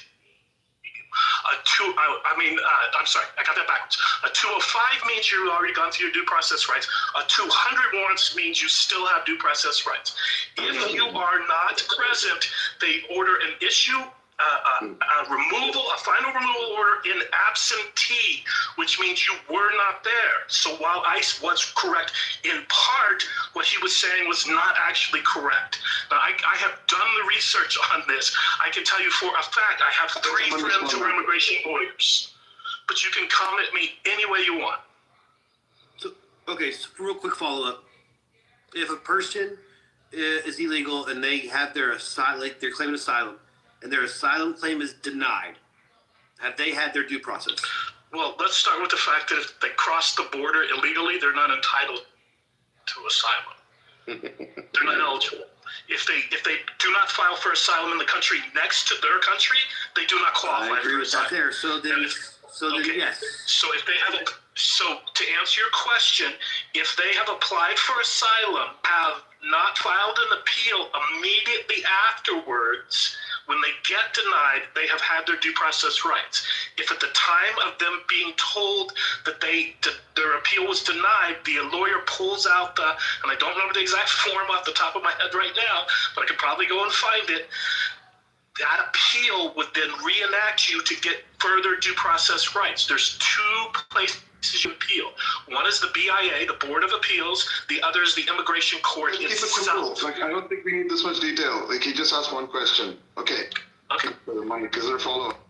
I'm sorry, I got that backwards. A 205 means you've already gone through your due process rights. A 200 warrants means you still have due process rights. If you are not present, they order an issue, a final removal order in absentee, which means you were not there. So while ICE was correct in part, what he was saying was not actually correct. Now, I have done the research on this. I can tell you for a fact, I have 3 friends who are immigration lawyers. But you can come at me any way you want. So real quick follow-up. If a person is illegal and they have their asylum, like they're claiming asylum, and their asylum claim is denied, have they had their due process? Well, let's start with the fact that if they cross the border illegally, they're not entitled to asylum. They're not eligible. If they do not file for asylum in the country next to their country, they do not qualify for asylum. There. So then yes. So if they have to answer your question, if they have applied for asylum, have not filed an appeal immediately afterwards, when they get denied, they have had their due process rights. If at the time of them being told that their appeal was denied, the lawyer pulls out and I don't remember the exact form off the top of my head right now, but I could probably go and find it. That appeal would then reenact you to get further due process rights. There's two places you appeal. One is the BIA, the Board of Appeals. The other is the Immigration Court Keep it itself. simple. Like, I don't think we need this much detail. Like, he just asked one question. Okay. Because they're follow-up.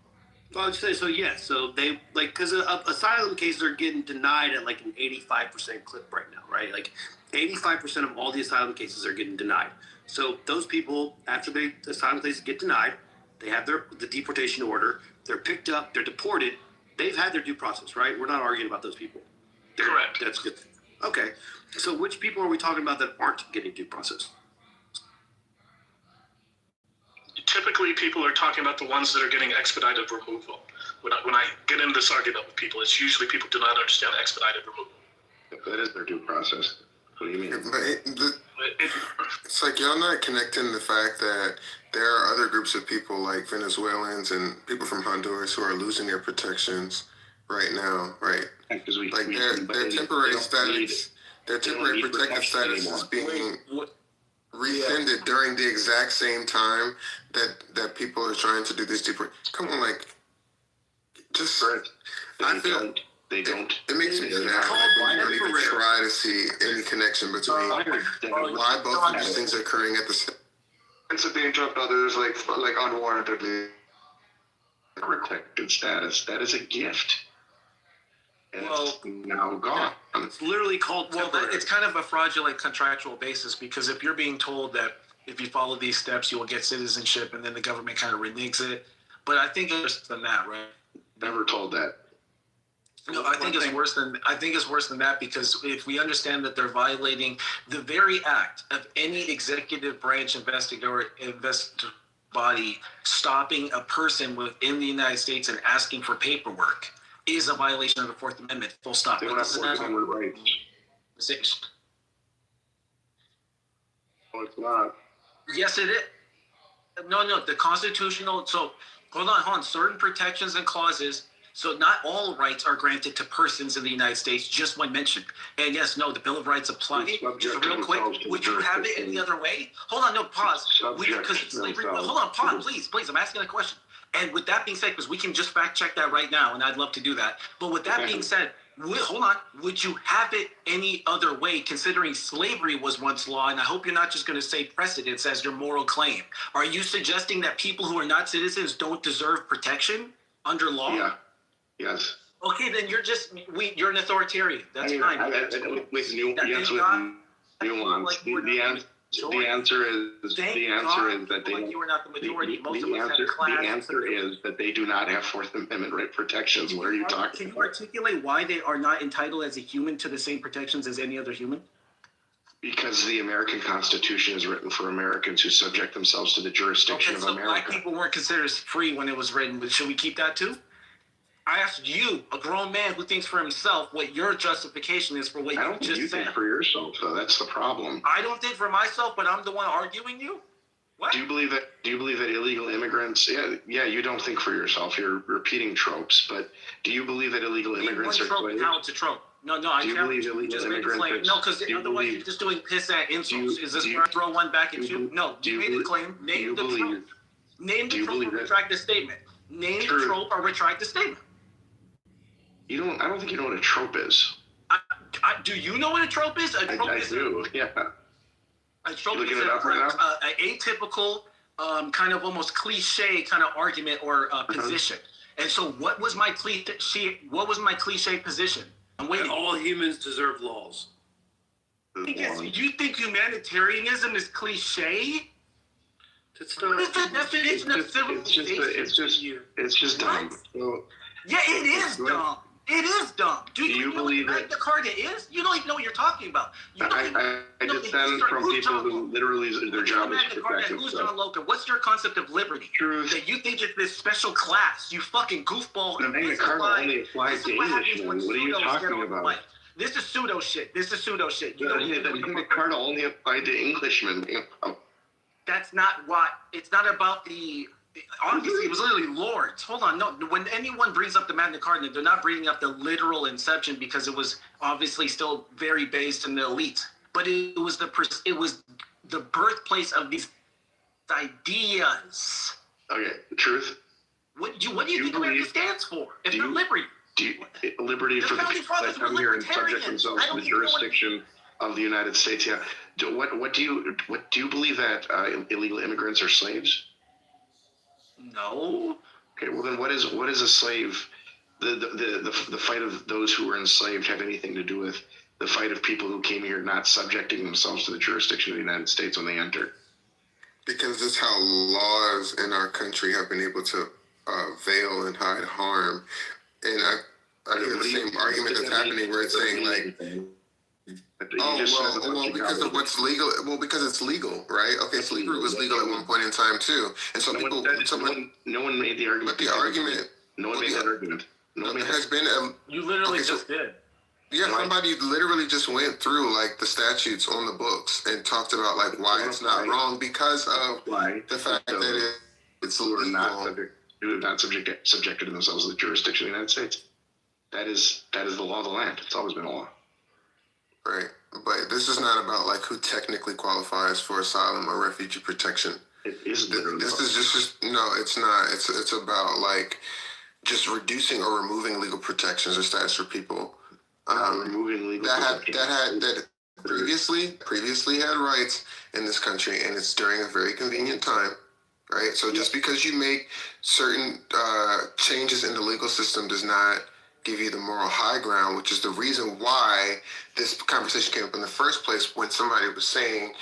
Well, I'd say so. Yeah. So they because asylum cases are getting denied at like an 85% clip right now, right? Like 85% of all the asylum cases are getting denied. So those people, after the asylum cases get denied, they have the deportation order. They're picked up. They're deported. They've had their due process, right? We're not arguing about those people. Correct. That's good. Okay. So which people are we talking about that aren't getting due process? Typically, people are talking about the ones that are getting expedited removal. When I get into this argument with people, it's usually people do not understand expedited removal. That is their due process. What do you mean? It's like y'all not connecting the fact that there are other groups of people like Venezuelans and people from Honduras who are losing their protections right now, right? Like their temporary status, their temporary protected status is being rescinded during the exact same time that people are trying to do this deeper. Come on, like, just I feel they don't. It makes me sad. I don't even try to see any connection between why both of these things are occurring at the same. It's that they interrupt others like unwarrantedly. Protected status. That is a gift. And it's now gone. It's literally called. Well, it's kind of a fraudulent contractual basis because if you're being told that if you follow these steps, you will get citizenship, and then the government kind of reneges it. But I think it's worse than that, right? Never told that. No, I think it's worse than that because if we understand that they're violating the very act of any executive branch investigator body stopping a person within the United States and asking for paperwork is a violation of the Fourth Amendment. Full stop. They don't have Fourth Amendment rights. Oh, it's not. Yes, it is. No, the constitutional. So hold on. Certain protections and clauses. So not all rights are granted to persons in the United States, just when mentioned. And yes, the Bill of Rights applies. Just real quick, would you have it any other way? Hold on, pause. Because slavery. Hold on, pause, please. I'm asking a question. And with that being said, because we can just fact check that right now, and I'd love to do that. But with that being said, hold on. Would you have it any other way, considering slavery was once law? And I hope you're not just going to say precedence as your moral claim. Are you suggesting that people who are not citizens don't deserve protection under law? Yeah. Yes. Okay, then you're an authoritarian. That's fine. With nuance. The answer is that they. You were not the majority. The answer is that they do not have Fourth Amendment right protections. What are you talking about? Can you articulate why they are not entitled as a human to the same protections as any other human? Because the American Constitution is written for Americans who subject themselves to the jurisdiction of America. Black people weren't considered free when it was written, but should we keep that too? I asked you, a grown man who thinks for himself, what your justification is for what you just said. I don't think you think for yourself, though. That's the problem. I don't think for myself, but I'm the one arguing you? What? Do you believe that illegal immigrants? Yeah. You don't think for yourself. You're repeating tropes. But do you believe that illegal immigrants are slaves? Now it's a trope. No. Do you believe illegal immigrants? No, because otherwise you're just doing piss at insults. Is this where I throw one back at you? No. You made the claim. Name the trope. Name the trope or retract the statement. Name the trope or retract the statement. I don't think you know what a trope is. Do you know what a trope is? I do. Yeah. A trope is an atypical, kind of almost cliche kind of argument or position. And so, what was my cliche position? I'm waiting. All humans deserve laws. You think humanitarianism is cliche? What is the definition of civilization? It's just dumb. Yeah, it is dumb. It is dumb. Do you believe that the card is? You don't even know what you're talking about. I descend from people who literally their job is to protect themselves. What's your concept of liberty? Truth. That you think it's this special class. You fucking goofball. The Magna Carta only applies to Englishmen. What are you talking about? This is pseudo shit. The Magna Carta only applied to Englishmen. That's not what. It's not about the. Obviously, it was literally lords. Hold on, no. When anyone brings up the Magna Carta, they're not bringing up the literal inception because it was obviously still very based in the elite. But it was the birthplace of these ideas. Okay, truth. What do you think America stands for? If they're liberty. Liberty for the people that come here and subject themselves to the jurisdiction of the United States. Yeah. What do you believe that illegal immigrants are slaves? No. Okay. Well, then what is a slave? The fight of those who were enslaved have anything to do with the fight of people who came here not subjecting themselves to the jurisdiction of the United States when they entered? Because that's how laws in our country have been able to veil and hide harm. And I hear the same argument that's happening where it's saying like, because of what's legal. Well, because it's legal, right? Okay, slavery was legal at one point in time too, and so no one made the argument. But the argument, no one made that argument. There has been you literally just did. Yeah, somebody literally just went through like the statutes on the books and talked about like why it's not wrong because of the fact that it's legal. Who have not subjected themselves to the jurisdiction of the United States. That is the law of the land. It's always been a law. Right, but this is not about like who technically qualifies for asylum or refugee protection. It is literally. This is just no, it's not. It's about like just reducing or removing legal protections or status for people. Removing legal that previously had rights in this country, and it's during a very convenient time. Right, so just because you make certain changes in the legal system does not give you the moral high ground, which is the reason why this conversation came up in the first place when somebody was saying,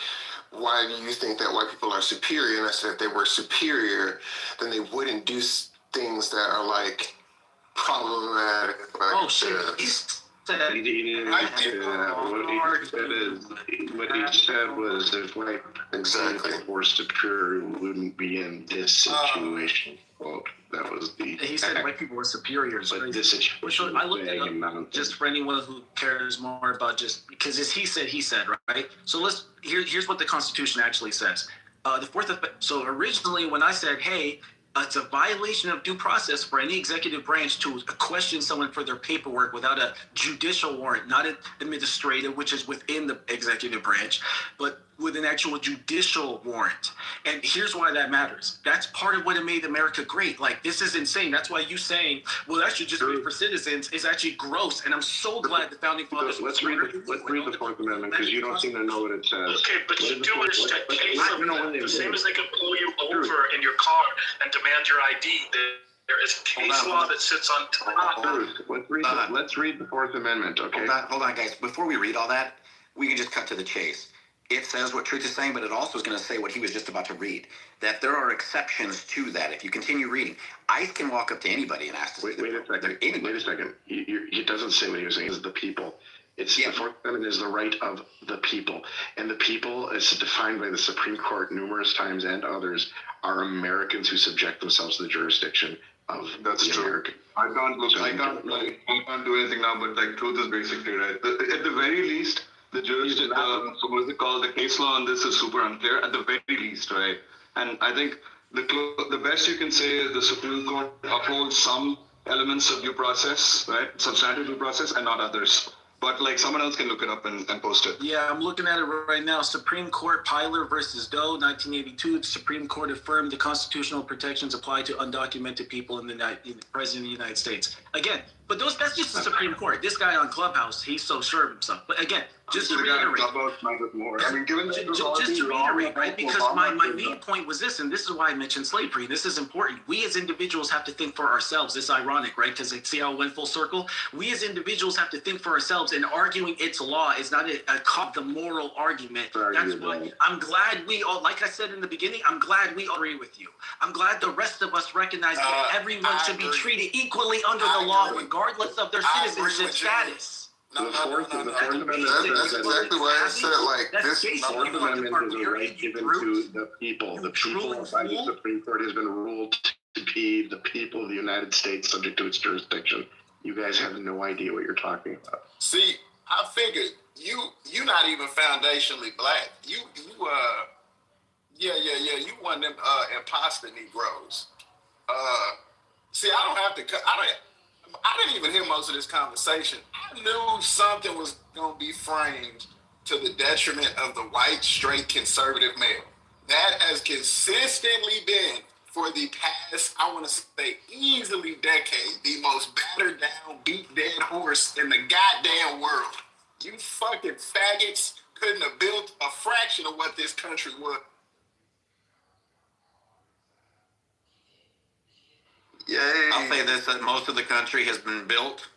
why do you think that white people are superior? And I said if they were superior, then they wouldn't do things that are like problematic. Like, What he said was if white people were superior, we wouldn't be in this situation. Well, that was the. He said white people were superior. But this situation. I looked at it just for anyone who cares more about just because it's he said, right? So here's what the Constitution actually says. So originally when I said, hey, it's a violation of due process for any executive branch to question someone for their paperwork without a judicial warrant, not an administrative, which is within the executive branch, but with an actual judicial warrant. And here's why that matters. That's part of what made America great. Like, this is insane. That's why you saying, well, that should just be for citizens is actually gross. And I'm so glad the Founding Fathers... Let's read the Fourth Amendment, because you don't seem to know what it says. Okay, but you do understand the same as they can pull you over in your car and demand your ID. There is case law that sits on top. Let's read the Fourth Amendment, okay? Hold on, guys. Before we read all that, we can just cut to the chase. It says what Truth is saying, but it also is going to say what he was just about to read, that there are exceptions to that. If you continue reading, ICE can walk up to anybody and ask to Wait a second. It doesn't say what he was saying. It's the people. The Fourth Amendment is the right of the people. And the people, as defined by the Supreme Court numerous times and others, are Americans who subject themselves to the jurisdiction of the American. I can't do anything now, but like truth is basically right. At the very least, the jurisdiction, what is it called? The case law on this is super unclear. At the very least, right? And I think the best you can say is the Supreme Court upholds some elements of due process, right? Substantive due process, and not others. But like someone else can look it up and post it. Yeah, I'm looking at it right now. Supreme Court Pyler versus Doe, 1982. The Supreme Court affirmed the constitutional protections apply to undocumented people in the President of the United States. Again, but that's just the Supreme Court. This guy on Clubhouse, he's so sure of himself. But again, just to reiterate. Just to reiterate, right? Because my main point was this, and this is why I mentioned slavery. This is important. We as individuals have to think for ourselves. It's ironic, right? Because see how it went full circle? We as individuals have to think for ourselves, and arguing its law is not the moral argument. That's why I'm glad we all, like I said in the beginning, I'm glad we all agree with you. I'm glad the rest of us recognize that everyone should be treated equally under the law, regardless of their citizenship status. That's exactly why I said like this. The Fourth Amendment is a right given to the people. The people by the Supreme Court has been ruled to be the people of the United States subject to its jurisdiction. You guys have no idea what you're talking about. See, I figured you're not even foundationally black. You one of them imposter Negroes. See, I don't have to. I didn't even hear most of this conversation. I knew something was going to be framed to the detriment of the white, straight, conservative male. That has consistently been for the past, I want to say, easily decade, the most battered down, beat dead horse in the goddamn world. You fucking faggots couldn't have built a fraction of what this country was. Yay. I'll say this, that most of the country has been built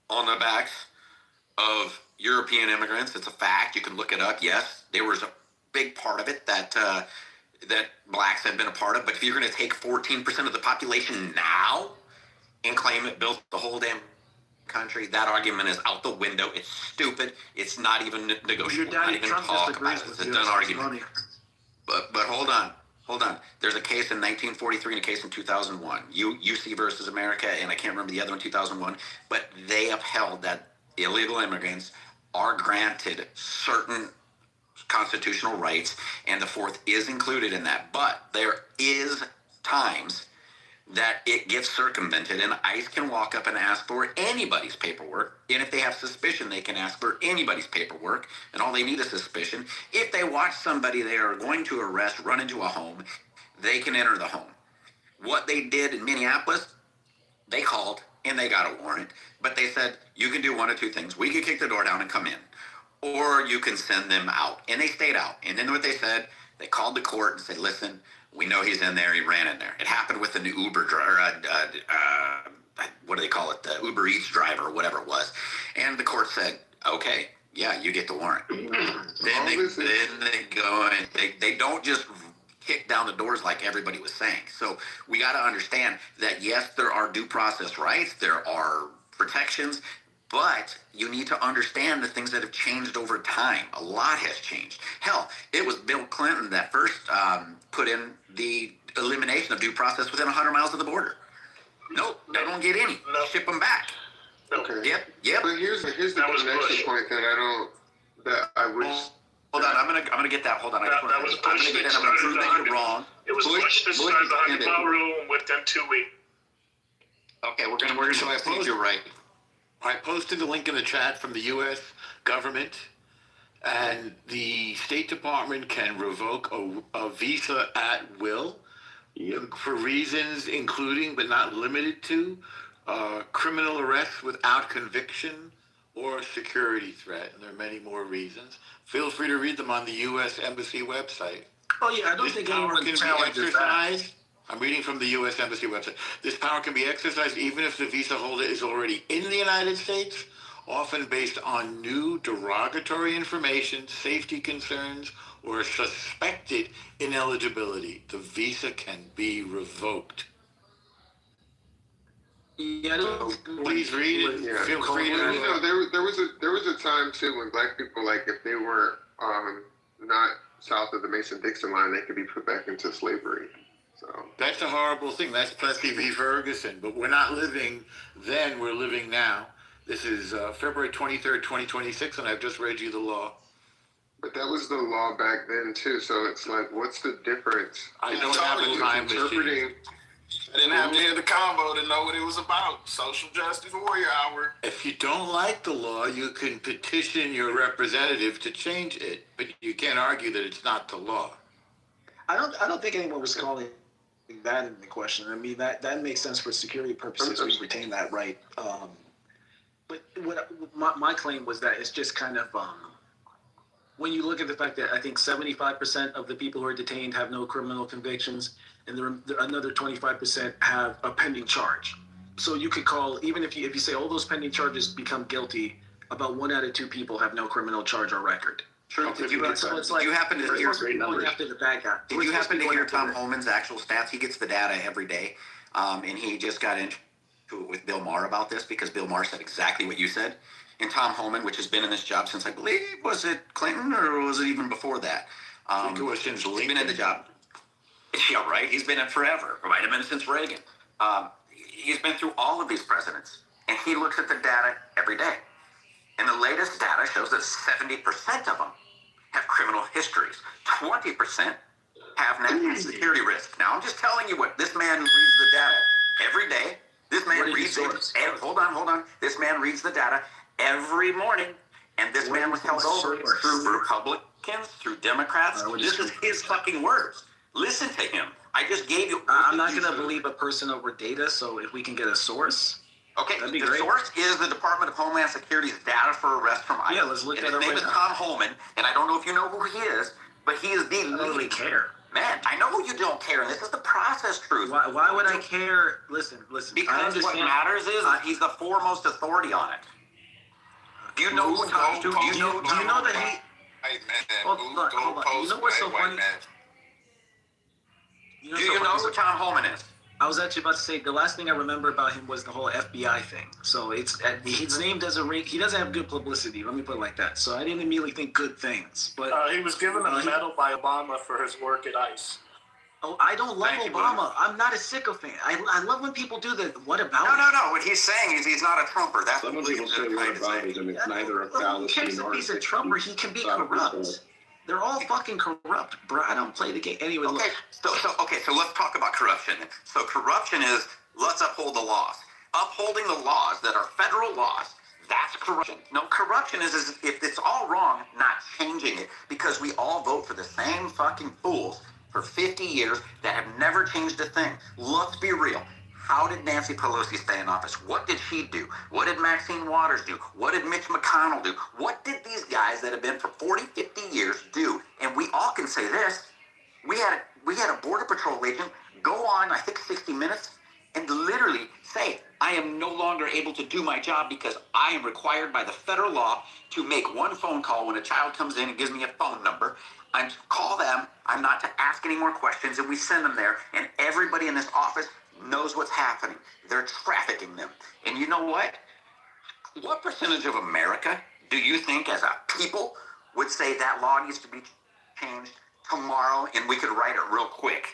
on the backs of European immigrants. It's a fact. You can look it up. Yes, there was a big part of it that blacks have been a part of. But if you're going to take 14% of the population now and claim it built the whole damn country, that argument is out the window. It's stupid. It's not even negotiable. Not even talk about it. It's a done argument. But hold on. There's a case in 1943 and a case in 2001. UC versus America, and I can't remember the other one, 2001. But they upheld that illegal immigrants are granted certain constitutional rights, and the Fourth is included in that. But there is times that it gets circumvented, and ICE can walk up and ask for anybody's paperwork. And if they have suspicion, they can ask for anybody's paperwork, and all they need is suspicion. If they watch somebody they are going to arrest run into a home, they can enter the home. What they did in Minneapolis, they called and they got a warrant, but they said, you can do one of two things. We can kick the door down and come in, or you can send them out. And they stayed out. And then what they said, they called the court and said, listen, we know he's in there. He ran in there. It happened with an Uber driver, what do they call it? The Uber Eats driver, or whatever it was. And the court said, okay, yeah, you get the warrant. then they go and they don't just kick down the doors like everybody was saying. So we got to understand that, yes, there are due process rights. There are protections. But you need to understand the things that have changed over time. A lot has changed. Hell, it was Bill Clinton that first put in the elimination of due process within 100 miles of the border. Nope, they don't get any. Ship them back. Okay. Yep. But here's the connection point that I wish. Hold on, I'm gonna get that. Hold on, that was Bush. I'm gonna prove that you're wrong. It was Bush that started the 100-mile rule within 2 weeks. Okay, we're gonna see if you're right. I posted the link in the chat from the U.S. government, and the State Department can revoke a visa at will for reasons including but not limited to criminal arrest without conviction or security threat. And there are many more reasons. Feel free to read them on the U.S. Embassy website. Oh, yeah, I don't think anyone can challenges that. I'm reading from the U.S. Embassy website. This power can be exercised even if the visa holder is already in the United States, often based on new derogatory information, safety concerns, or suspected ineligibility. The visa can be revoked. Yeah, please read it. Yeah. Feel free to. You know, there was a time too when black people, like, if they were not south of the Mason-Dixon line, they could be put back into slavery. So that's a horrible thing. That's Plessy v. Ferguson. But we're not living then, we're living now. This is February 23rd, 2026, and I've just read you the law. But that was the law back then, too. So it's like, what's the difference? I don't have a time machine. I didn't have to hear the combo to know what it was about. Social justice warrior hour. If you don't like the law, you can petition your representative to change it, but you can't argue that it's not the law. I don't think anyone was calling that into question. I mean, that makes sense for security purposes. We retain that right. But what my claim was that it's just kind of when you look at the fact that I think 75% of the people who are detained have no criminal convictions, and another 25% have a pending charge. So you could call, even if you say all those pending charges become guilty, about 1 out of 2 people have no criminal charge or record. True. Did you happen to hear Tom Holman's actual stats? He gets the data every day, and he just got into it with Bill Maher about this because Bill Maher said exactly what you said. And Tom Holman, which has been in this job since, I believe, was it Clinton or was it even before that? I think it was since Lincoln. He's been in the job. Yeah, right. He's been in forever. Might have been since Reagan. He's been through all of these presidents, and he looks at the data every day. And the latest data shows that 70% of them have criminal histories. 20% have national security risk. Now, I'm just telling you what this man who reads the data every day, this man reads it. Hold on. This man reads the data every morning, and this man was held over through Republicans, through Democrats. This is his fucking words. Listen to him. I just gave you. I'm not going to believe a person over data, so if we can get a source. Okay, that'd be the great. source is the Department of Homeland Security's data for arrest from ICE. Yeah, let's look at it. His name is Tom Holman, and I don't know if you know who he is, but he is the lead. I don't really care. Man, I know you don't care, and this is the process truth. Why would I care? Listen. Because what matters is he's the foremost authority on it. Do you know who Tom? Do you know that he? Hey man, Hold on. You know what's so funny? Do you know who Tom Holman is? I was actually about to say the last thing I remember about him was the whole FBI thing. So it's his name doesn't ring. He doesn't have good publicity. Let me put it like that. So I didn't immediately think good things. But he was given a medal by Obama for his work at ICE. Oh, I don't love Obama. I'm not a sycophant. I love when people do the what about? No. What he's saying is he's not a Trumper. That's Some people say what about it, and it's neither a fallacy nor. He's a Trumper. He can be corrupt. They're all fucking corrupt, bro. I don't play the game. Anyway, okay. So let's talk about corruption. So corruption is let's uphold the laws. Upholding the laws that are federal laws, that's corruption. No, corruption is if it's all wrong, not changing it because we all vote for the same fucking fools for 50 years that have never changed a thing. Let's be real. How did Nancy Pelosi stay in office? What did she do? What did Maxine Waters do? What did Mitch McConnell do? What did these guys that have been for 40, 50 years do? And we all can say this. We had a Border Patrol agent go on, I think, 60 Minutes and literally say, I am no longer able to do my job because I am required by the federal law to make one phone call when a child comes in and gives me a phone number. I'm to call them. I'm not to ask any more questions, and we send them there. And everybody in this office knows what's happening. They're trafficking them. And you know what? What percentage of America do you think as a people would say that law needs to be changed tomorrow and we could write it real quick?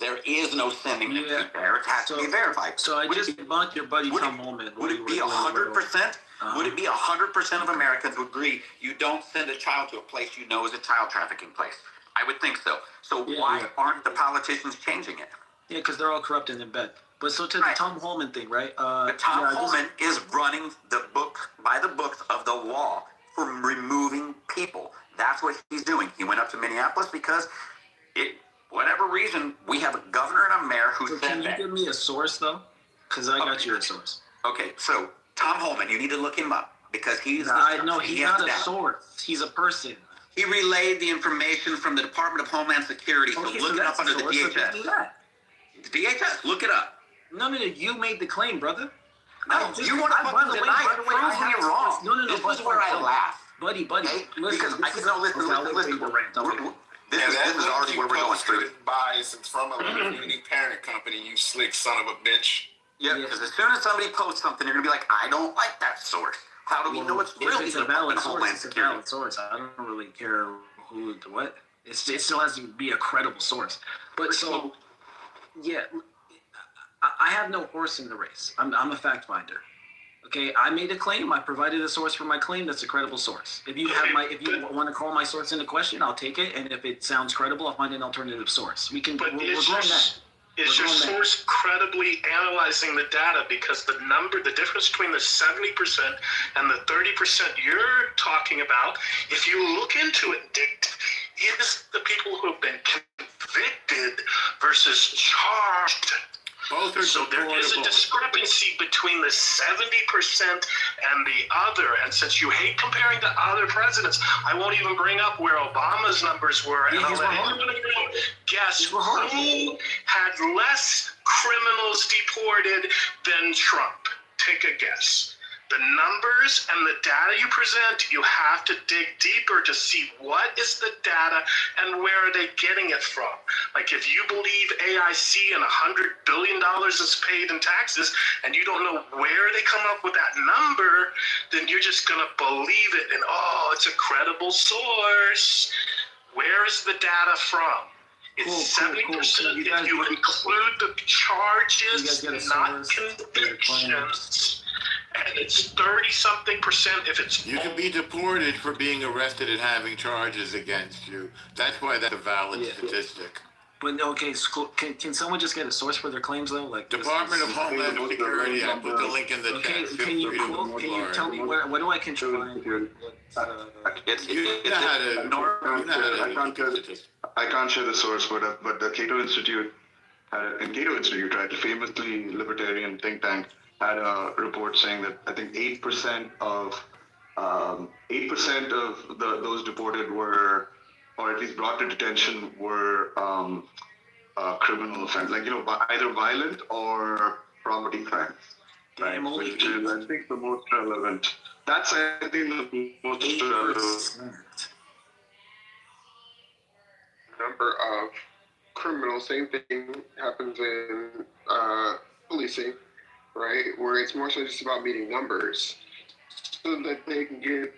There is no sending them to there. It has to be verified. So I just debunked your buddy Tom Holman. Would it be 100%? Would it be 100% of Americans would agree you don't send a child to a place you know is a child trafficking place? I would think so. So why aren't the politicians changing it? Yeah, because they're all corrupt and in bed. But so to the Tom Holman thing, right? But Tom Holman is running the book by the books of the law for removing people. That's what he's doing. He went up to Minneapolis because whatever reason, we have a governor and a mayor who said that. Can you give me a source, though? Because I got you a source. Okay, so Tom Holman, you need to look him up because he's he's not a source. He's a person. He relayed the information from the Department of Homeland Security. So look it up under the DHS. DHS, look it up. No, you made the claim, brother. No, you want to by the way, prove me wrong. No. This is where I laugh. Buddy, okay? Listen. Because listen. This is already where we're going through. Bias. It's from a leading parent company, you slick son of a bitch. Yeah, because as soon as somebody posts something, you're going to be like, I don't like that source. How do we know it's really a valid source? It's a valid source. I don't really care who to what. It still has to be a credible source. But so, yeah, I have no horse in the race. I'm a fact finder. Okay, I made a claim. I provided a source for my claim. That's a credible source. If you want to call my source into question, I'll take it. And if it sounds credible, I'll find an alternative source. Is your source credibly analyzing the data? Because the difference between the 70% and the 30% you're talking about, if you look into it, is the people who have been convicted versus charged. Both are so there is a discrepancy between the 70% and the other. And since you hate comparing to other presidents, I won't even bring up where Obama's numbers were. And I'll let everybody guess who had less criminals deported than Trump. Take a guess. The numbers and the data you present, you have to dig deeper to see what is the data and where are they getting it from. Like if you believe AIC and $100 billion is paid in taxes and you don't know where they come up with that number, then you're just going to believe it and, it's a credible source. Where is the data from? It's 70% if you include the charges, not convictions. And it's 30-something% if it's... You can be deported for being arrested and having charges against you. That's why that's a valid statistic. But okay, can someone just get a source for their claims though? Like Department of Homeland Security. I put the link in the chat. Can you tell me where do I can find? I can't share the source, but the Cato Institute in Cato Institute, right, a famously libertarian think tank, had a report saying that I think 8% of 8% of those deported were, or at least brought to detention, were criminal offense, like either violent or property crimes. Right, which is I think the most relevant. That's I think the most relevant. Number of criminals, same thing happens in policing, right? Where it's more so just about meeting numbers so that they can get.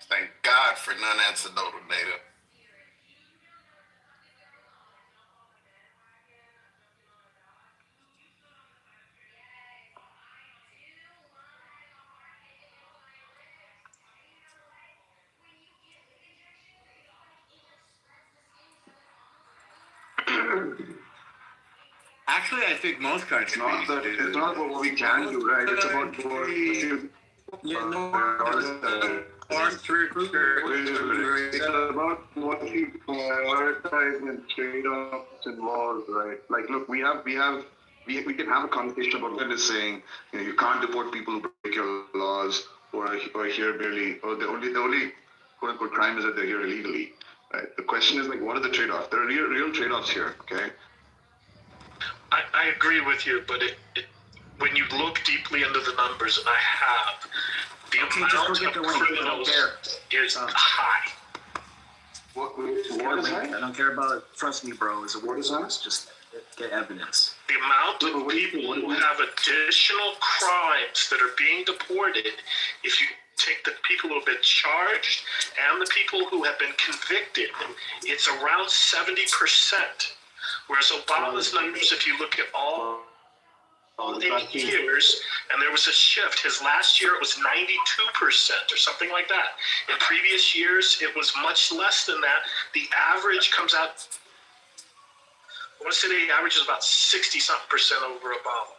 Thank God for non-anecdotal data. Actually, I think most countries. It's not about what we can do, right? It's about what we should. Yeah, no. It's about what you prioritize and trade-offs and laws, right? Like, look, we can have a conversation about what it is saying. You can't deport people who break your laws or are here barely, or the only quote unquote crime is that they're here illegally, right? The question is like, what are the trade-offs? There are real trade-offs here, okay? I agree with you, but when you look deeply into the numbers, and I have, the amount of criminals is high. What is that? I don't care about it. Trust me, bro. Is just get evidence. The amount of people who have additional crimes that are being deported, if you take the people who have been charged and the people who have been convicted, it's around 70%. Whereas Obama's numbers, if you look at all 8 years, and there was a shift. His last year, it was 92% or something like that. In previous years, it was much less than that. The average comes out, I want to say the average is about 60-something% over Obama.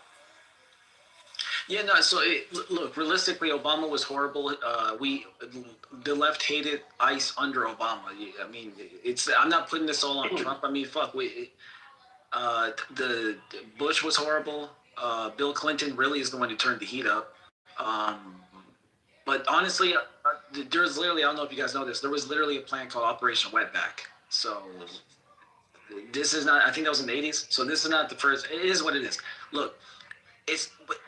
Yeah, no. So look, realistically, Obama was horrible. The left hated ICE under Obama. I mean, I'm not putting this all on Trump. I mean, fuck. The Bush was horrible. Bill Clinton really is the one who turned the heat up. But honestly, there's literally, I don't know if you guys know this, there was literally a plan called Operation Wetback. So this is not, I think that was in the 80s. So this is not the first, it is what it is. Look,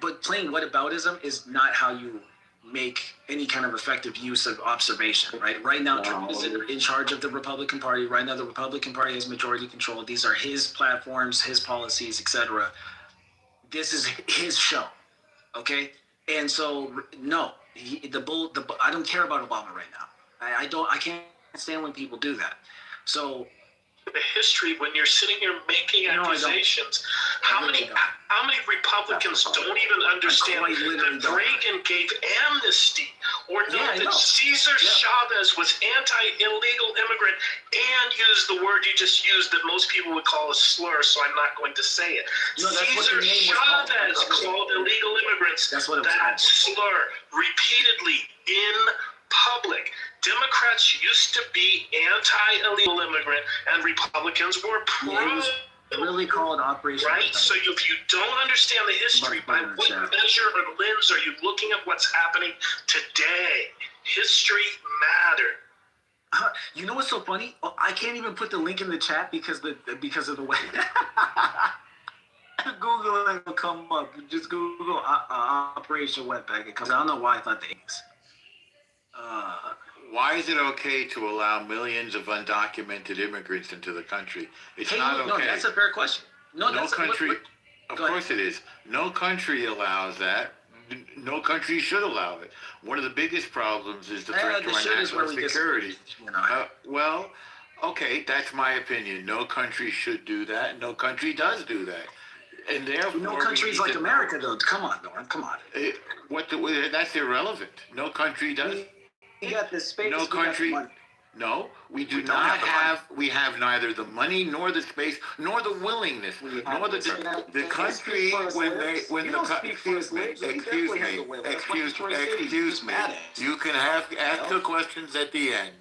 but playing whataboutism is not how you make any kind of effective use of observation, right? Right now, Trump is in charge of the Republican Party. Right now, the Republican Party has majority control. These are his platforms, his policies, etc. This is his show, okay? And so, no, I don't care about Obama right now. I can't stand when people do that. So. The history when you're sitting here making accusations. How many Republicans don't even understand that Reagan gave amnesty or know that Cesar Chavez was anti-illegal immigrant and used the word you just used that most people would call a slur, so I'm not going to say it. Cesar Chavez called illegal immigrants that slur repeatedly in public. Democrats used to be anti-illegal immigrant, and Republicans were pro. Really called Operation. Right. So if you don't understand the history, by what measure or lens are you looking at what's happening today? History mattered. You know what's so funny? I can't even put the link in the chat because of the way. Google it will come up. Just Google Operation Wetback. It comes. I don't know why I thought the 80s. Why is it okay to allow millions of undocumented immigrants into the country? It's not okay. No, that's a fair question. No country. Of course it is. No country allows that. No country should allow it. One of the biggest problems is the threat to our national security. Well, okay, that's my opinion. No country should do that. No country does do that. And therefore, no countries like America, though. Come on, Norm. Come on. That's irrelevant. No country does. We got the space. No country. No, we do not have. We have neither the money nor the space nor the willingness nor the country excuse me. You can ask the questions at the end.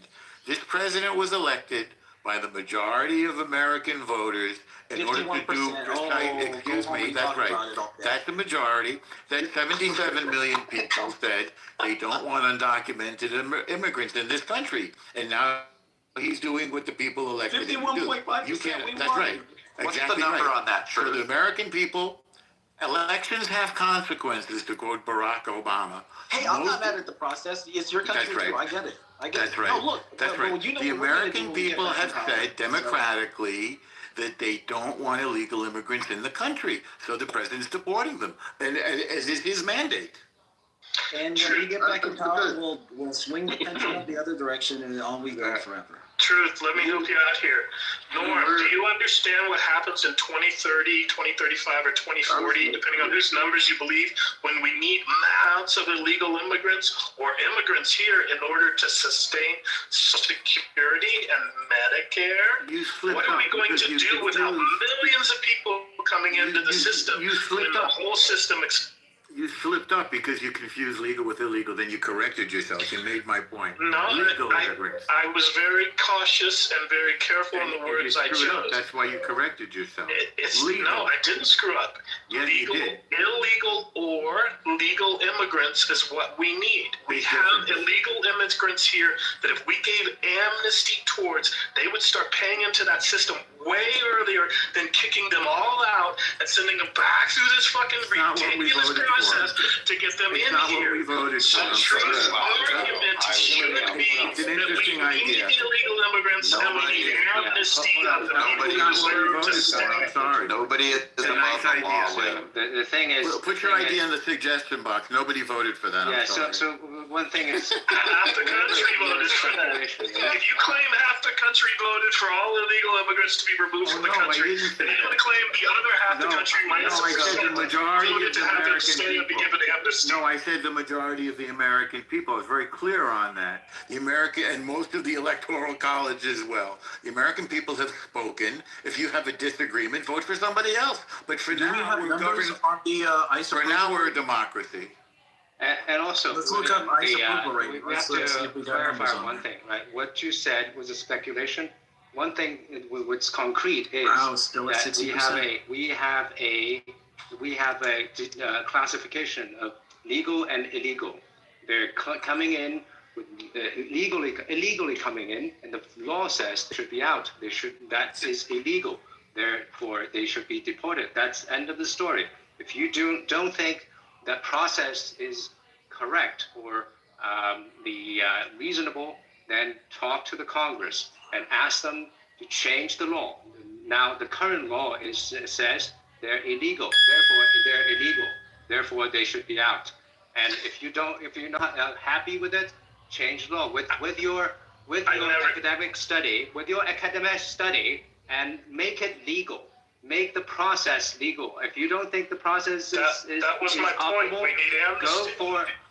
This president was elected by the majority of American voters in order to do precise, excuse me, that's right. That's the majority. That 77 million people said they don't want undocumented immigrants in this country. And now he's doing what the people elected him to do. 51.5%. You can't, that's won. right. What's Exactly the number right. on that? For the American people, elections have consequences, to quote Barack Obama. Hey, I'm not mad at the process. It's your country That's right. too. I get it. I get That's it. right. No, look. That's well, right. you know The what we're gonna American do when we get people back have in power. said democratically that they don't want illegal immigrants in the country. So the president's deporting them, and as is his mandate. And when we get back in power, we'll swing the pendulum the other direction, and on we go forever. Truth, let me help you out here. Norm, do you understand what happens in 2030, 2035, or 2040, depending on whose numbers you believe, when we need amounts of illegal immigrants or immigrants here in order to sustain Social Security and Medicare? What are we going to do without millions of people coming into the system when the whole system You slipped up because you confused legal with illegal. Then you corrected yourself. You made my point. No, Legal immigrants. I was very cautious and very careful in the words I screwed up. chose. That's why you corrected yourself. No, I didn't screw up. Yes, you did. Illegal or legal immigrants is what we need. We have illegal immigrants here that if we gave amnesty towards, they would start paying into that system way earlier than kicking them all out and sending them back through this fucking ridiculous process to get them in here. So Trump's argument should be that we need the illegal immigrants and we need amnesty of the people who deserve to stay. I'm sorry. Nobody is above the law. The thing is, put your idea in the suggestion box. Nobody voted for that. Yeah. I'm sorry. So one thing is, half the country voted for that. If you claim half the country voted for all illegal immigrants to be removed from the country, then you would claim the other half the country minus I said the majority voted of to the have them American stay and be people. given amnesty. No, I said the majority of the American people. I was very clear on that. The American and most of the Electoral College as well. The American people have spoken. If you have a disagreement, vote for somebody else. But for now, we're governed. For now, we're a democracy. and also, Let's look up ICE approval we rating. have Let's see to if we got clarify numbers on one that. thing, right? What you said was a speculation. One thing what's concrete is Still at that 60%. we have a classification of legal and illegal. They're coming in with illegally coming in, and the law says they should be out. That is illegal. Therefore, they should be deported. That's end of the story. If you don't think that process is correct or reasonable, then talk to the Congress and ask them to change the law. Now, the current law says they're illegal. Therefore, they're illegal. Therefore, they should be out. And if you're not happy with it, change the law with your academic study, and make it legal. Make the process legal. If you don't think the process is that was my point. optimal, We need amnesty.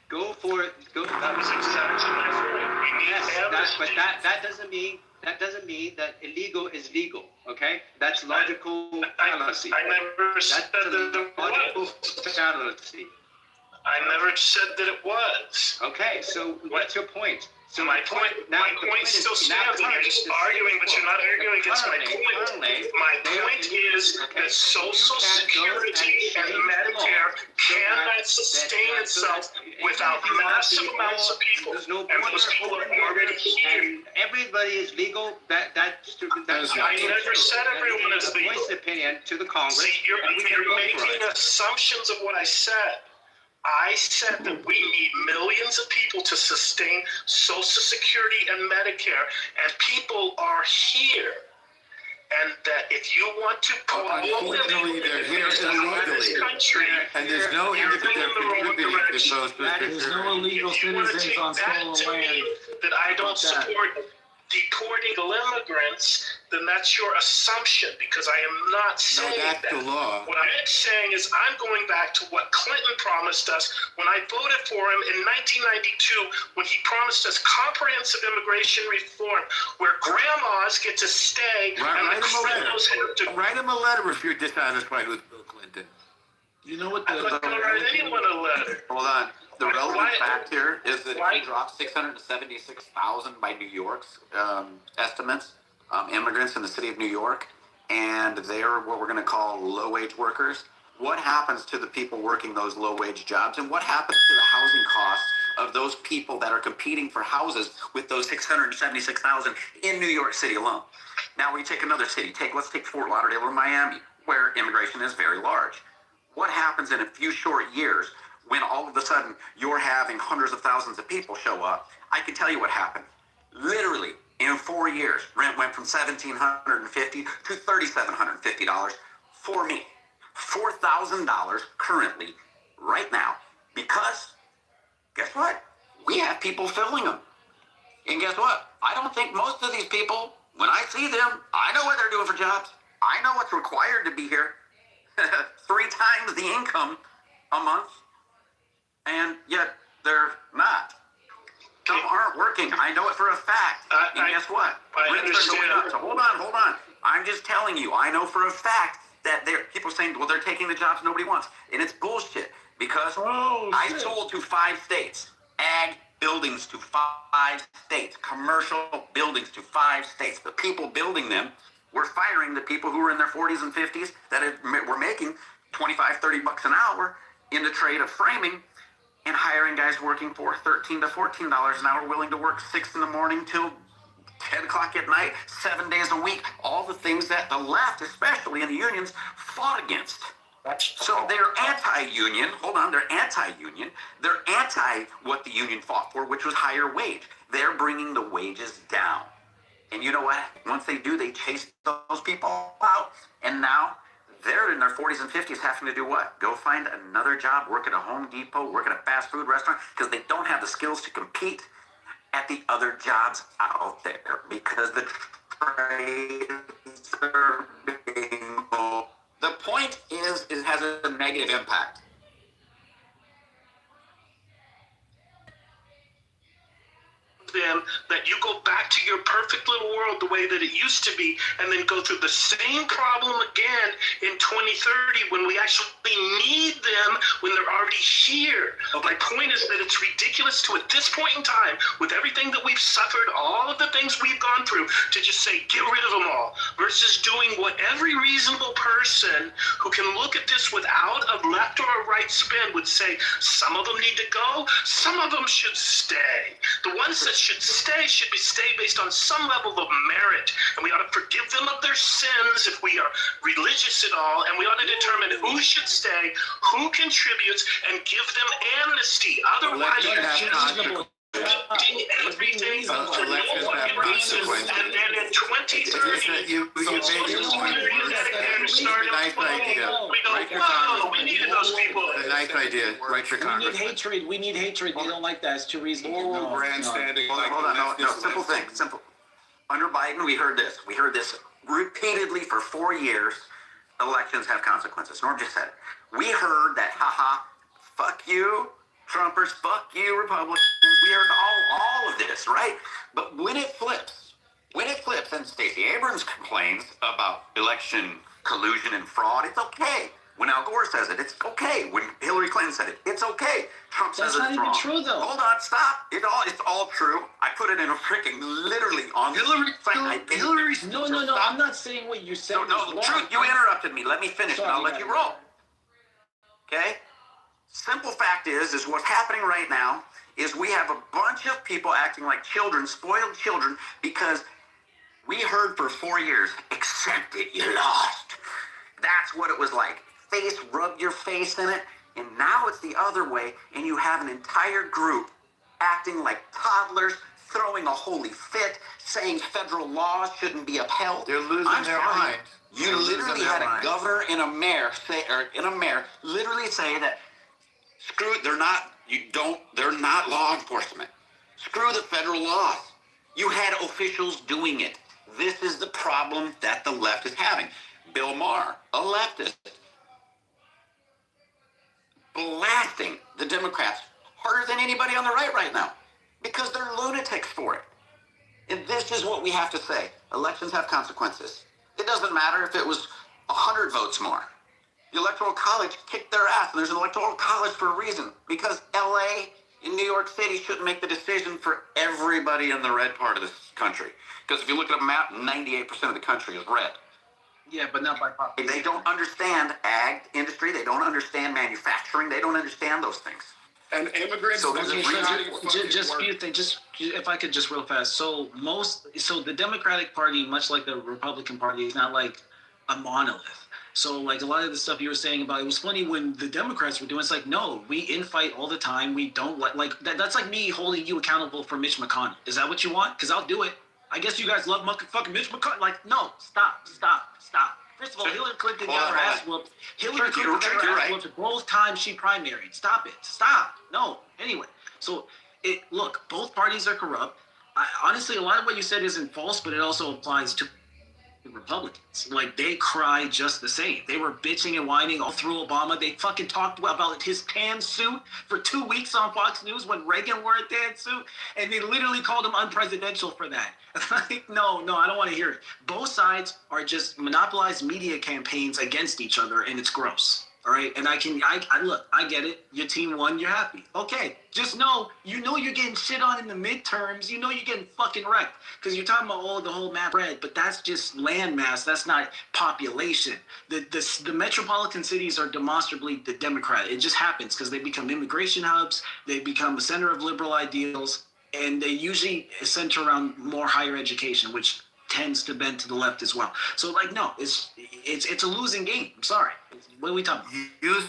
Go for it. That was exactly my point. We need amnesty. But that doesn't mean that illegal is legal. Okay, that's logical fallacy. I never said that it was. Fallacy. I never said that it was. Okay, so what's your point? So my point still stands, and you're just arguing, but you're not arguing against my point. My point is that Social Security and Medicare cannot sustain itself without massive amounts of people, and those people are already here. Everybody is legal. That's I never said everyone is legal. Voice opinion to the Congress. See, you're making assumptions of what I said. I said that we need millions of people to sustain Social Security and Medicare, and people are here. And that if you want to pull Unfortunately, they're here illegally. country, And there's no indicative contributing to Social Security. There's no illegal if you want to citizens take on that stolen to land. mean that I don't support deporting immigrants, then that's your assumption, because I am not saying that's that. the law. What I am saying is I'm going back to what Clinton promised us when I voted for him in 1992, when he promised us comprehensive immigration reform, where grandmas get to stay and the criminals have to... Write him a letter if you're dissatisfied with Bill Clinton. You know what? I'm not going to write anyone a letter. Hold on. The relevant Why- fact here is that why- he dropped 676,000 by New York's estimates. immigrants in the city of New York, and they're what we're going to call low-wage workers. What happens to the people working those low-wage jobs, and what happens to the housing costs of those people that are competing for houses with those 676,000 in New York City alone? Now we take another city. Let's take Fort Lauderdale or Miami, where immigration is very large. What happens in a few short years when all of a sudden you're having hundreds of thousands of people show up? I can tell you what happened. Literally, in 4 years, rent went from $1,750 to $3,750 for me. $4,000 currently, right now, because guess what? We have people filling them. And guess what? I don't think most of these people, when I see them, I know what they're doing for jobs. I know what's required to be here. 3 times the income a month, and yet they're not. Some aren't working. I know it for a fact. And guess what? Rents are going up. So hold on. I'm just telling you, I know for a fact that people are saying, well, they're taking the jobs nobody wants. And it's bullshit, because I sold to 5 states. Ag buildings to 5 states. Commercial buildings to 5 states. The people building them were firing the people who were in their 40s and 50s that were making $25, $30 an hour in the trade of framing, and hiring guys working for $13 to $14 an hour, willing to work 6 in the morning till 10 o'clock at night, 7 days a week. All the things that the left, especially in the unions, fought against. So they're anti-union. Hold on, they're anti-union. They're anti what the union fought for, which was higher wage. They're bringing the wages down. And you know what? Once they do, they chase those people out. And now they're in their 40s and 50s having to do what? Go find another job, work at a Home Depot, work at a fast food restaurant, because they don't have the skills to compete at the other jobs out there, because the trades are being moved. The point is, it has a negative impact. Them that you go back to your perfect little world the way that it used to be, and then go through the same problem again in 2030 when we actually need them, when they're already here. My point is that it's ridiculous to, at this point in time, with everything that we've suffered, all of the things we've gone through, to just say get rid of them all, versus doing what every reasonable person who can look at this without a left or a right spin would say. Some of them need to go, some of them should stay. The ones that should stay based on some level of merit, and we ought to forgive them of their sins if we are religious at all, and we ought to determine who should stay, who contributes, and give them amnesty. Otherwise, you're just everything for no fucking reason, and then in 2030, you made we needed those people. a nice idea. Right for Congress. We need hatred. They don't like that. It's too reasonable. Grandstanding. No. Simple thing. Simple. Under Biden, we heard this. We heard this repeatedly for 4 years. Elections have consequences. Norm just said it. We heard that, fuck you, Trumpers, fuck you, Republicans. We heard all of this, right? But when it flips, and Stacey Abrams complains about election collusion and fraud, it's okay. When Al Gore says it, it's okay. When Hillary Clinton said it, it's okay. Trump says it's wrong. That's not even true, though. Hold on, stop. It's all true. I put it in a freaking literally on Hillary. No. I'm not saying what you said. No, truth. You interrupted me. Let me finish, and I'll let you roll. Okay. Simple fact is what's happening right now is we have a bunch of people acting like children, spoiled children, because we heard for 4 years, accept it, you lost. That's what it was like. Rub your face in it, and now it's the other way, and you have an entire group acting like toddlers, throwing a holy fit, saying federal laws shouldn't be upheld. They're losing their mind. You literally had a governor and a mayor literally say that they're not law enforcement. Screw the federal laws. You had officials doing it. This is the problem that the left is having. Bill Maher, a leftist, blasting the Democrats harder than anybody on the right now, because they're lunatics for it. And this is what we have to say. Elections have consequences. It doesn't matter if it was 100 votes more. The Electoral College kicked their ass, and there's an Electoral College for a reason, because LA in New York City shouldn't make the decision for everybody in the red part of the country. Because if you look at a map, 98% of the country is red. Yeah, but not by population. They don't understand ag industry. They don't understand manufacturing. They don't understand those things. And immigrants. So just a few things. Just if I could just real fast. So the Democratic Party, much like the Republican Party, is not like a monolith. So like a lot of the stuff you were saying about, it was funny when the Democrats were doing, it's like, no, we infight all the time. We don't like that's like me holding you accountable for Mitch McConnell. Is that what you want? Because I'll do it. I guess you guys love fucking Mitch McConnell. Like, no, stop. First of all, Hillary Clinton got her ass whooped. Hillary Clinton got her ass whooped both times she primaried. Stop it. Stop. No. Anyway, so look, both parties are corrupt. Honestly, a lot of what you said isn't false, but it also applies to Republicans. Like, they cry just the same. They were bitching and whining all through Obama. They fucking talked about his tan suit for 2 weeks on Fox News when Reagan wore a tan suit, and they literally called him unpresidential for that. Like, no, I don't want to hear it. Both sides are just monopolized media campaigns against each other, and it's gross. All right, and I look, I get it. Your team won, you're happy. Okay, just know, you're getting shit on in the midterms. You know you're getting fucking wrecked because you're talking about the whole map red, but that's just land mass. That's not population. The metropolitan cities are demonstrably the Democrat. It just happens because they become immigration hubs. They become a center of liberal ideals, and they usually center around more higher education, which tends to bend to the left as well. So like, no, it's a losing game. I'm sorry. What are we talking about? You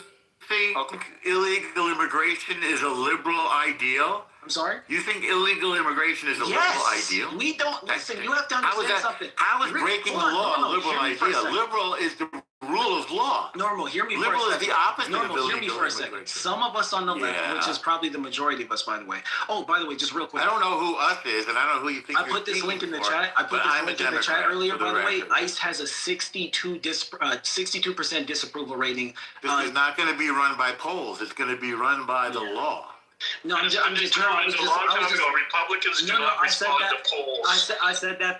think illegal immigration is a liberal ideal? I'm sorry? You think illegal immigration is a liberal ideal? We don't listen. You have to understand something. How is breaking the law a liberal ideal? Liberal is the rule of law. Normal, hear me for a Liberal second. is the opposite of illegal hear me for a second. immigration. Some of us on the left, which is probably the majority of us, by the way. Oh, by the way, just real quick. I don't know who us is, and I don't know who you think I put this link in the chat. I put this link in the chat earlier, by the way. ICE has a 62% disapproval rating. This is not going to be run by polls. It's going to be run by the law. No, I'm just. A long time ago, Republicans do not respond to polls. I said that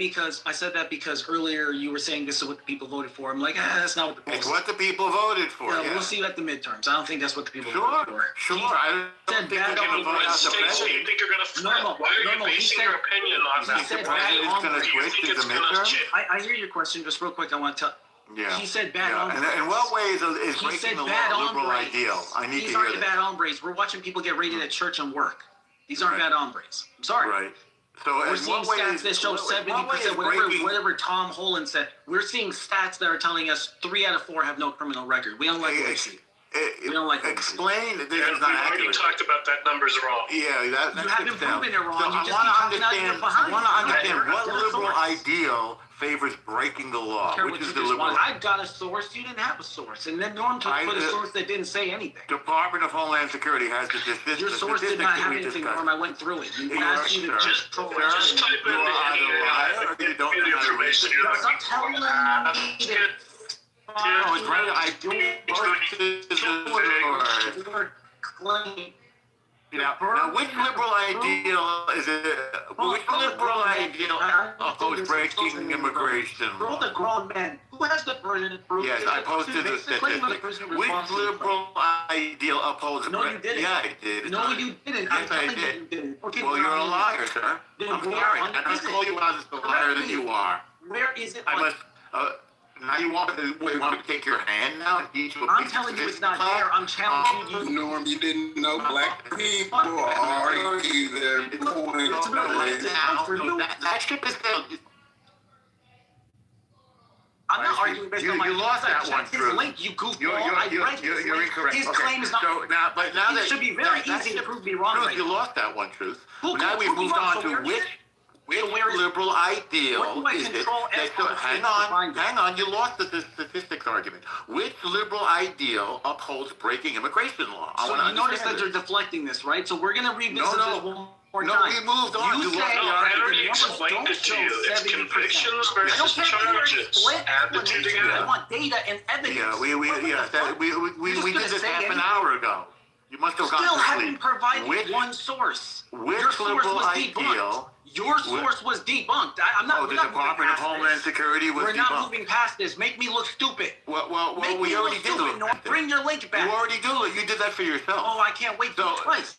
because earlier you were saying this is what the people voted for. I'm like, that's not what the polls. It's what the people voted for. Yeah, we'll see at the midterms. I don't think that's what the people voted for. Sure. I don't think we're going to vote out the president. You think you're going to flip? Why are you basing your opinion on that? The president's going to switch to the midterm? I hear your question. Just real quick, I want to tell. Yeah. He said bad hombres. And in what ways is breaking the law liberal ideal? I need to hear These aren't bad hombres. We're watching people get raided at church and work. These aren't bad hombres. I'm sorry. Right. So we're seeing stats that show 70%, whatever Tom Holland said. We're seeing stats that are telling us 3 out of 4 have no criminal record. We don't like what we see. We don't like explain that this is We've not already accurate. talked about that number's wrong. Yeah, that's you haven't proven it wrong. So You I just want keep to talking out your understand behind. what liberal ideal favors breaking the law, which is the liberal. I got a source. You didn't have a source, and then Norm put a source that didn't say anything. Department of Homeland Security has the statistics. Your source did not have anything, Norm. I went through it. You asked you to just type in the information. Stop telling me that. No, it's right. I do now, which liberal ideal is it? Which liberal ideal opposes breaking immigration law? Both are grown men. Who has the burden of proof? Yes, I posted the statistics. Which liberal ideal opposes? No, you didn't. Yeah, I did. No, you didn't. Yes, I did. Well, you're a liar, sir. I'm sorry. I must call you out as the liar that you are. Where is it? I must. Now you want to take your hand now and teach you? I'm telling you it's not fair. I'm challenging you. Norm, you didn't know black people argue their point. That ship is still. I'm not arguing based on my. You lost that one, his Drew. link, you goofball. You're incorrect. His claim is not so now, but now it should be very easy to prove me wrong. Truth, you lost that one, Truth. Now we've moved on to which liberal ideal is it? Hang on, you lost the statistics argument. Which liberal ideal upholds breaking immigration law? So you notice that you're deflecting this, right? So we're going to revisit this one more time. No, we moved on. You say I already explained it to you. It's convictions versus charges. Add the two together. I want data and evidence. Yeah, we did this half an hour ago. You must have gone to still sleep. haven't provided one source. Which Your source liberal was ideal? debunked. Your source was debunked. I'm not. The Department of Homeland Security was debunked. We're not moving past this. Make me look stupid. Well, we already did it. Bring your link back. You already do it. You did that for yourself. Oh, I can't wait for it twice.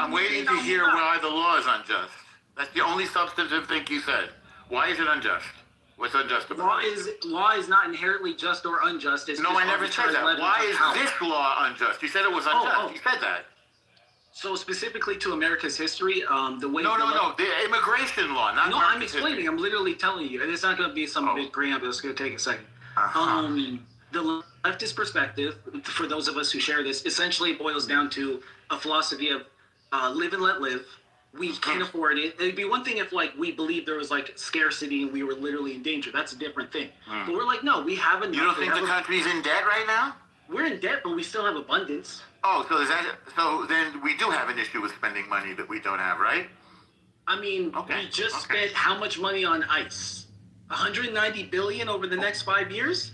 I'm waiting to hear why the law is unjust. That's the only substantive thing you said. Why is it unjust? What's unjust about it? Law is not inherently just or unjust. It's No, just I never said that. Why is this law unjust? You said it was unjust. You said that. So specifically to America's history, the way No, the immigration law, not. No, I'm explaining. I'm literally telling you, and it's not going to be some big preamble. It's going to take a second. The leftist perspective, for those of us who share this, essentially boils down to a philosophy of live and let live. We can't afford it. It'd be one thing if like we believed there was like scarcity and we were literally in danger. That's a different thing. But we're like, no, we have enough. You don't think the country's in debt right now? We're in debt, but we still have abundance. Oh, so then we do have an issue with spending money that we don't have, right? I mean, we just spent how much money on ICE? 190 billion over the next 5 years?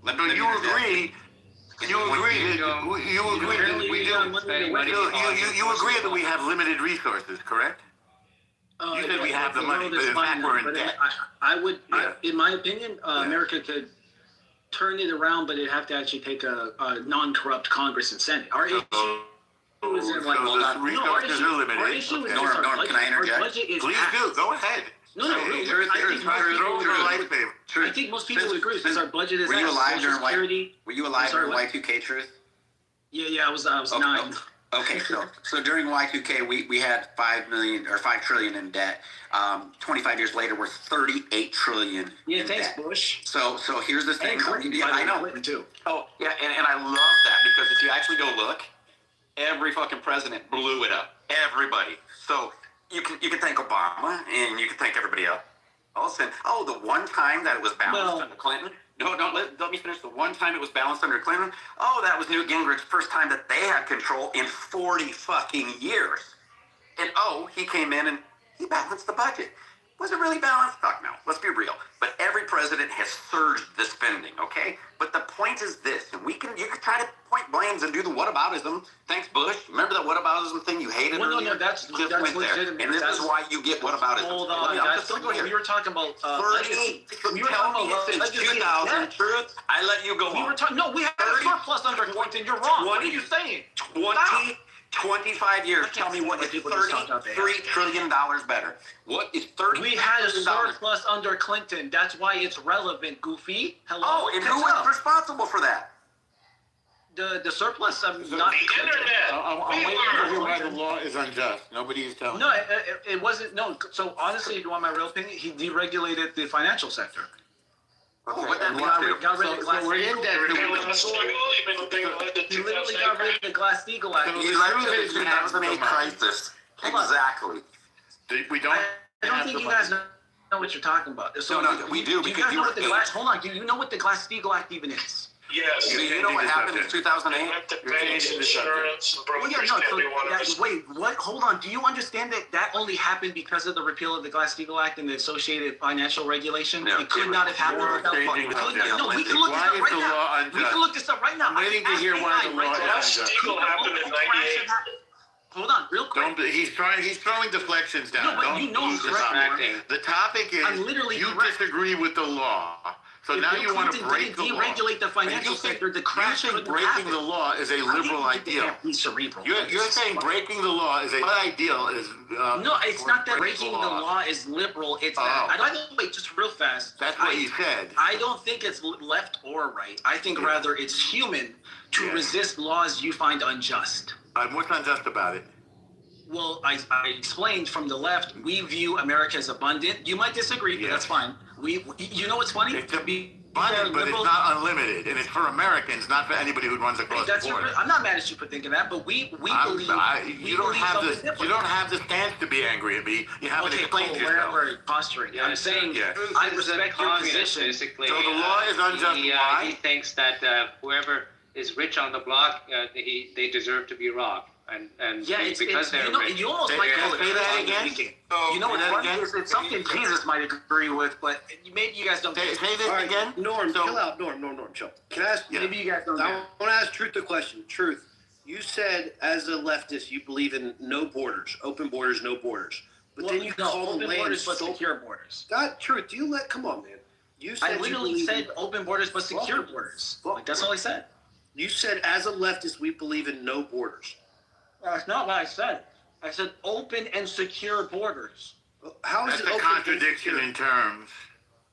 So you agree that we have limited resources, correct? You said we have the money, but in fact we're in debt. In my opinion, America could turn it around, but it'd have to actually take a non-corrupt Congress and Senate. Our issue isn't like the resources are limited. Our issue is just our budget. Can I interject? Our budget is Please do. Go ahead. No. I think most people would agree because our budget is. Were you alive during Security. Were you alive during Y2K Truth? Yeah, I was 9. Okay, so during Y2K, we had 5 million or 5 trillion in debt. 25 years later, we're 38 trillion. Yeah, in thanks, debt. Bush. So here's the thing. I know Clinton too. Oh yeah, and I love that because if you actually go look, every fucking president blew it up. Everybody. So you can thank Obama and you can thank everybody else. The one time that it was balanced under Clinton. No, let me finish. The one time it was balanced under Clinton, that was Newt Gingrich's first time that they had control in 40 fucking years. And he came in and he balanced the budget. Was it really balanced? Fuck no. Let's be real. But every president has surged the spending, okay? But the point is this, and you can try to point blames and do the whataboutism. Thanks, Bush. Remember that whataboutism thing you hated earlier? No, that's legitimate. And this is why you get whataboutism. Hold on, we were talking about 30. Since 2000, Truth. I let you go on. We were talking. No, we had a surplus under Clinton. You're wrong. What are you saying? 25 years. Tell me what is $33 trillion better? What is $30? We had a surplus under Clinton. That's why it's relevant, Goofy. Hello. And who was responsible for that? The surplus. I'm The not. internet. I'm waiting to hear why the law is unjust. Nobody is telling. No, it wasn't. No. So honestly, you want my real opinion? He deregulated the financial sector. Okay. Got rid of the Glass-Steagall. We're in debt. He literally got rid of the Glass-Steagall Act. He left the 2008 crisis. Exactly. We don't. I don't think you guys know what you're talking about. So No, we do, Do you because guys you know were what the Hold on. Do you know what the Glass-Steagall Act even is? Yes. You know what happened in 2008? They went to banks, insurance, and brokers, Wait, what? Hold on. Do you understand that only happened because of the repeal of the Glass-Steagall Act and the associated financial regulation? Yeah, it could not have happened without fucking. No, we can look this up right now. We can look this up right now. I'm waiting to hear why the law is unjust. Glass-Steagall happened in 98. Hold on, real quick. He's throwing deflections down. No, but you know I'm correct. The topic is I'm literally you correct. disagree with the law. So If now Bill you want to Clinton break the didn't law. deregulate the financial sector, the crash You couldn't think breaking happen. the law is a liberal ideal? Be cerebral. You're saying breaking the law is a ideal is. No, it's not that breaking the law is liberal. It's that. By the way, just real fast. That's what you said. I don't think it's left or right. I think rather it's human to resist laws you find unjust. What's unjust about it? Well, I explained from the left, we view America as abundant. You might disagree, but that's fine. You know what's funny? It could be abundant, but it's not unlimited, and it's for Americans, not for anybody who runs across the border. I'm not mad at you for thinking that, but we believe. You don't have the stance to be angry at me. You haven't explained yourself. Wherever posturing. I'm saying I respect your position. Basically, so the law is unjust. He thinks that whoever is rich on the block, they deserve to be robbed. And because they're rich. You almost like say that again. You know what's funny is it's something Jesus might agree with, but maybe you guys don't. Say this again. Norm, chill out. Norm, chill. Can I ask? Maybe you guys don't. I want to ask Truth a question. Truth, you said as a leftist you believe in no borders, open borders, no borders. But then you call the land borders but secure borders. God, Truth, come on, man. You said I literally said open borders but secure borders. Like that's all I said. You said as a leftist we believe in no borders. That's not what I said. I said open and secure borders. How is That's it a open contradiction in terms.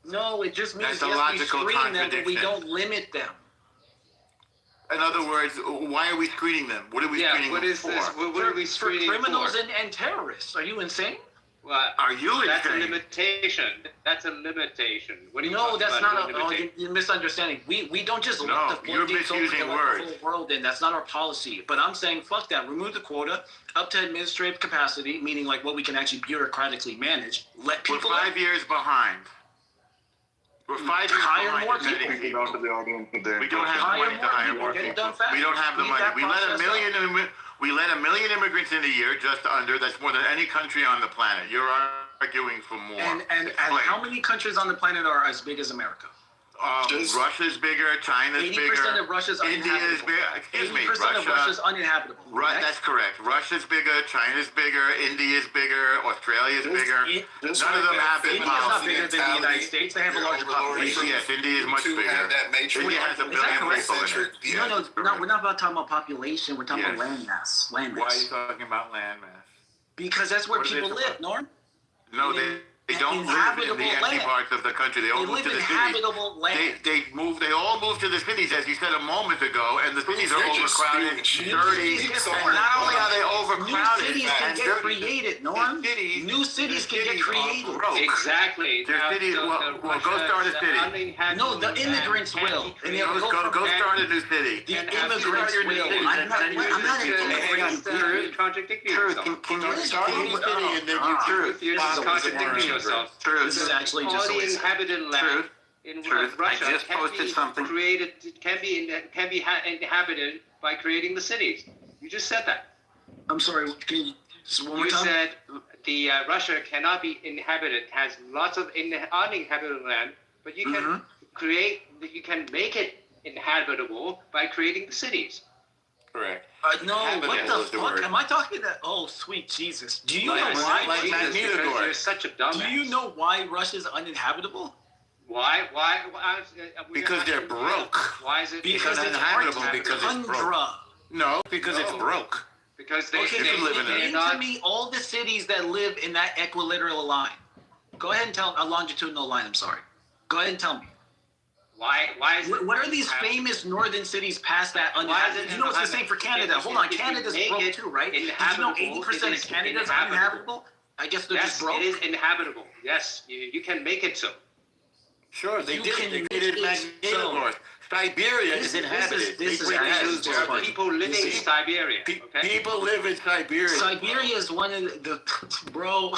No, it just means That's a logical we screen them, but we contradiction. don't limit them. In other words, why are we screening them? What are we screening them for? What are we screening for criminals and terrorists? Are you insane? Well, are you That's insane? a limitation. That's a limitation. What are you No, talking that's about? not a. Oh, you're misunderstanding. We don't just let the floodgates open to let the whole world in. That's not our policy. But I'm saying, fuck that. Remove the quota up to administrative capacity, meaning like what we can actually bureaucratically manage. Let people. We're 5 years behind. We're 5 years hire behind. more in people. vetting Out to the audience today. We don't have the money to hire more Get it people. done fast. We don't have the Speed money. that We let a process million. We let 1 million immigrants in a year, just under. That's more than any country on the planet. You're arguing for more. And how many countries on the planet are as big as America? Russia's bigger, China's 80% bigger. of Russia's India is uninhabitable. bigger. Excuse me, 80% of Russia's uninhabitable. That's correct. Russia's bigger, China's bigger, India's bigger, Australia's bigger. None of them have big India's not bigger than the United States. They have a larger population. Yes, India is much bigger. India has 1 billion people in it. No, we're not about talking about population. We're talking about land mass. Why are you talking about land mass? Because that's where people live, Norm. No, they don't live in the empty parts of the country. They all move to the cities. Inhabitable land. They all move to the cities, as you said a moment ago, and the cities are overcrowded, dirty. And not only are they overcrowded, new cities can get created, Norm. New cities can get created. Exactly. Their cities, well, go start a city. No, the immigrants will. Go start a new city. The immigrants will. I'm not contradicting yourself. Can you start a new city and then you You're just contradicting yourself. This is actually just all the inhabited land in Russia I just posted something. Can be inhabited by creating the cities. You just said that. I'm sorry. Can you just one more time? You said the Russia cannot be inhabited. Has lots of uninhabited land, but you can you can make it inhabitable by creating the cities. Correct. No, what the fuck? Am I talking that? Oh, sweet Jesus. Do you know why? You're such a dumbass. Do you know why Russia's uninhabitable? Why? Because they're broke. Why is it? Because it's uninhabitable because it's broke. No, because it's broke. Because they name to me all the cities that live in that equiliteral line. Go ahead and tell a longitudinal line. I'm sorry. Go ahead and tell me. Why is it? What are these famous northern cities past that uninhabitable? You know it's the same for Canada. Hold on, Canada's broke too, right? Did you know 80% of Canada's uninhabitable? I guess they're just broke. Yes, it is inhabitable. Yes, you can make it so. Sure, they did. They created Magneto. Siberia is inhabited. There are people living in Siberia. People live in Siberia. Siberia is one of the bro.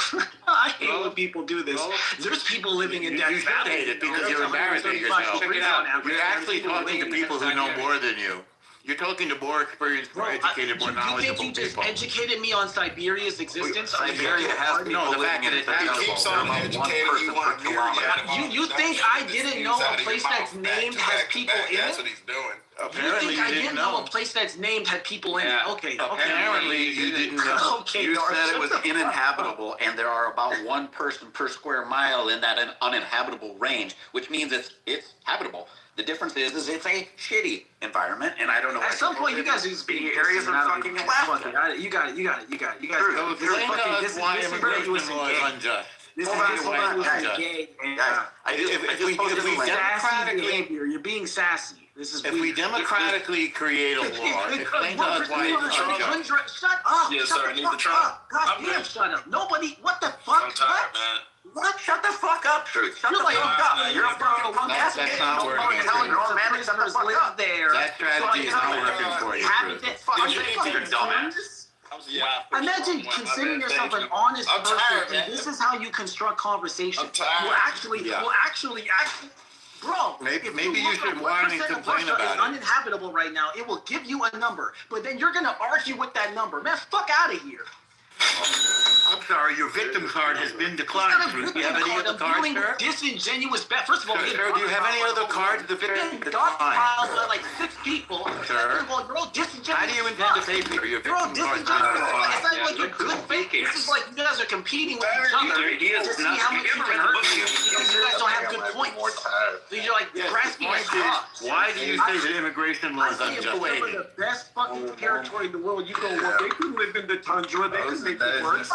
I hate when people do this. There's people living in Death You should hate it because you're embarrassing yourself. You're actually talking to people who know more than you. You're talking to more experienced, more educated, more knowledgeable people. You think you just educated me on Siberia's existence? Siberia has people living in it. It keeps on educating you on a myriad. You think I didn't know a place that's named has people in it? That's what he's doing. Apparently, you think I didn't know a place that's named had people in it? Okay. Apparently, you didn't know. Okay, you said it was uninhabitable, and there are about one person per square mile in that uninhabitable range, which means it's habitable. The difference is it's a shitty environment, and I don't know. At some point, you guys just be areas are fucking left. You got it. This is why immigration law is unjust. If we democratically, you're being sassy. If we democratically create a law, explain to us why it's unjust. Shut up. Yes, sir. I need to try. God damn, shut up. Nobody. What the fuck? I'm tired, man. What? Shut the fuck up, Truth. Shut the fuck up. You're a fucking punk ass. That's not working. Telling your old man to shut the fuck up. That strategy is not working for you, Truth. You're dumbass. Imagine considering yourself an honest person. And this is how you construct conversation. Well, actually, bro. Maybe you should whine and complain about it. Uninhabitable right now. It will give you a number, but then you're gonna argue with that number. Man, fuck out of here. I'm sorry, your victim card has been declined. Do you have any other cards, sir? Disingenuous bet. First of all, sir, do you have any other cards? The victim got filed by like 6 people. Sir, you're all disingenuous. How do you intend to pay for your victim card? It's not like a good fake case. This is like you guys are competing with each other to see how much you can hurt you because you guys don't have good points. So you're like grasping at straws. Why do you say the immigration law is unjust? Some of the best fucking territory in the world. You go, well, they could live in the tundra. They could make it work.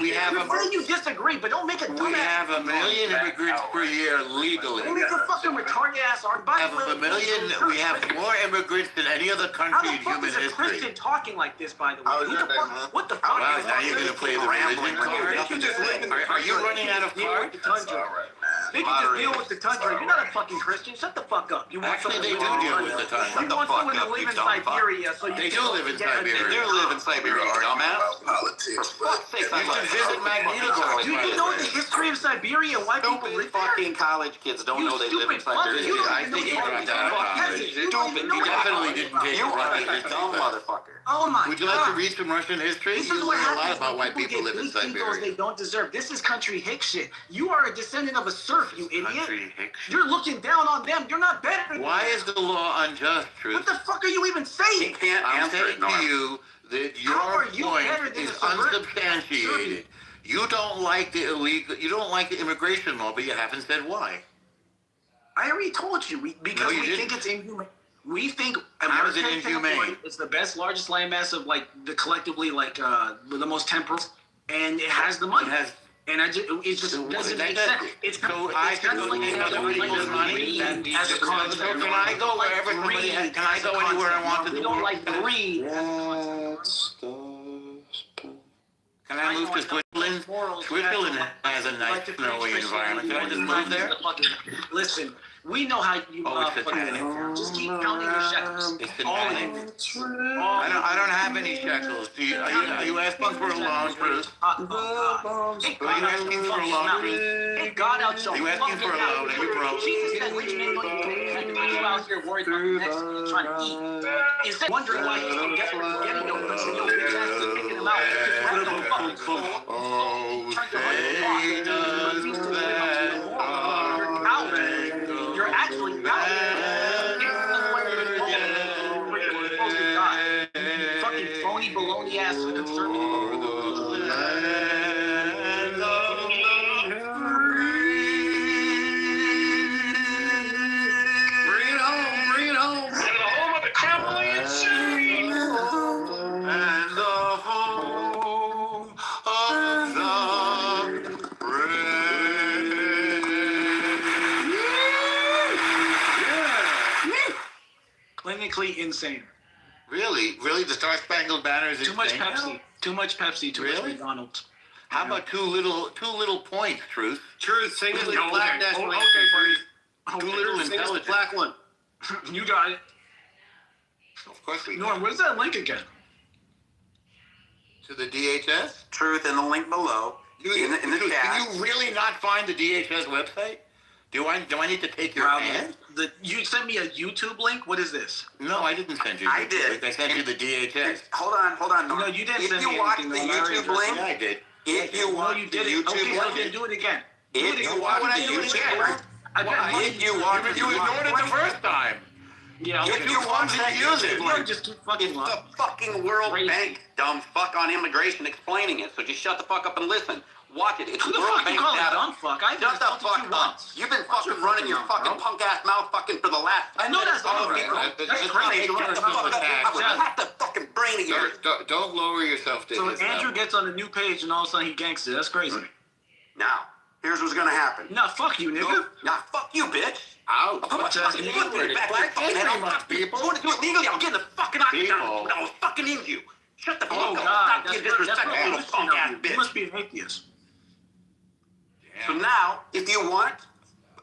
We have a. Why do you disagree? But don't make a dumbass. We have 1 million immigrants per year legally. Don't make a fucking retarded ass argument. We have 1 million. We have more immigrants than any other country in human history. How the fuck is a Christian talking like this? By the way, what the fuck? Wow, now you're gonna play the religion card. Are you running out of cards? They can just deal with the tundra. You're not a fucking Christian. Shut the fuck up. You want Actually, they do deal with the tundra. You want someone to live in Siberia, so you They do live in Siberia. They do live in Siberia, dumbass. Politics. For fuck's sake, You should visit Magnitogorsk. Do you know the history of Siberia? Why people live there? Fucking college kids don't know they live in Siberia. I think he dropped out of college. Stupid. He definitely didn't take You are Russian a history. dumb motherfucker. Oh my God. Would you like to read some Russian history? This You is learn what a lot happens about why when people live in get these egos Siberia. they don't deserve. This is country hick shit. You are a descendant of a serf, you idiot. Country hick shit. You're looking down on them. You're not better than Why them. is the law unjust, Truth? What the fuck are you even saying? I'm saying to you that How are your you point better than is a subvert- unsubstantiated. You don't like the illegal. You don't like the immigration law, but you haven't said why. I already told you. Because No, you we didn't. think it's inhumane. We think How is it American inhumane? territory is the best, largest landmass of like the collectively like the most temperate, and it has the money. And it just doesn't make sense. It's kind of like everybody has money. as a concept. So can I go wherever somebody has? Can I go anywhere I want to? We don't like greed. Can I move to Switzerland? Switzerland has a nice snowy environment. Can I just move there? Listen, we know how you fucking just keep counting your shekels. All of you. I don't have any shekels. Are you asking for a loan, Bruce? Are you asking for a loan, Bruce? Hey, God out your Are you asking for a loan? Are you broke? Jesus said rich men don't you out here worried about the next thing trying to eat. Instead of wondering why you don't get getting no pussy, your bitch ass is picking them out. Oh, say does that you're actually fucking phony baloney ass conservative. Bring it home. Bring it home. And the home of the Crumbling City. And the home of the Clinically insane. Really? The Star Spangled Banner is Too much insane Pepsi. now? Too much Pepsi. Too much Really? McDonald's. How about two little points, Truth? Truth, sing us the black national Okay, anthem. Too little Sing us the intelligence. black one. You got it. Of course we Norm, where's that link again? To the DHS? Truth in the link below. In the Truth, chat. can you really not find the DHS website? Do I need to take your hand? You sent me a YouTube link? What is this? No, I didn't send you. I YouTube did. link. I sent you the DHS. Hold on, Norm. No, you didn't If send you me watch anything, the though. I already YouTube just- link, Yeah, I did. if you No, watch you the did it. YouTube Okay, so then link, do it again. if you watch would I the do it YouTube again? link, I bet money if you watch You ignored it the first time. Yeah, You okay. do one thing, use it. You just keep fucking It's lying. the fucking World Crazy. Bank, dumb fuck on immigration explaining it. So just shut the fuck up and listen. Watch it. It's Who the World fuck you Bank calling data. dumb fuck? I Shut the insulted fuck you up. once. You've been fucking running your fucking punk ass mouth fucking for the last. I know that's all right, bro. That's That's crazy. crazy. Shut the fuck up. I would have the fucking brain of yours. Don't lower yourself to So his Andrew level. gets on a new page and all of a sudden he ganks it. That's crazy. Now, here's what's gonna happen. Nah, fuck you, nigga. Nah, fuck you, bitch. Ow. I'll put my fucking foot in the back of your fucking head. If you want to do it legally, I'll get in the fucking octagon. I'll fucking end you. Shut the fuck Oh up. God, Stop that's being disrespectful, real little punk ass You bitch. must be an atheist. So now, if you want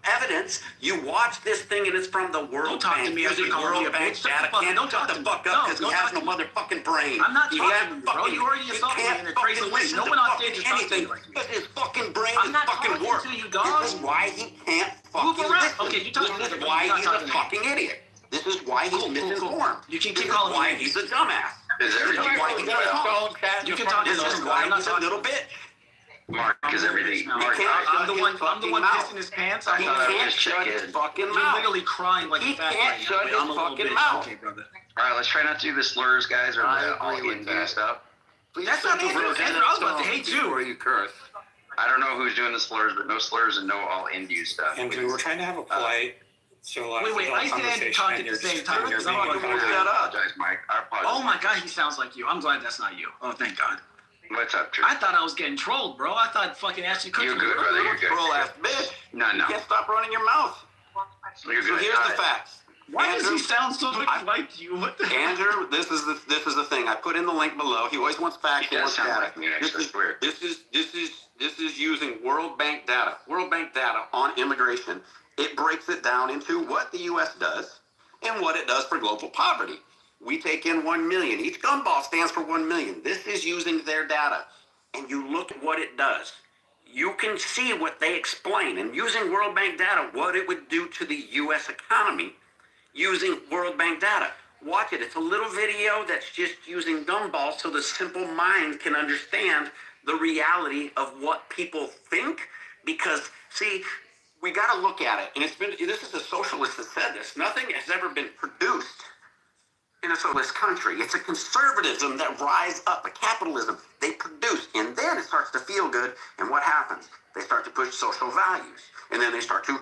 evidence, you watch this thing and it's from the World Don't talk Bank. to me as Using you call me World a Bank bitch. Shut data. the fuck- Can't don't shut talk the to me. fuck No, up because he don't has talk no to me. motherfucking brain. I'm not He talking can't to you, bro. fucking- You already you insulted me can't in a crazy fucking way. listen No to one on fucking stage is talking to anything you like this. because his fucking brain I'm is not fucking talking work. to you, dog. This is why he can't Move fucking around. listen. Okay, you talk to This me. is why You're not he's a talking to me. fucking idiot. This is why he's Cool. misinformed. You can This keep is calling why me. he's a dumbass. Is everything why he's a punk. You can talk to This me. is why I'm not he's a talking little to you. bitch. Mark? Is everything? Mark, can't I'm the shut one. his I'm the one fucking pissing his pants. I'm He not. can't just shut check his in. fucking You're mouth. literally crying like He a fat can't guy. shut I'm his a little fucking bitch. mouth. Okay, brother. All right, let's try not to do the slurs, guys, or I the all agree with in that. stuff. That's not Andrew. Andrew, I was about to hate you. Before you curse. I don't know who's doing the slurs, but no slurs and no all end use stuff. Andrew, we're trying to have a polite, civilized Wait, I stand and talk at the same time. I apologize, Mike. I apologize. Oh my God, he sounds like you. I'm glad that's not you. Oh, thank God. What's up, Drew? I thought I was getting trolled, bro. I thought fucking Ashley Cookie. You're good, brother. You're good. Troll ass bitch. No. You can't stop running your mouth. You're So good. here's the facts. Why Andrew, does he sound so much like you? What the Andrew, this is the thing. I put in the link below. He always wants facts. He does sound like me, actually. This is using World Bank data. World Bank data on immigration. It breaks it down into what the U.S. does and what it does for global poverty. We take in 1 million. Each gumball stands for 1 million. This is using their data. And you look at what it does. You can see what they explain. And using World Bank data, what it would do to the U.S. economy using World Bank data. Watch it. It's a little video that's just using gumballs so the simple mind can understand the reality of what people think. Because, see, we got to look at it. And this is a socialist that said this. Nothing has ever been produced in a socialist country. It's a conservatism that rise up, a capitalism. They produce, and then it starts to feel good. And what happens? They start to push social values. And then they start to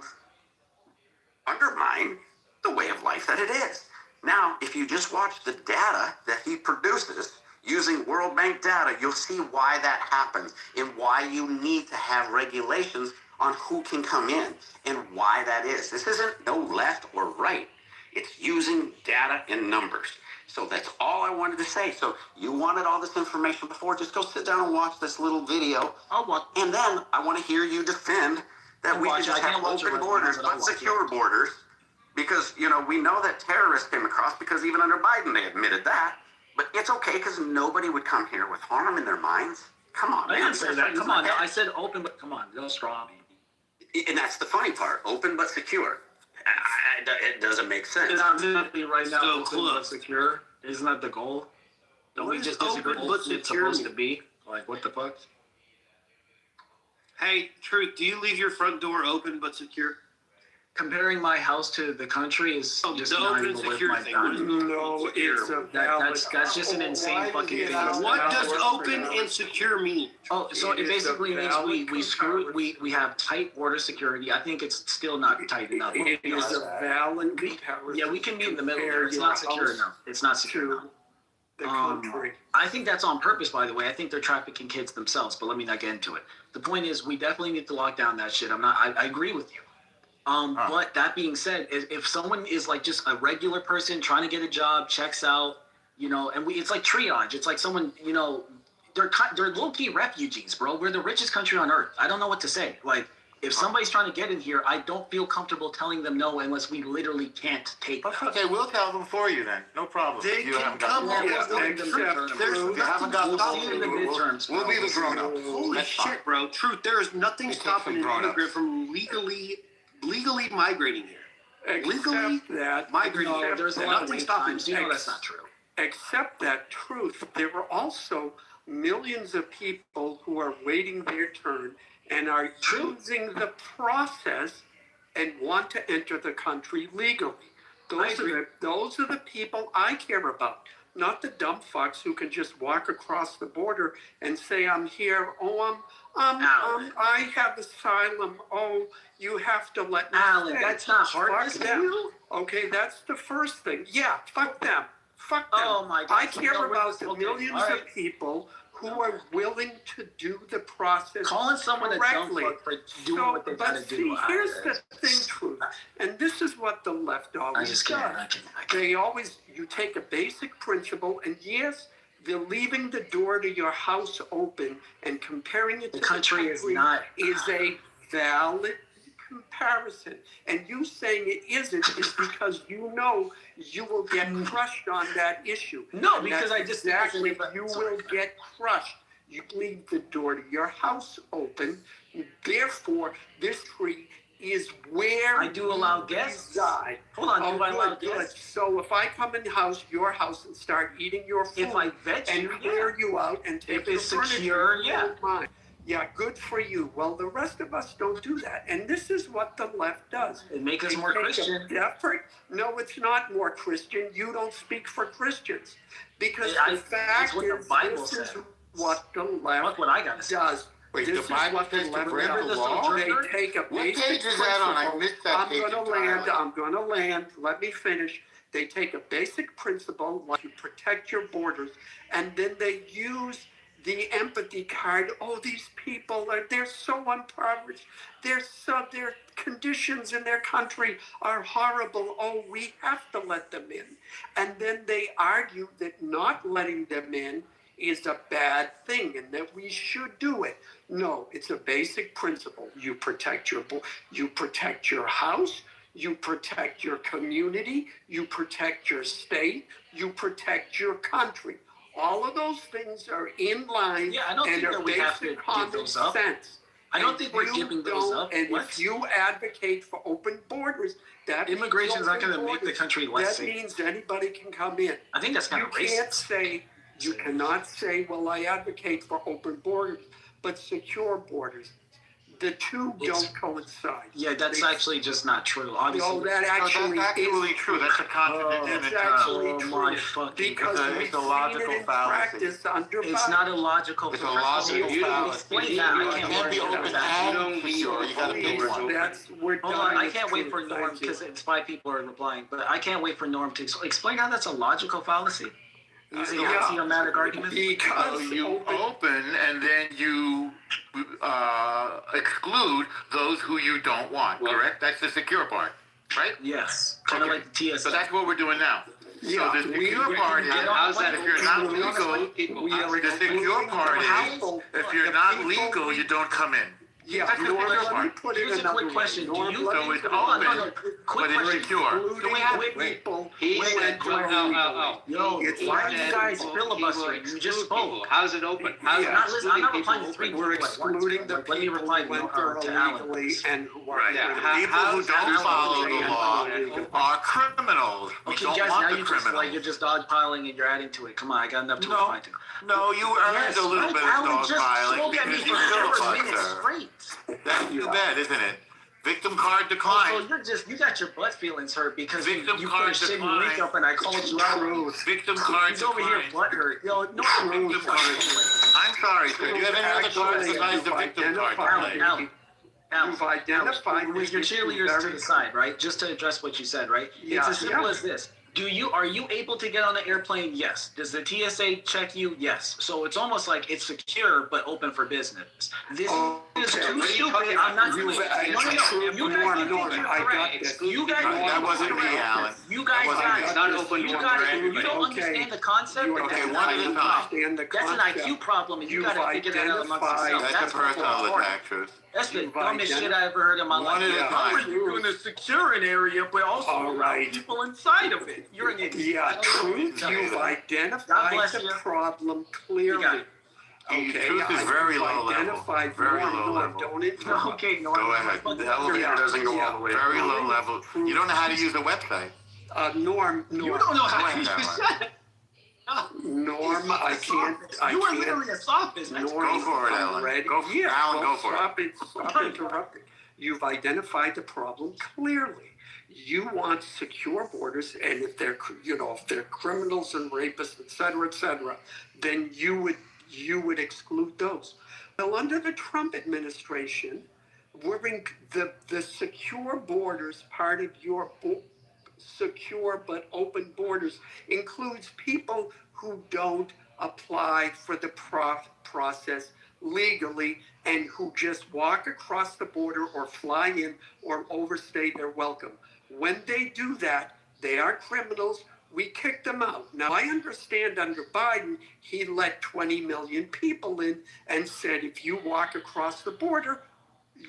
undermine the way of life that it is. Now, if you just watch the data that he produces using World Bank data, you'll see why that happens and why you need to have regulations on who can come in and why that is. This isn't no left or right. It's using data and numbers. So that's all I wanted to say. So you wanted all this information before, just go sit down and watch this little video. And then I want to hear you defend that we can just have open borders, but secure borders. Because, we know that terrorists came across because even under Biden, they admitted that. But it's okay because nobody would come here with harm in their minds. Come on, man. I didn't say that. Come on. I said open, but come on. Don't straw me. And that's the funny part. Open but secure. It doesn't make sense. It's not right now. So open but secure. Isn't that the goal? Don't we just disagree what it's supposed to be? Like, what the fuck? Hey, Truth, do you leave your front door open but secure? Comparing my house to the country is just not even worth my time. No, it's a valid. That's just an insane fucking thing. What does open and secure mean? Oh, so it basically means we have tight border security. I think it's still not tight enough. It is a valid comparison. Yeah, we can meet in the middle here. It's not secure enough. It's not secure enough. The country. I think that's on purpose, by the way. I think they're trafficking kids themselves, but let me not get into it. The point is, we definitely need to lock down that shit. I agree with you. But that being said, if someone is like just a regular person trying to get a job, checks out, and it's like triage. It's like someone, they're low-key refugees, bro. We're the richest country on earth. I don't know what to say. Like, if somebody's trying to get in here, I don't feel comfortable telling them no unless we literally can't take them. Okay, we'll tell them for you then. No problem. They can come here. We'll be the grown-ups. Holy shit, bro. Truth, there is nothing stopping an immigrant from legally migrating here. Legally migrating here. There's nothing stopping. That's not true. Except that, Truth, there are also millions of people who are waiting their turn and are using the process and want to enter the country legally. Those are the people I care about, not the dumb fucks who can just walk across the border and say, I'm here. Oh, I have asylum. Oh, you have to let me Alan, stay. that's not hard Fuck them. Okay, that's the first thing. Yeah, fuck them. Fuck them. Oh my God. I care about the millions of people who are willing to do the process. Calling someone correctly. a dumb fuck for doing what they gotta do. See, here's the thing, Truth, and this is what the left always does. You take a basic principle, and yes, they're leaving the door to your house open and comparing it to the country is a valid comparison. And you saying it isn't is because you know you will get crushed on that issue. No, because I just exactly you will get crushed. You leave the door to your house open. Therefore, this tree is where I do allow guests. Reside. Hold on, do I allow guests? So if I come in your house and start eating your food, if I vet and you, clear you out and take if your it's furniture, secure, yeah, good for you. Well, the rest of us don't do that. And this is what the left does. It makes us more Christian. No, it's not more Christian. You don't speak for Christians. Because the fact what the Bible says. what the left Look what I got does. Wait, This the is Bible what the says to left break does. the law? They take a What basic page is that on? I principle. missed that page entirely. I'm gonna land. Let me finish. They take a basic principle, like you protect your borders, and then they use the empathy card. Oh, these people they're so impoverished. Their conditions in their country are horrible. Oh, we have to let them in. And then they argue that not letting them in is a bad thing and that we should do it. No, it's a basic principle. You protect your house, you protect your community, you protect your state, you protect your country. All of those things are in line and are basic common sense. I don't think we're giving those up. And if you advocate for open borders, that immigration is not going to make the country less safe. That means anybody can come in. I think that's kind of racist. You cannot say, well, I advocate for open borders, but secure borders. The two don't coincide. Yeah, that's actually just not true. Obviously, that's actually true. That's a contradiction. It's actually true. My fucking because it's a logical fallacy. It's not a logical fallacy. It's a logical fallacy. Explain that. I can't be open and secure. You got to pay for it. Hold on. I can't wait for Norm because it's 5 people are replying, but I can't wait for Norm to explain how that's a logical fallacy. Using an axiomatic argument. Because you open and then you exclude those who you don't want. Correct? That's the secure part, right? Yes. Kind of like the TSA. So that's what we're doing now. Yeah, so the secure part is how's that if you're not legal. The secure part is if you're not legal, you don't come in. Yeah, that's the secure part. Here's a quick question. Do you so it's open, but it's secure. Do we have people? Yo, why are you guys filibustering? You just spoke. How's it open? I'm not replying to 3 people. We're excluding the Let me reply people who enter illegally and who are People who don't follow the law are criminals. We Okay, don't guys, want now the criminals. you're just dogpiling and you're adding to it. Come on, I got enough to reply to. No, you earned a little bit of dogpiling because you filibuster. Straight. That's too bad, isn't it? Victim card declined. So you got your butt feelings hurt because you put card a shitty declined. link up and I called you out. Victim card He's over here declined. butt hurt. Yo, no, Victim card. I'm sorry, sir. Do you have any other cards besides the victim card? Alan, you've identified with your cheerleaders to the side, right? Just to address what you said, right? It's as simple as this. Are you able to get on the airplane? Yes. Does the TSA check you? Yes. So it's almost like it's secure but open for business. This is too stupid. I'm not doing it. You guys, that wasn't me, Alan. You guys got it. It's not open You for got it. everybody. You don't understand the concept. Okay, one at a time. That's an IQ problem, and you got to figure that out amongst yourselves. That's a personal attack, Truth. That's the dumbest shit I ever heard in my life. One at a time. You're going to secure an area, but also people inside of it. You're an idiot. Yeah, Truth, you've identified the problem clearly. Okay, Truth is very low level. Identified Very low level. Don't interrupt. Okay, Norm. Go ahead. The elevator doesn't go all the way up. Very low level. You don't know how to use the website. Norm. You don't know how to use that. Norm, I can't. You are literally a soft business. Go for it, Alan. Go for it. Alan, go for it. Stop interrupting. You've identified the problem clearly. You want secure borders, and if they're criminals and rapists, et cetera, then you would exclude those. Well, under the Trump administration, we're in the secure borders part of your secure but open borders includes people who don't apply for the process legally and who just walk across the border or fly in or overstay their welcome. When they do that, they are criminals. We kick them out. Now, I understand under Biden, he let 20 million people in and said, if you walk across the border,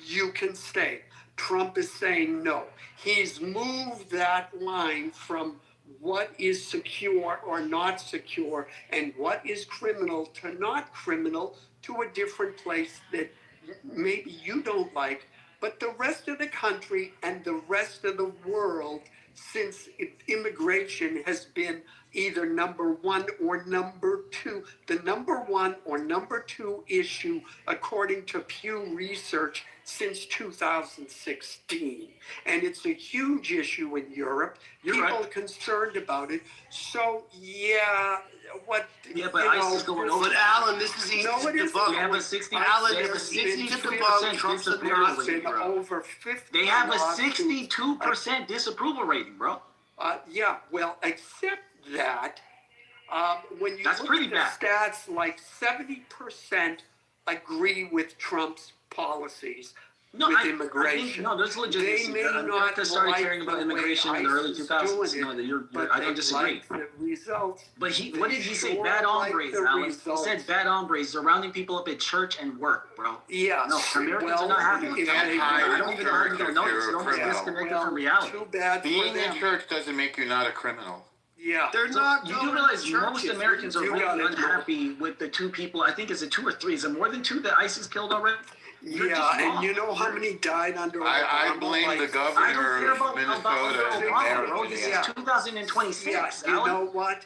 you can stay. Trump is saying no. He's moved that line from what is secure or not secure and what is criminal to not criminal to a different place that maybe you don't like, but the rest of the country and the rest of the world, since immigration has been either number one or number two, the number one or number two issue, according to Pew Research, since 2016. And it's a huge issue in Europe. People are concerned about it. So, yeah, what? Yeah, but ICE is going over. But Alan, this is easy No, to it isn't. debunk. They have a 60. Alan, They have a it's easy to 62% debunk. Trump's disapproval not rating, bro. Over 50. They have a lawsuits. 62% disapproval rating, bro. Yeah, well, except that when you That's look pretty at the bad. stats, like 70% agree with Trump's policies with immigration. I think, there's legitimacy. They may not America started like caring about the immigration way in the early ICE is 2000s. doing it, I don't disagree. like the results. But what did he say? Sure Bad like hombres, the Alan. results. He said bad hombres, surrounding people up at church and work, bro. Yeah. No, Americans are not happy. I don't even argue that. No, it's almost disconnected from reality. Too bad Being for in them. church doesn't make you not a criminal. Yeah. They're not. You do realize most churches. Americans are You really got it, unhappy with the 2 people. I think it's a 2 or 3. Is it more than 2 that ISIS killed already? Yeah, and you know how many died under I Obama? blame Like, the governor of Minnesota and Obama, bro. Maryland. This is 2026, Yeah, you Alan. know what?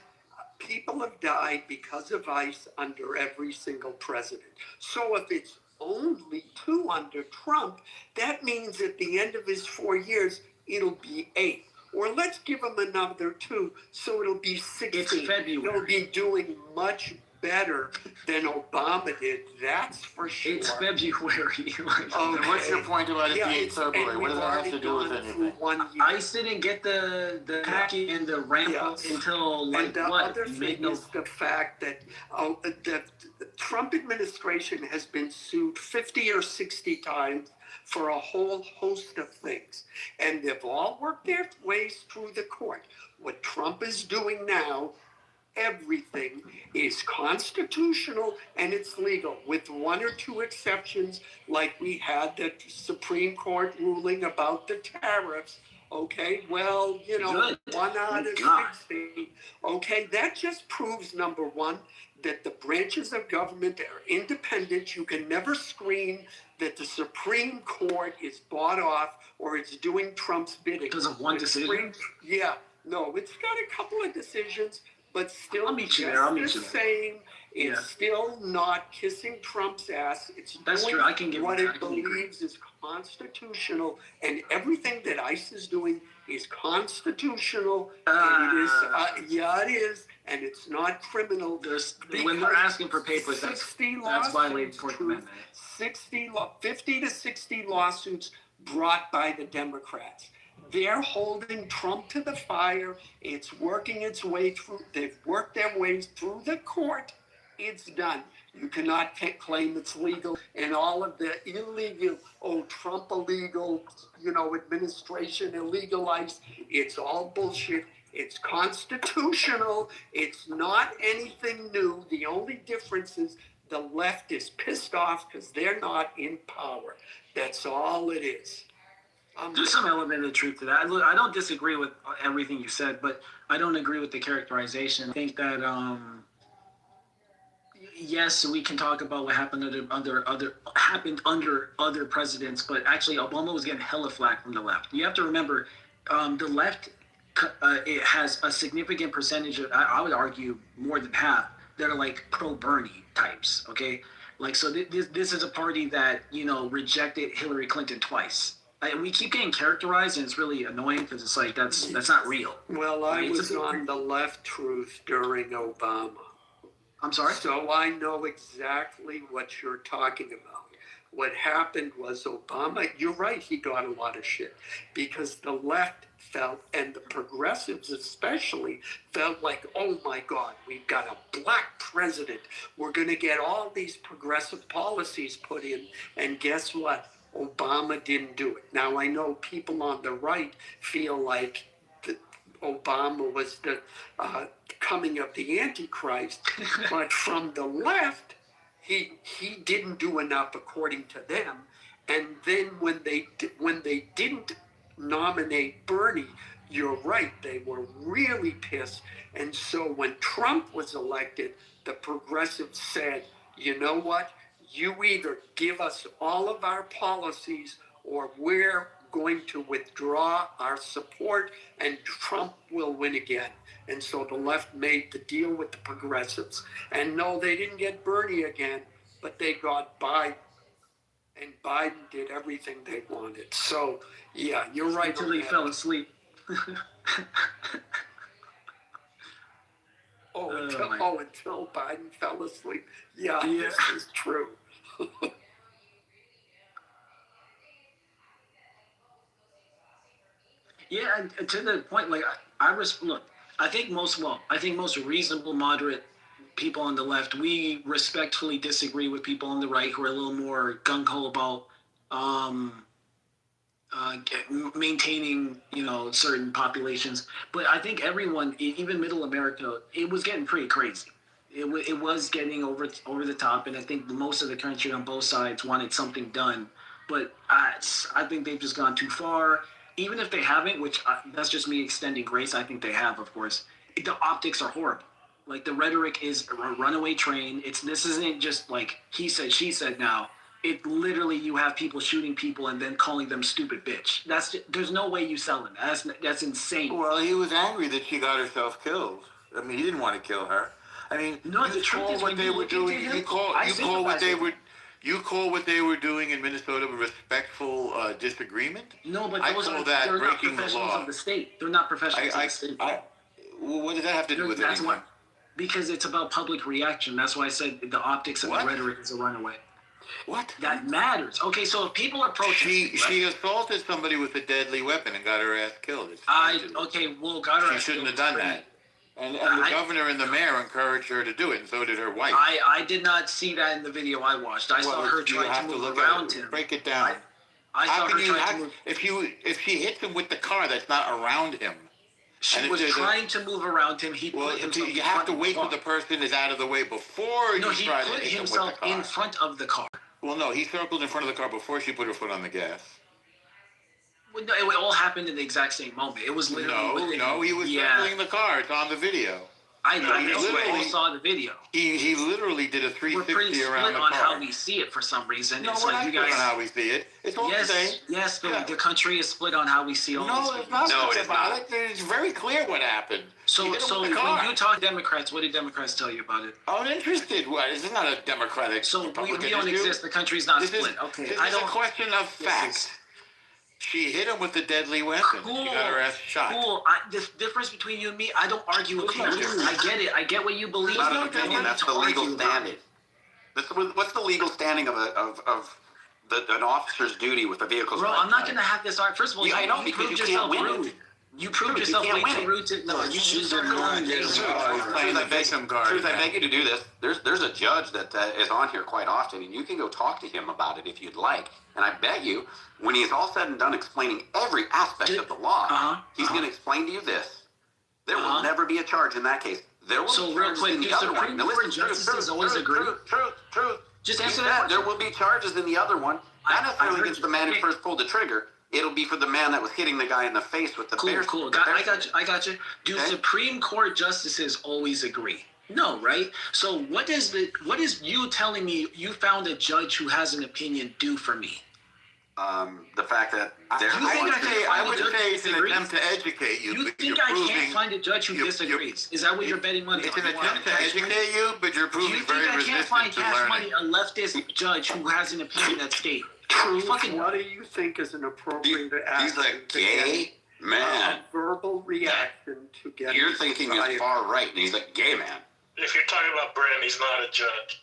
People have died because of ICE under every single president. So if it's only 2 under Trump, that means at the end of his 4 years, it'll be 8. Or let's give him another 2, so it'll be 16. It's February. He'll be doing much better than Obama did, that's for sure. It's February. Okay. What's your point about it being it's- February? and What does we've that have already to do with gone through anything? 1 year. ICE didn't get the package and the ramp up until And the other thing mid-November. is the fact that the Trump administration has been sued 50 or 60 times for a whole host of things. And they've all worked their ways through the court. What Trump is doing now, everything is constitutional and it's legal, with 1 or 2 exceptions, like we had the Supreme Court ruling about the tariffs. Okay, well, you know, Good. 1 out of God. 60. Okay, that just proves, number one, that the branches of government are independent. You can never screen that the Supreme Court is bought off or it's doing Trump's bidding. Because of one The decision? Yeah, no, it's got a couple of decisions, but still I'll meet you just there, I'll meet the you there. same. It's Yeah. still not kissing Trump's ass. It's That's doing true. I can give what you it that. I can agree. believes is constitutional, and everything that ICE is doing is constitutional. And it is, yeah, it is, and it's not criminal. When they're asking for papers, that's 60 violating lawsuits, 4th Truth. Amendment. 50 to 60 lawsuits brought by the Democrats. They're holding Trump to the fire. It's working its way through. They've worked their ways through the court. It's done. You cannot claim it's legal, and all of the illegal, Trump illegal, administration illegalized. It's all bullshit. It's constitutional. It's not anything new. The only difference is the left is pissed off because they're not in power. That's all it is. There's some element of truth to that. Look, I don't disagree with everything you said, but I don't agree with the characterization. I think that yes, we can talk about what happened under other presidents, but actually Obama was getting hella flack from the left. You have to remember, the left it has a significant percentage of, I would argue more than half, that are like pro Bernie types. Okay, like so this is a party that rejected Hillary Clinton twice. And we keep getting characterized, and it's really annoying because it's like that's not real. Well, I was on the left, Truth, during Obama. I'm sorry? So I know exactly what you're talking about. What happened was Obama, you're right, he got a lot of shit because the left felt, and the progressives especially, felt like, oh my God, we've got a black president. We're going to get all these progressive policies put in. And guess what? Obama didn't do it. Now, I know people on the right feel like Obama was the coming of the Antichrist, but from the left, he didn't do enough according to them. And then when they didn't nominate Bernie, you're right, they were really pissed. And so when Trump was elected, the progressives said, you know what? You either give us all of our policies or we're going to withdraw our support and Trump will win again. And so the left made the deal with the progressives. And no, they didn't get Bernie again, but they got Biden. And Biden did everything they wanted. So, yeah, you're right. Until he fell asleep. Until Biden fell asleep. Yeah, this is true. Yeah, and to the point, like look. I think most reasonable, moderate people on the left, we respectfully disagree with people on the right who are a little more gung ho about um, maintaining, certain populations. But I think everyone, even Middle America, it was getting pretty crazy. It was getting over the top, and I think most of the country on both sides wanted something done. But I think they've just gone too far. Even if they haven't, which that's just me extending grace. I think they have, of course. The optics are horrible. Like the rhetoric is a runaway train. This isn't just like he said, she said. Now it literally you have people shooting people and then calling them stupid bitch. There's no way you sell it. That's insane. Well, he was angry that she got herself killed. I mean, he didn't want to kill her. I mean, no, the truth is what they were doing. You call what they were doing in Minnesota a respectful disagreement. No, but they're not professionals of the state. They're not professionals of the state. Well, what does that have to do with anything? Because it's about public reaction. That's why I said the optics and the rhetoric is a runaway. What? That matters. Okay, so if people are protesting, she assaulted somebody with a deadly weapon and got her ass killed. Got her. She shouldn't have done that. And the governor and the mayor encouraged her to do it, and so did her wife. I did not see that in the video I watched. I saw her trying to move around him. Break it down. I saw her trying to move. If she hits him with the car, that's not around him. She was trying to move around him. He put himself. You have to wait till the person is out of the way before you try to hit him with the car. He put himself in front of the car. Well, no, he circled in front of the car before she put her foot on the gas. Well, no, it all happened in the exact same moment. It was literally. No, he was circling the car. It's on the video. I literally saw the video. He literally did a 360 We're pretty around split the on car. how we see it for some reason. No, it's we're like not you guys on how we see it. It's all the same. Yes, the country is split on how we see all No, these it's not. videos. It's not. It's very clear what happened. So when you talk to Democrats, what did Democrats tell you about it? I'm interested. What? This is not a Democratic. So we don't exist. The country's not split. Okay, this is a question of fact. She hit him with a deadly weapon. Cool. She got her ass shot. Cool. The difference between you and me, I don't argue with you. I get it. I get what you believe. Not an opinion. That's the legal standing. What's the legal standing of an officer's duty with the vehicles? Bro, I'm not going to have this art. First of all, I know because you can't win it. You proved yourself way too rude to. No, you started calling me. Truth, I beg you to do this. There's a judge that is on here quite often, and you can go talk to him about it if you'd like. And I bet you, when he's all said and done explaining every aspect of the law, he's going to explain to you this. There will never be a charge in that case. There will be real quick, in the other one. Now listen, justices always agree. Truth. Just answer that. There will be charges in the other one. Not necessarily against the man who first pulled the trigger. It'll be for the man that was hitting the guy in the face with the bear. Cool. I got you. Do Supreme Court justices always agree? No, right? So what is you telling me you found a judge who has an opinion do for me? The fact that I would say it's an attempt to educate you. You think I can't find a judge who disagrees? Is that what you're betting money on? It's an attempt to educate you, but you're proving very resistant to learning. Do you think I can't find Cash Money, a leftist judge who has an opinion that's state? What do you think is an appropriate action? He's a gay man. A verbal reaction to get. You're thinking is far right, and he's a gay man. If you're talking about Brent, he's not a judge.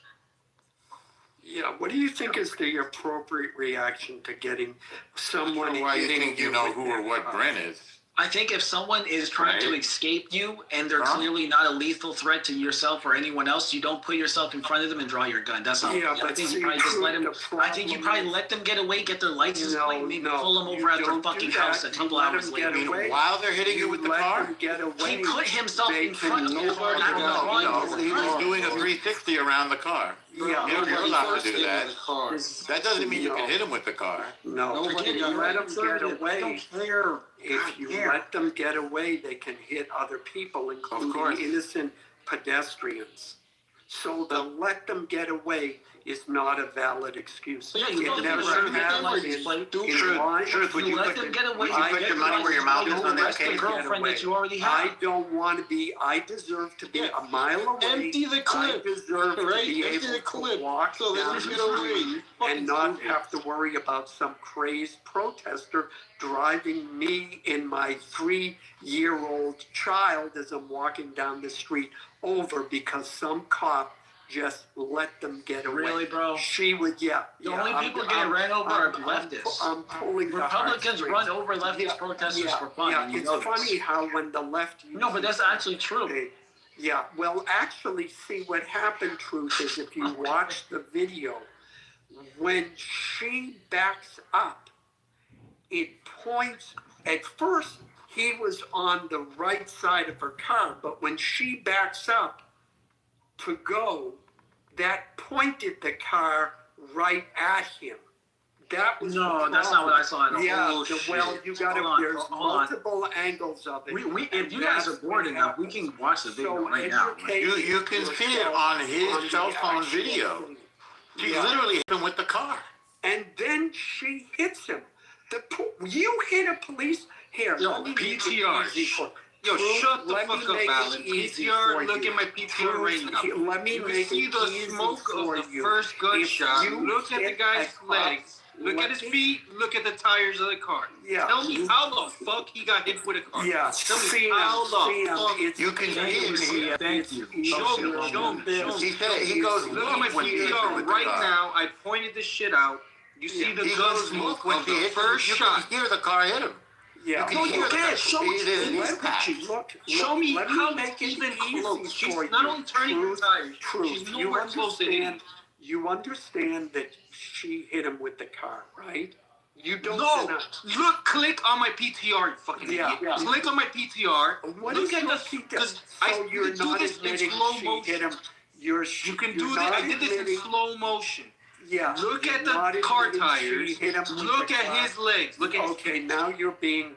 Yeah, what do you think is the appropriate reaction to getting someone? Why you think you know who or what Brent is? I think if someone is trying to escape you and they're clearly not a lethal threat to yourself or anyone else, you don't put yourself in front of them and draw your gun. That's not. I think you probably just let them. I think you probably let them get away, get their license plate, maybe pull them over at their fucking house a couple hours later. While they're hitting you with the car, he put himself in front of the car. He was doing a 360 around the car. Yeah, you're allowed to do that. That doesn't mean you can hit him with the car. No, if you let them get away, if you let them get away, they can hit other people, including innocent pedestrians. So the let them get away is not a valid excuse. It never has been. Truth, would you put your money where your mouth is on that case? Girlfriend that you already have. I don't want to be. I deserve to be a mile away. Empty the clip. I deserve to be able to walk down the street and not have to worry about some crazed protester driving me and my 3-year-old child as I'm walking down the street over because some cop just let them get away. Really, bro? She would, The only people getting ran over are leftists. I'm pulling Republicans run over leftist protesters for fun. Yeah, and you it's know funny this. how when the left... No, but that's actually true. Yeah, well, actually, see, what happened, Truth, is if you watch the video, when she backs up, it points... At first, he was on the right side of her car, but when she backs up to go, that pointed the car right at him. That was No, that's not what I saw at all. Yeah, Shit. well, you got to. There's multiple angles of it. If you guys are bored enough, we can watch the video right now. You can see it on his cell phone video. She literally hit him with the car. And then she hits him. You hit a police here. Yo, PTR. Yo, shut the fuck up, Alan. PTR, look at my PTR right now. Let me you can see the smoke of the first gunshot. Look at the guy's legs. Look at his feet. Look at the tires of the car. Yeah. Tell me how the fuck he got hit with a car. Yeah. Tell me how the fuck. You can see it. Thank you. Show me. He goes, Look at my PTR right now. I pointed this shit out. You see the gun smoke of the first shot. You hear the car hit him. Yeah. No, you can't. Show me. Show me how make it even easy close. She's for not you. only turning her tires. She's You nowhere close to hitting. understand? You understand that she hit him with the car, right? You don't. No, look, click on my PTR, you fucking Yeah. idiot. Click on my PTR. What Look is at your the PTR? because So I you're do not this in admitting slow she motion. hit him. You can do this. I did this in slow motion. Yeah. Look you're at not the car admitting tires. she hit him with Look the at car. his legs. Look at his Okay, now you're being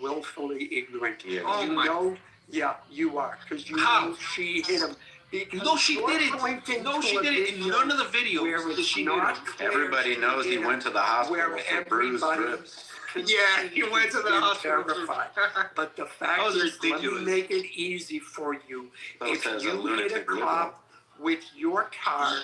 willfully ignorant. Yeah. Oh you my. know, yeah, you are, because you How? know she hit him. Because No, she you're didn't. pointing No, to she a didn't. In video none of the videos where did it's she hit not him. clear Everybody she knows he hit went to the him, hospital where for bruised everybody ribs. Yeah, he went to the can hospital. verify. But the fact was is, let me ridiculous. make it easy for you. Those If says a you hit a lunatic liberal. cop with your car,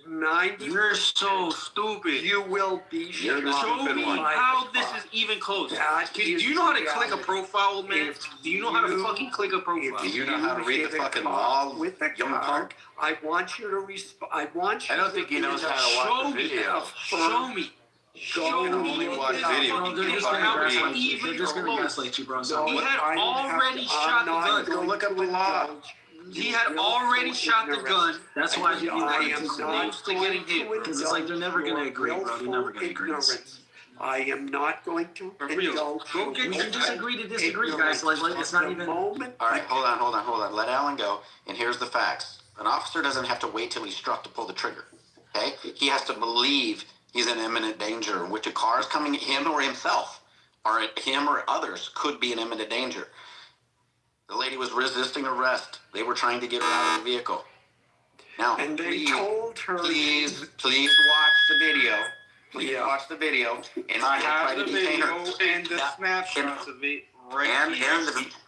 90 You're so stupid. you will be You're the shot Show stupid me one. by how the this cop. is even close. That Do is you know how to click a reality. profile, man? Do you know how to fucking click a profile? Do you know how to read hit the a fucking cop law, with the young car, punk? I want you to respond. I want you I don't to think he knows do how to watch Show the me. video. Show me. Show me. only watch this video. fucking They're case. just gonna How it's gaslight you. even They're just gonna close. gaslight you, bro. No, He had I have already to- shot I'm the not gun. going Go look up to the law. indulge He had already shot the gun. That's why I you am close not to getting going hit. to Because it's like they're never gonna indulge agree, bro. your They're never gonna agree. ignorance. I am not going to For real. indulge Go your get We your can just agree to disagree, guys. Like it's not the even. moment. All right, hold on. Let Alan go. And here's the facts. An officer doesn't have to wait till he's struck to pull the trigger. Okay? He has to believe he's in imminent danger, which a car is coming at him or himself, or at him or others could be in imminent danger. The lady was resisting arrest. They were trying to get her out of the vehicle. Now, And they please, told her. please watch the video. Please watch the video. And I try have to the detain her. video and the Yeah. snapshots of it right And here.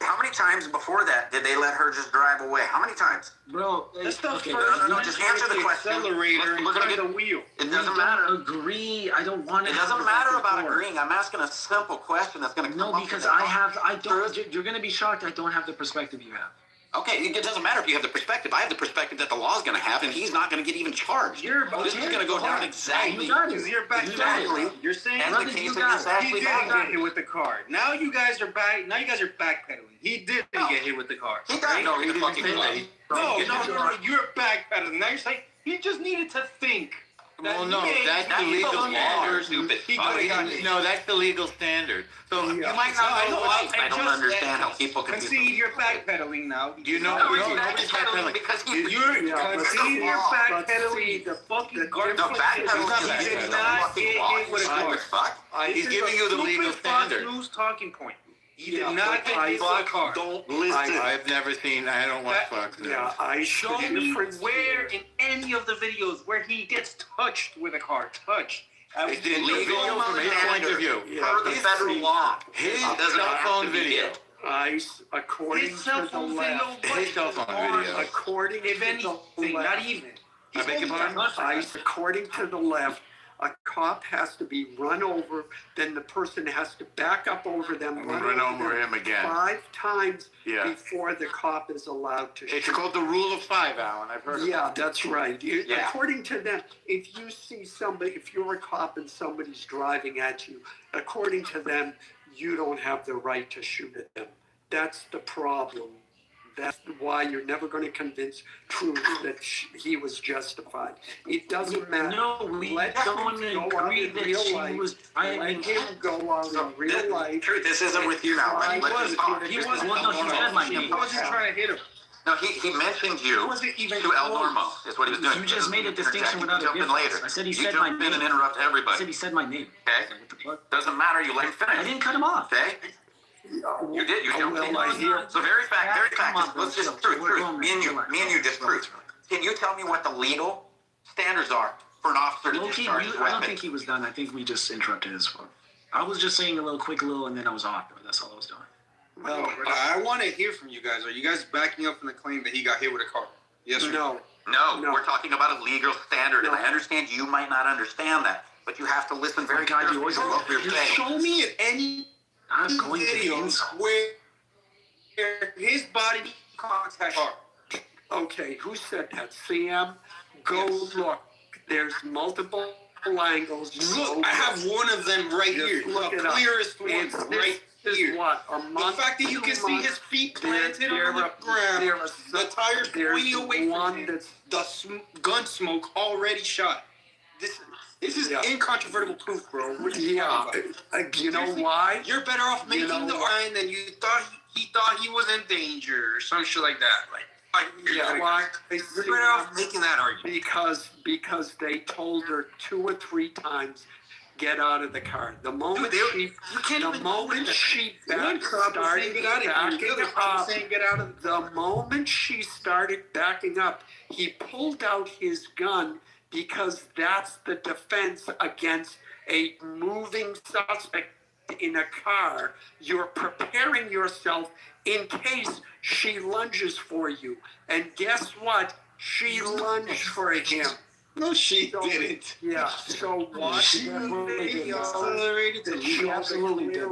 how many times before that did they let her just drive away? How many times? Bro, That's the okay, first no, just answer the question. accelerator and We're gonna turn get- the wheel. It we doesn't don't matter. agree. I don't want to. It doesn't matter about agreeing. I'm asking a simple question that's going to come No, up. because with it. I don't. You're gonna be shocked. I don't have the perspective you have. Okay, it doesn't matter if you have the perspective. I have the perspective that the law's going to have, and he's not going to get even charged. This is going to go down exactly. You got it. Because you're back Exactly. You're saying As Brother, the case you of got Miss it. Ashley he didn't Babbitt. get hit with the car. Now you guys are back. Now you guys are backpedaling. He didn't get hit with the car. He got no, he fucking say that. did. No. You're backpedaling. Now you're saying he just needed to think. Well, no, that's the legal standard. Stupid. He could have gotten it. No, that's the legal standard. So You might not I know. know, I don't understand how people can concede you're backpedaling now. You know, No, he's nobody's backpedaling because You're but conceding you're but see, backpedaling. the Fucking difference- No, backpedaling. He did not get hit with a car. Fuck. He's giving you the legal standard. News talking point. He Yeah, did not but get hit with a car. Don't listen. I've never seen. I don't watch Fox News. Yeah, I Show the me difference where here. in any of the videos where he gets touched with a car. Touched. It's illegal from his point of view. Per the federal law. His doesn't cell have phone to be video. hit. According His to cell the phone left. video. His cell phone video. According If to anything, the not left. even. I beg your pardon? According to the left, A cop has to be run over, then the person has to back up over them, Run over him again. 5 times Yeah. before the cop is allowed to shoot. It's called the rule of 5, Alan. I've heard of it. Yeah, that's right. Yeah. According to them, if you see somebody, if you're a cop and somebody's driving at you, according to them, you don't have the right to shoot at them. That's the problem. That's why you're never going to convince truth that he was justified. It doesn't matter. No, we don't agree that she was driving. Let him go out in real life. Truth, this isn't with you now. He wasn't trying to hit him. No, he mentioned you to El Normo. Is what he was doing. You just made a distinction without a jumped in difference. later. I said he you said my jumped in name. and interrupt everybody. I said he said my name. Okay. Doesn't matter. You let him finish. I didn't cut him off. Okay. You did. You jumped in. So very fact. Let's just truth. Me and you just truth. Can you tell me what the legal standards are for an officer to discharge his I weapon? don't think he was done. I think we just interrupted his phone. I was just saying a little quick and then I was off. That's all I was doing. Well, I want to hear from you guys. Are you guys backing up from the claim that he got hit with a car? Yes or no? No, we're talking about a legal standard, and I understand you might not understand that, but you have to listen very carefully to what we're saying. Show me in any videos where his body contact car. Okay, who said that? Sam, go look. There's multiple angles. Look, I have one of them right here. Look The it up. clearest one It's right this here. is what? The fact that you can see his feet planted on the ground, the tires pointing away from him, the gun smoke already shot. This is incontrovertible proof, bro. What are you talking about? You know why? You're better off making the argument than you thought he thought he was in danger or some shit like that. Why? You're better off making that argument. Because they told her 2 or 3 times, get out of the car. The moment she started backing up, he pulled out his gun because that's the defense against a moving suspect in a car. You're preparing yourself in case she lunges for you. And guess what? She lunged for him. No, she didn't. Yeah. So what? She accelerated to She accelerated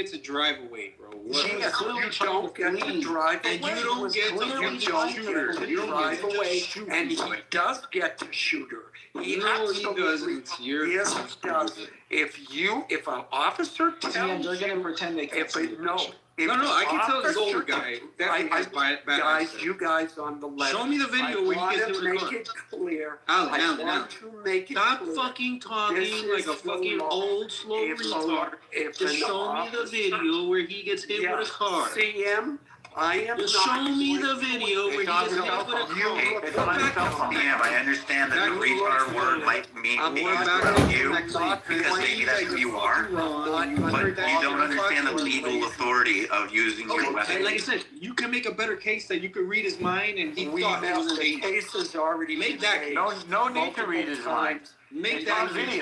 to drive away, bro. You don't get to drive away. And you don't get to drive away. And he does get to shoot her. He doesn't. Yes, he does. If an officer tells they're gonna pretend they can't see the picture. No, I can tell this older guy. You guys on the left. Show me the video where he gets hit with a car. Make it clear. Alan. Stop fucking talking like a fucking old slow retard. Just show me the video where he gets hit with a car. CM, I am Just show me the video where he gets hit with a car. CM, I understand that the retard word might mean to you because maybe that's who you are, but you don't understand the legal authority of using your weapon. Like I said, you can make a better case that you could read his mind and he thought it was a case is already make that case. No need to read his mind. Make that video.